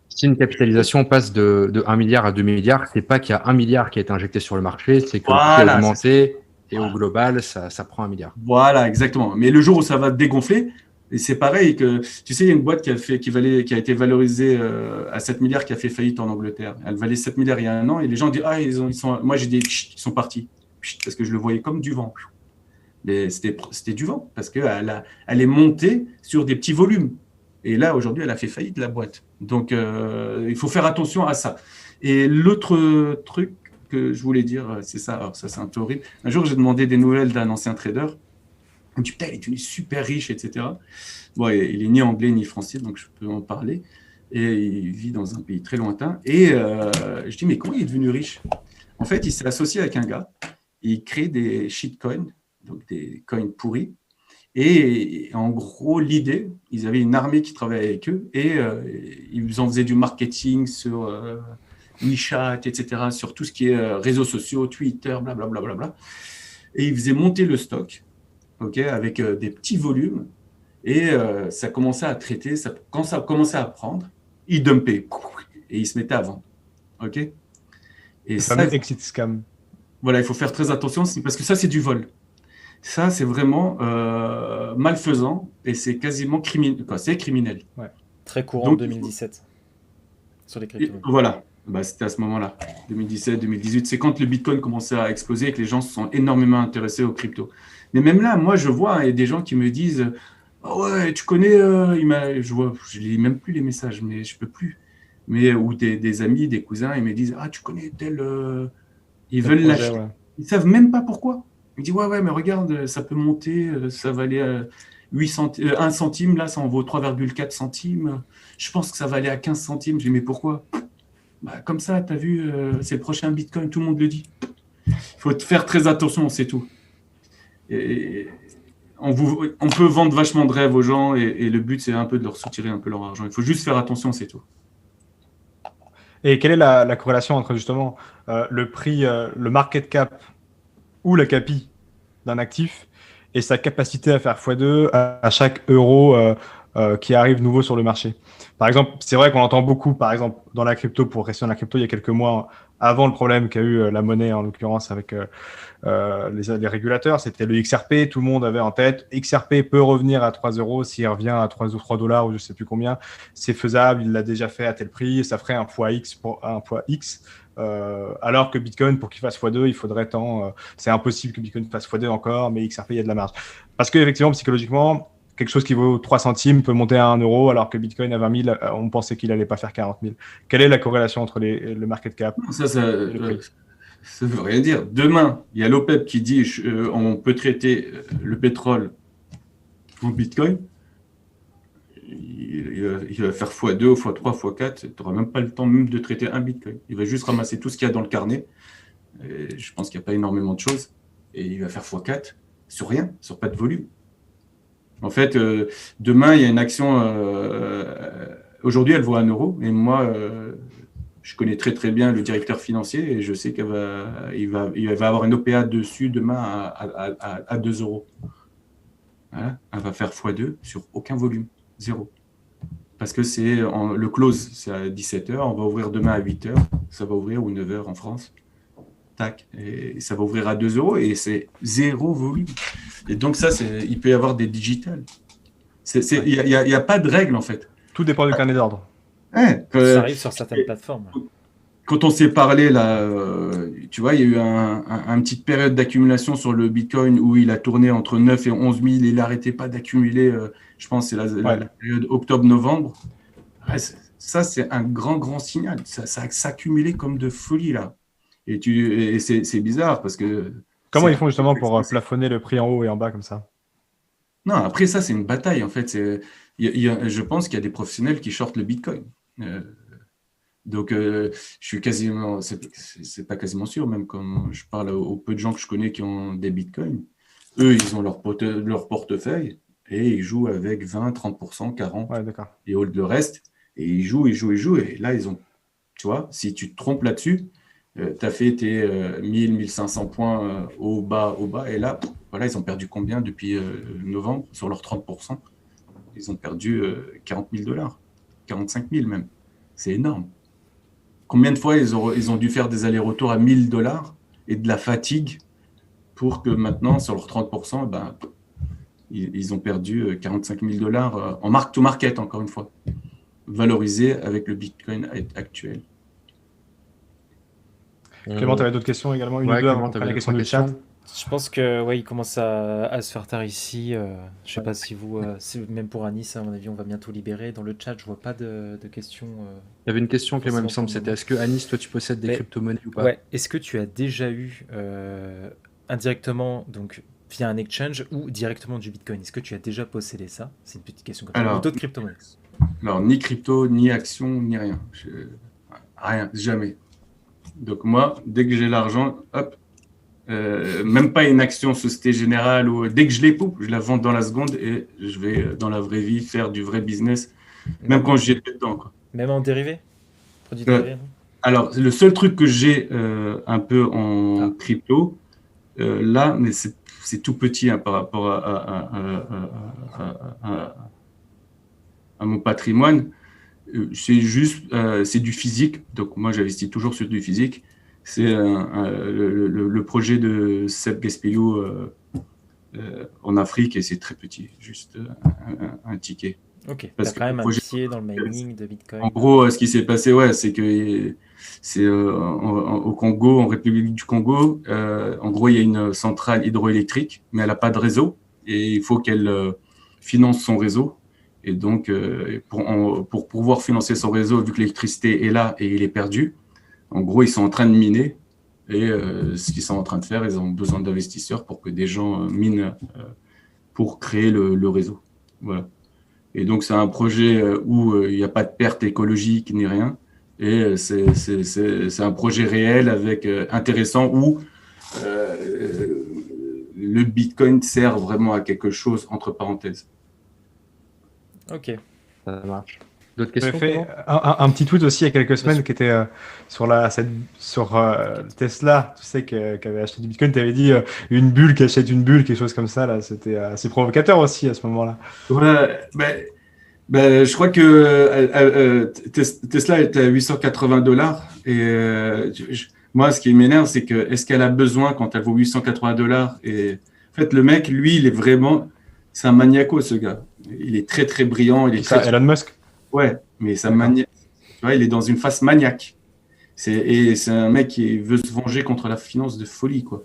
S1: Si une capitalisation passe de 1 milliard à 2 milliards, c'est pas qu'il y a 1 milliard qui a été injecté sur le marché, c'est que le prix a augmenté et au global, ça prend 1 milliard.
S2: Voilà, exactement. Mais le jour où ça va dégonfler, et c'est pareil que, tu sais, il y a une boîte qui a été valorisée à 7 milliards qui a fait faillite en Angleterre. Elle valait 7 milliards il y a un an et les gens disent, moi j'ai dit, ils sont partis. Parce que je le voyais comme du vent. Mais c'était du vent parce qu'elle est montée sur des petits volumes. Et là, aujourd'hui, elle a fait faillite, la boîte. Donc, il faut faire attention à ça. Et l'autre truc que je voulais dire, c'est ça. Alors, ça, c'est un peu horrible. Un jour, j'ai demandé des nouvelles d'un ancien trader. Il me dit, putain, il est devenu super riche, etc. Bon, il est ni anglais ni français, donc je peux en parler. Et il vit dans un pays très lointain. Et je dis, mais comment il est devenu riche? En fait, il s'est associé avec un gars. Il crée des shitcoins, donc des coins pourris. Et en gros, l'idée, ils avaient une armée qui travaillait avec eux et ils en faisaient du marketing sur WeChat, etc., sur tout ce qui est réseaux sociaux, Twitter, blablabla. Bla, bla, bla. Et ils faisaient monter le stock, avec des petits volumes. Et ça commençait à traiter. Quand ça commençait à prendre, ils dumpaient et ils se mettaient à vendre. Et
S4: ça, fameux exit scam.
S2: Voilà, il faut faire très attention parce que ça, c'est du vol. Ça, c'est vraiment malfaisant et c'est quasiment criminel. C'est criminel.
S3: Ouais. Très courant en 2017 sur les cryptos.
S2: Voilà, c'était à ce moment-là, 2017, 2018. C'est quand le Bitcoin commençait à exploser et que les gens se sont énormément intéressés aux cryptos. Mais même là, moi, je vois il y a des gens qui me disent oh ouais, tu connais, je lis même plus les messages, mais je peux plus. Mais ou des amis, des cousins, ils me disent ah, tu connais tel. Ils veulent lâcher. Ouais. Ils savent même pas pourquoi. Il me dit ouais, mais regarde, ça peut monter, ça va aller à 1 centime, là, ça en vaut 3,4 centimes. Je pense que ça va aller à 15 centimes. Je dis mais pourquoi? Comme ça, tu as vu, c'est le prochain Bitcoin, tout le monde le dit. Il faut faire très attention, c'est tout. Et on peut vendre vachement de rêves aux gens et le but, c'est un peu de leur soutirer un peu leur argent. Il faut juste faire attention, c'est tout.
S4: Et quelle est la corrélation entre justement le prix, le market cap ou la CAPI d'un actif et sa capacité à faire x2 à chaque euro qui arrive nouveau sur le marché. Par exemple, c'est vrai qu'on entend beaucoup, par exemple, dans la crypto, pour rester dans la crypto, il y a quelques mois, avant le problème qu'a eu la monnaie, en l'occurrence, avec les régulateurs, c'était le XRP, tout le monde avait en tête, XRP peut revenir à 3 euros s'il revient à 3 ou 3 dollars ou je ne sais plus combien, c'est faisable, il l'a déjà fait à tel prix, ça ferait un poids X pour un poids X. Alors que Bitcoin, pour qu'il fasse x2, il faudrait tant. C'est impossible que Bitcoin fasse x2 encore, mais XRP, il y a de la marge. Parce qu'effectivement, psychologiquement, quelque chose qui vaut 3 centimes peut monter à 1 euro, alors que Bitcoin à 20 000, on pensait qu'il n'allait pas faire 40 000. Quelle est la corrélation entre le market cap
S2: et le prix? Ça ne veut rien dire. Demain, il y a l'OPEP qui dit on peut traiter le pétrole en Bitcoin. Il va faire x2, x3, x4. Tu n'auras même pas le temps même de traiter un Bitcoin. Il va juste ramasser tout ce qu'il y a dans le carnet. Et je pense qu'il n'y a pas énormément de choses. Et il va faire x4 sur rien, sur pas de volume. En fait, demain, il y a une action. Aujourd'hui, elle vaut 1 euro. Et moi, je connais très très bien le directeur financier et je sais qu'il va avoir une OPA dessus demain à 2 euros. Voilà. Elle va faire x2 sur aucun volume. 0. Parce que c'est le close, c'est à 17h, on va ouvrir demain à 8h, ça va ouvrir ou 9h en France. Tac, et ça va ouvrir à 2 euros et c'est 0 volume. Et donc ça, il peut y avoir des digitales. Il n'y a pas de règle en fait.
S4: Tout dépend du carnet d'ordre.
S3: Ouais, ça arrive sur certaines plateformes.
S2: Quand on s'est parlé là, tu vois, il y a eu une petite période d'accumulation sur le Bitcoin où il a tourné entre 9 et 11 000 et il n'arrêtait pas d'accumuler. Je pense que c'est la période octobre-novembre. Ouais, ça, c'est un grand signal. Ça s'accumulait comme de folie là. Et c'est bizarre parce que...
S4: Comment ils font justement pour plafonner le prix en haut et en bas comme ça?
S2: Non, après ça, c'est une bataille en fait. Je pense qu'il y a des professionnels qui shortent le Bitcoin. Donc, je suis quasiment, c'est pas quasiment sûr, même quand je parle aux peu de gens que je connais qui ont des bitcoins, eux, ils ont leur portefeuille et ils jouent avec 20, 30%, 40%.
S4: Ouais, d'accord.
S2: Et le reste, et ils jouent. Et là, tu vois, si tu te trompes là-dessus, tu as fait tes 1000, 1500 points au bas, et là, voilà, ils ont perdu combien depuis novembre sur leurs 30%? Ils ont perdu 40 000 $, 45 000 même. C'est énorme. Combien de fois ils ont dû faire des allers-retours à 1000 $ et de la fatigue pour que maintenant, sur leurs 30%, ben, ils ont perdu 45 000 $ en mark-to-market, encore une fois, valorisé avec le Bitcoin actuel.
S4: Clément, tu avais d'autres questions également, une ou deux avant la question du chat.
S3: Je pense que il commence à se faire tard ici. Je sais pas si vous, même pour Anis, à mon avis, on va bientôt libérer. Dans le chat, je vois pas de questions.
S1: Il y avait une question, Clément, il me semble, c'était est-ce que Anis, toi, tu possèdes des crypto-monnaies ou pas?
S3: Ouais. Est-ce que tu as déjà eu indirectement, donc via un exchange ou directement du Bitcoin? Est-ce que tu as déjà possédé ça? C'est une petite question comme ça. Ou d'autres crypto-monnaies?
S2: Alors, ni crypto, ni action, ni rien. Rien, jamais. Donc moi, dès que j'ai l'argent, hop, même pas une action Société Générale, ou dès que je l'ai, je la vends dans la seconde et je vais dans la vraie vie faire du vrai business, même quand j'y étais dedans, quoi.
S3: Même en dérivé? Produits dérivés, non?
S2: Alors, le seul truc que j'ai un peu en crypto, là, mais c'est tout petit par rapport à mon patrimoine. C'est juste, c'est du physique. Donc moi, j'investis toujours sur du physique. C'est le projet de Seb Gaspillou en Afrique et c'est très petit, juste un ticket.
S3: Ok. Parce que quand même un pied dans le mining de Bitcoin.
S2: En gros, ce qui s'est passé, c'est que c'est au Congo, en République du Congo. En gros, il y a une centrale hydroélectrique, mais elle n'a pas de réseau et il faut qu'elle finance son réseau. Et donc, pour pouvoir financer son réseau, vu que l'électricité est là et il est perdu, en gros, ils sont en train de miner. Et ce qu'ils sont en train de faire, ils ont besoin d'investisseurs pour que des gens minent pour créer le réseau. Voilà. Et donc, c'est un projet où il n'y a pas de perte écologique ni rien. Et c'est un projet réel avec intéressant où le Bitcoin sert vraiment à quelque chose, entre parenthèses.
S3: Ok,
S1: ça marche. D'autres questions?
S4: J'ai fait un petit tweet aussi il y a quelques semaines qui était sur Tesla, tu sais, qui avait acheté du Bitcoin. Tu avais dit une bulle qui achète une bulle, quelque chose comme ça. Là, c'était assez provocateur aussi à ce moment-là.
S2: Ouais, je crois que Tesla était à 880 $. Et moi, ce qui m'énerve, c'est que est-ce qu'elle a besoin quand elle vaut 880 $? Et en fait, le mec, lui, il est vraiment, c'est un maniaco, ce gars. Il est très très brillant. Il est
S4: ça, Elon Musk.
S2: Ouais, mais ça tu vois, il est dans une phase maniaque. C'est un mec qui veut se venger contre la finance de folie, quoi.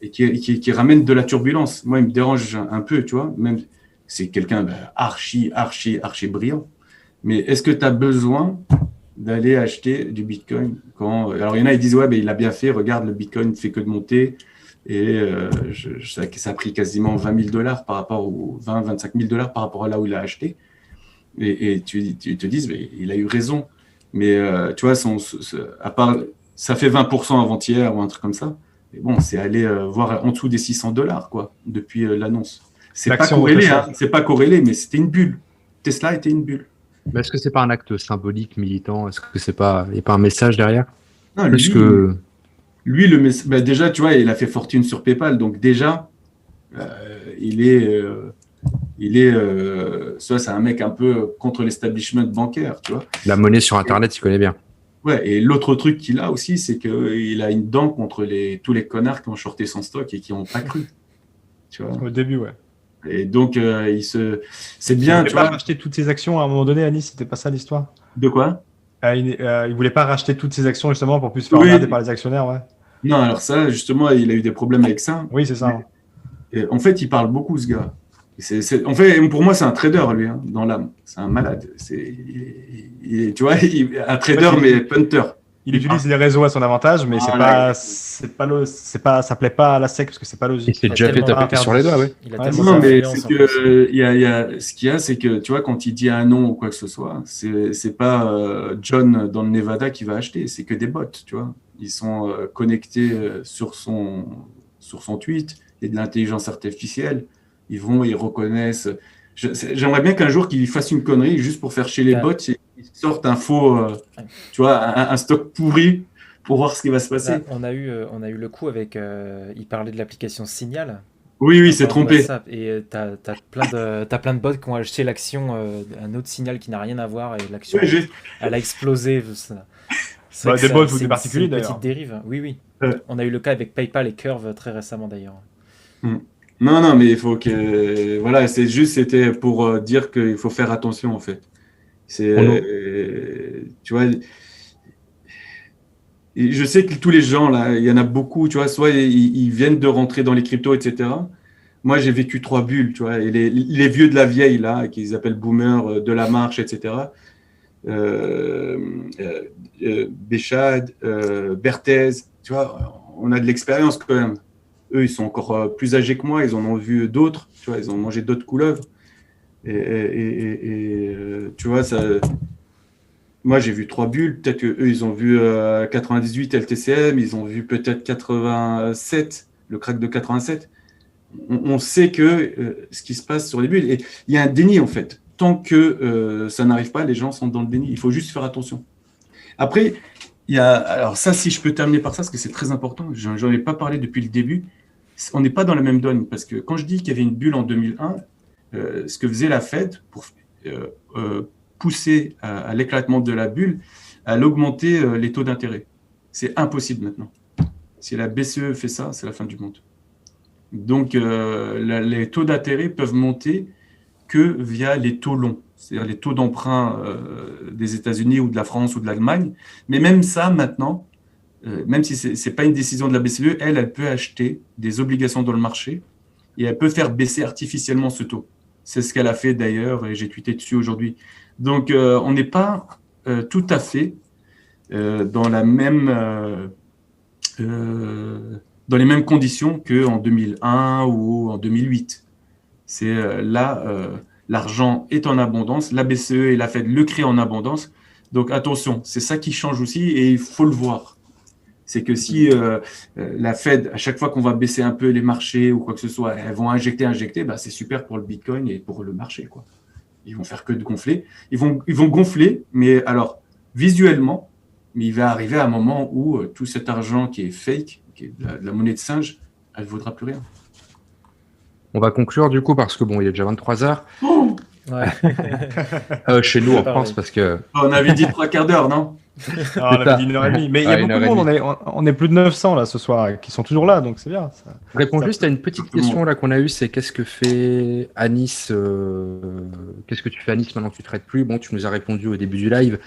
S2: Et qui ramène de la turbulence. Moi, il me dérange un peu, tu vois. Même c'est quelqu'un archi brillant. Mais est-ce que tu as besoin d'aller acheter du Bitcoin alors, il y en a, ils disent, ouais, il a bien fait, regarde, le Bitcoin ne fait que de monter. Et ça a pris quasiment 20 000 $ par rapport aux 25 000 $ par rapport à là où il a acheté. Et tu te dis, mais il a eu raison. Mais tu vois, à part, ça fait 20% avant-hier ou un truc comme ça. Mais bon, c'est aller voir en dessous des 600 $, quoi, depuis l'annonce. C'est pas corrélé, c'est pas corrélé, mais c'était une bulle. Tesla était une bulle.
S1: Mais est-ce que c'est pas un acte symbolique, militant? Est-ce que il n'y a pas un message derrière?
S2: Non, lui, déjà, tu vois, il a fait fortune sur PayPal, donc déjà, c'est un mec un peu contre l'establishment bancaire, tu vois.
S1: La monnaie sur Internet, il connaît bien.
S2: Ouais, et l'autre truc qu'il a aussi, c'est qu'il a une dent contre tous les connards qui ont shorté son stock et qui n'ont pas cru. Tu vois.
S4: Au début, ouais.
S2: Et donc, c'est bien.
S4: Il ne voulait pas racheter toutes ses actions à un moment donné, Anis, c'était pas ça l'histoire?
S2: De quoi?
S4: Il voulait pas racheter toutes ses actions justement pour plus se faire regarder par les actionnaires, ouais.
S2: Non, alors ça, justement, il a eu des problèmes avec ça.
S4: Oui, c'est ça.
S2: Et en fait, il parle beaucoup, ce gars. En fait, pour moi, c'est un trader, lui, hein, dans l'âme. C'est un malade. Tu vois, un trader, mais punter.
S4: Il utilise les réseaux à son avantage, mais ça plaît pas à la SEC parce que c'est pas logique.
S1: Il s'est déjà fait taper sur les doigts, ouais.
S2: Non, mais c'est que ce qu'il y a, c'est que tu vois, quand il dit un nom ou quoi que ce soit, c'est pas John dans le Nevada qui va acheter, c'est que des bots, tu vois. Ils sont connectés sur son tweet, il y a de l'intelligence artificielle. Ils reconnaissent. J'aimerais bien qu'un jour qu'il fasse une connerie juste pour faire chier les bots et sortent un faux, tu vois, un stock pourri pour voir ce qui va se passer.
S3: Là, on a eu le coup avec. Il parlait de l'application Signal.
S2: Oui, il s'est trompé.
S3: WhatsApp, et t'as plein de bots qui ont acheté l'action, un autre Signal qui n'a rien à voir, et l'action, elle a explosé. C'est vrai que
S4: des bots ou
S3: c'est
S4: des particuliers,
S3: une petite
S4: d'ailleurs.
S3: dérive. Oui.
S2: Ouais.
S3: On a eu le cas avec PayPal et Curve très récemment, d'ailleurs.
S2: Non, mais il faut que. Voilà, c'était pour dire qu'il faut faire attention, en fait. Tu vois, je sais que tous les gens, là, il y en a beaucoup, tu vois, soit ils viennent de rentrer dans les cryptos, etc. Moi, j'ai vécu 3 bulles, tu vois, et les vieux de la vieille, là, qu'ils appellent boomers, de la marche, etc. Béchade, Berthez, tu vois, on a de l'expérience quand même. Eux, ils sont encore plus âgés que moi, ils en ont vu d'autres, tu vois, ils ont mangé d'autres couleuvres. Et tu vois, ça. Moi, j'ai vu 3 bulles. Peut-être qu'eux, ils ont vu 98 LTCM, ils ont vu peut-être 87, le crack de 87. On sait que ce qui se passe sur les bulles, et il y a un déni en fait. Tant que ça n'arrive pas, les gens sont dans le déni. Il faut juste faire attention. Après, il y a. Alors, ça, si je peux terminer par ça, parce que c'est très important, j'en ai pas parlé depuis le début. On n'est pas dans la même donne. Parce que quand je dis qu'il y avait une bulle en 2001, ce que faisait la Fed pour pousser à l'éclatement de la bulle, elle augmentait les taux d'intérêt. C'est impossible maintenant. Si la BCE fait ça, c'est la fin du monde. Donc, les taux d'intérêt peuvent monter que via les taux longs, c'est-à-dire les taux d'emprunt des États-Unis ou de la France ou de l'Allemagne. Mais même ça, maintenant, même si ce n'est pas une décision de la BCE, elle peut acheter des obligations dans le marché et elle peut faire baisser artificiellement ce taux. C'est ce qu'elle a fait d'ailleurs, et j'ai tweeté dessus aujourd'hui. Donc, on n'est pas tout à fait dans la même, dans les mêmes conditions qu'en 2001 ou en 2008. C'est là, l'argent est en abondance, la BCE et la Fed le créent en abondance. Donc, attention, c'est ça qui change aussi et il faut le voir. C'est que si la Fed, à chaque fois qu'on va baisser un peu les marchés ou quoi que ce soit, elles vont injecter, bah, c'est super pour le Bitcoin et pour le marché, quoi. Ils vont faire que de gonfler. Ils vont gonfler, mais alors, visuellement, mais il va arriver à un moment où tout cet argent qui est fake, qui est de la monnaie de singe, elle ne vaudra plus rien.
S1: On va conclure du coup parce que bon, il est déjà 23h.
S2: Oh
S3: Ouais.
S1: Chez nous en France parce que...
S2: On avait dit 3 quarts d'heure, non?
S4: On avait dit 1h30. Mais il y a beaucoup de monde, on est plus de 900 là ce soir qui sont toujours là, donc c'est bien. Ça,
S1: réponds juste à une petite question là qu'on a eue, c'est qu'est-ce que fait Anis qu'est-ce que tu fais Anis maintenant que tu ne traites plus? Bon, tu nous as répondu au début du live.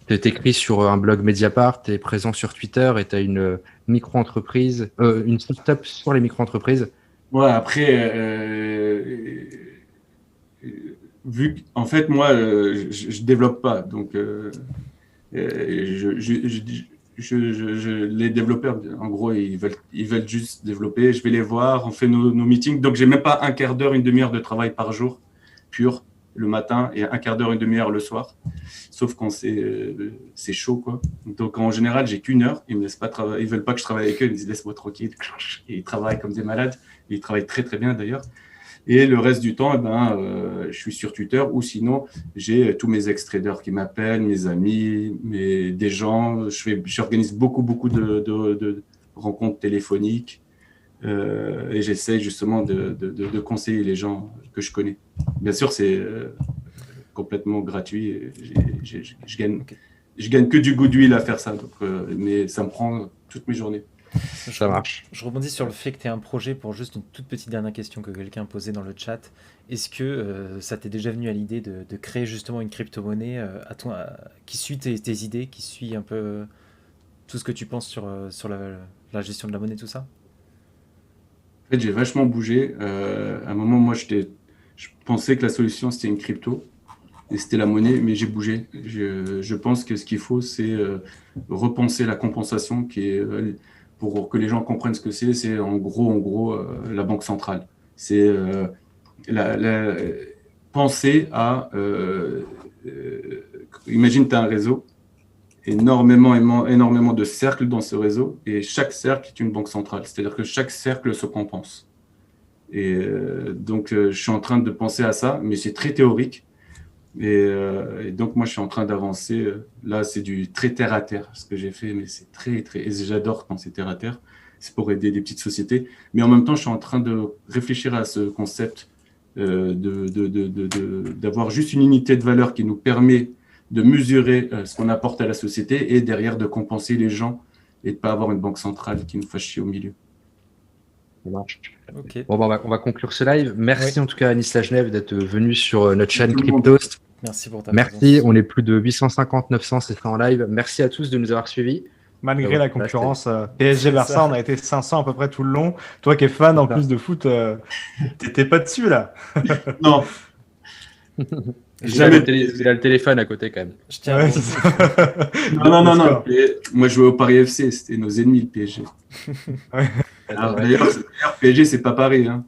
S1: Tu es écrit sur un blog Mediapart, tu es présent sur Twitter et tu as une micro-entreprise, une start-up sur les micro-entreprises.
S2: Ouais, après, vu qu'en fait, moi, je développe pas. Donc, les développeurs, en gros, ils veulent juste développer. Je vais les voir, on fait nos meetings. Donc, j'ai même pas un quart d'heure, une demi-heure de travail par jour, pur, le matin, et un quart d'heure, une demi-heure le soir. Sauf quand c'est chaud, quoi. Donc, en général, j'ai qu'une heure. Ils me laissent pas travailler. Ils veulent pas que je travaille avec eux. Ils me disent, laisse-moi tranquille. Et ils travaillent comme des malades. Ils travaillent très, très bien, d'ailleurs. Et le reste du temps, je suis sur Twitter ou sinon, j'ai tous mes ex-traders qui m'appellent, mes amis, des gens. J'organise beaucoup de rencontres téléphoniques et j'essaie justement de conseiller les gens que je connais. Bien sûr, c'est complètement gratuit. Je gagne que du goodwill à faire ça, donc, mais ça me prend toutes mes journées.
S1: Ça marche.
S3: Je rebondis sur le fait que tu aies un projet pour juste une toute petite dernière question que quelqu'un posait dans le chat. Est-ce que ça t'est déjà venu à l'idée de créer justement une crypto-monnaie qui suit tes idées, qui suit un peu tout ce que tu penses sur la gestion de la monnaie, tout ça?
S2: En fait, j'ai vachement bougé. À un moment, moi, je pensais que la solution, c'était une crypto et c'était la monnaie, mais j'ai bougé. Je pense que ce qu'il faut, c'est repenser la compensation qui est... pour que les gens comprennent ce que c'est en gros la banque centrale. C'est penser à... imagine, tu as un réseau, énormément de cercles dans ce réseau, et chaque cercle est une banque centrale. C'est-à-dire que chaque cercle se compense. Et donc, je suis en train de penser à ça, mais c'est très théorique. Et donc, moi, je suis en train d'avancer. Là, c'est du très terre à terre, ce que j'ai fait, mais c'est très, très. Et j'adore quand c'est terre à terre. C'est pour aider des petites sociétés. Mais en même temps, je suis en train de réfléchir à ce concept d'avoir juste une unité de valeur qui nous permet de mesurer ce qu'on apporte à la société et derrière de compenser les gens et de ne pas avoir une banque centrale qui nous fasse chier au milieu.
S1: Ça marche.
S3: Ok.
S1: Bon, bah, on va conclure ce live. Merci en tout cas, Anis Lagenève, d'être venu sur notre chaîne
S2: tout le monde.
S1: Cryptost.
S3: Merci pour ta
S1: Merci.
S3: présence.
S1: On est plus de 850, 900, c'est ça en live. Merci à tous de nous avoir suivis.
S4: Malgré
S1: Ouais,
S4: la concurrence, PSG Barça, on a été 500 à peu près tout le long. Toi qui es fan en
S1: ça.
S4: plus de foot, t'étais pas dessus là.
S2: Non,
S1: Il a le téléphone à côté quand même.
S3: Je tiens à
S4: Ouais,
S3: vous-
S4: c'est ça.
S2: non. Moi, je jouais au Paris FC, c'était nos ennemis, le PSG. Alors, d'ailleurs, PSG, c'est pas Paris, hein.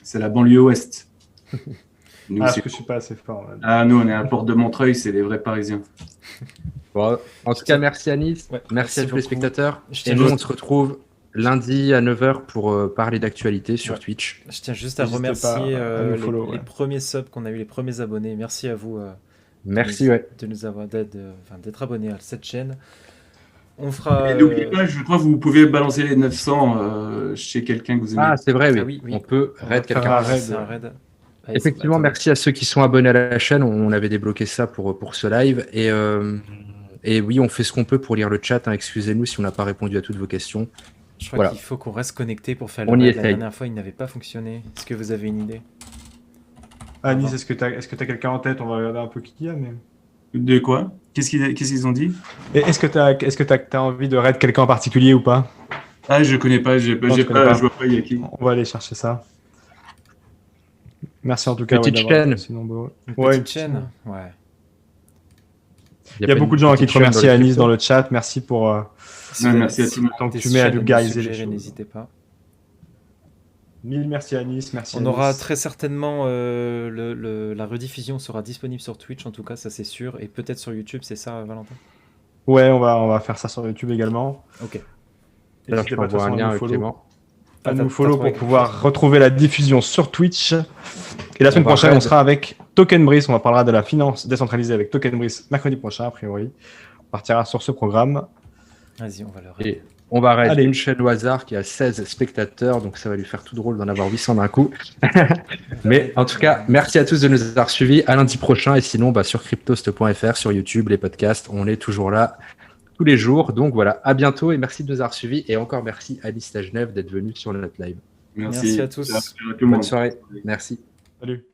S2: C'est la banlieue ouest. Nous,
S4: Parce
S2: c'est-
S4: que je suis pas assez fort. Là.
S2: Ah, nous, on est à Porte de Montreuil, c'est les vrais Parisiens.
S1: Bon, en tout cas, merci Anis.
S3: Ouais,
S1: merci à tous les
S3: beaucoup.
S1: spectateurs.
S3: Je
S1: Et
S3: tiens
S1: nous,
S3: juste-
S1: on se retrouve lundi à 9h pour parler d'actualité sur
S3: Ouais.
S1: Twitch.
S3: Je tiens juste à
S4: N'hésitez
S3: remercier
S4: pas à nous
S3: les,
S4: follow,
S3: les
S4: ouais.
S3: premiers subs qu'on a eu, les premiers abonnés. Merci à vous
S1: Merci, ouais.
S3: de nous avoir d'être abonnés à cette chaîne. On fera.
S2: Et n'oubliez pas, je crois que vous pouvez balancer les 900 chez quelqu'un que vous aimez.
S1: Ah, c'est vrai, oui.
S3: Ah oui, oui.
S1: On peut
S4: On
S1: raid
S4: va faire
S1: quelqu'un.
S4: un raid.
S3: C'est un raid. Allez,
S1: Effectivement,
S3: attendez.
S1: merci à ceux qui sont abonnés à la chaîne. On avait débloqué ça pour ce live. Et oui, on fait ce qu'on peut pour lire le chat, hein. Excusez-nous si on n'a pas répondu à toutes vos questions.
S3: Je crois
S1: Voilà.
S3: qu'il faut qu'on reste connecté pour faire
S1: On
S3: le
S1: y
S3: raid. La
S1: essaye.
S3: dernière fois, il n'avait pas fonctionné. Est-ce que vous avez une idée?
S4: Anis, est-ce que t'as quelqu'un en tête? On va regarder un peu qui il y a. Mais...
S2: De quoi? Qu'est-ce qu'ils ont dit?
S4: Et est-ce que t'as envie de raid quelqu'un en particulier ou pas?
S2: Ah, je connais pas, je vois pas, il y a qui.
S4: On va aller chercher ça. Merci en tout cas.
S1: Petite
S4: d'avoir
S1: chaîne.
S4: été aussi nombreux.
S3: Une
S4: Ouais,
S3: petite chaîne? Ouais.
S4: Il y a beaucoup de gens à qui te remercient, Anis, dans le chat. Merci pour
S3: Si
S2: Ouais,
S3: vous
S2: merci à
S3: avez
S2: tout le monde.
S4: le temps que
S3: des
S4: tu mets à
S3: chaînes
S4: vulgariser les
S3: suggérer,
S4: choses.
S3: n'hésitez pas.
S4: Mille merci Anis, merci
S3: On
S4: Anis.
S3: aura très certainement la rediffusion sera disponible sur Twitch, en tout cas, ça c'est sûr, et peut-être sur YouTube, c'est ça, Valentin?
S4: Ouais, on va faire ça sur YouTube également.
S3: Ok.
S1: Alors, je
S4: N'hésitez pas, de toute
S1: t'envoie un
S4: façon,
S1: lien
S4: à nous
S1: avec
S4: follow.
S1: Clément.
S4: À
S3: T'as
S4: nous follow
S3: trouvé
S4: pour
S3: quelque
S4: pouvoir retrouver la diffusion sur Twitch. Et la semaine
S1: va
S4: prochaine, on
S1: raid.
S4: sera avec Token Brice. On va parlera de la finance décentralisée avec Token Brice mercredi prochain, a priori. On partira sur ce programme.
S3: Vas-y, on va le
S1: Et on va raid
S4: Allez.
S1: une chaîne au hasard qui a 16 spectateurs, donc ça va lui faire tout drôle d'en avoir 800 d'un coup. Mais en tout cas, merci à tous de nous avoir suivis. À lundi prochain. Et sinon, sur cryptost.fr, sur YouTube, les podcasts, on est toujours là tous les jours. Donc voilà, à bientôt et merci de nous avoir suivis. Et encore merci Alice Lagenève d'être venue sur notre live.
S3: Merci à tous.
S2: Ciao, tout le
S1: Bonne
S2: monde.
S1: soirée. Merci.
S4: Salut.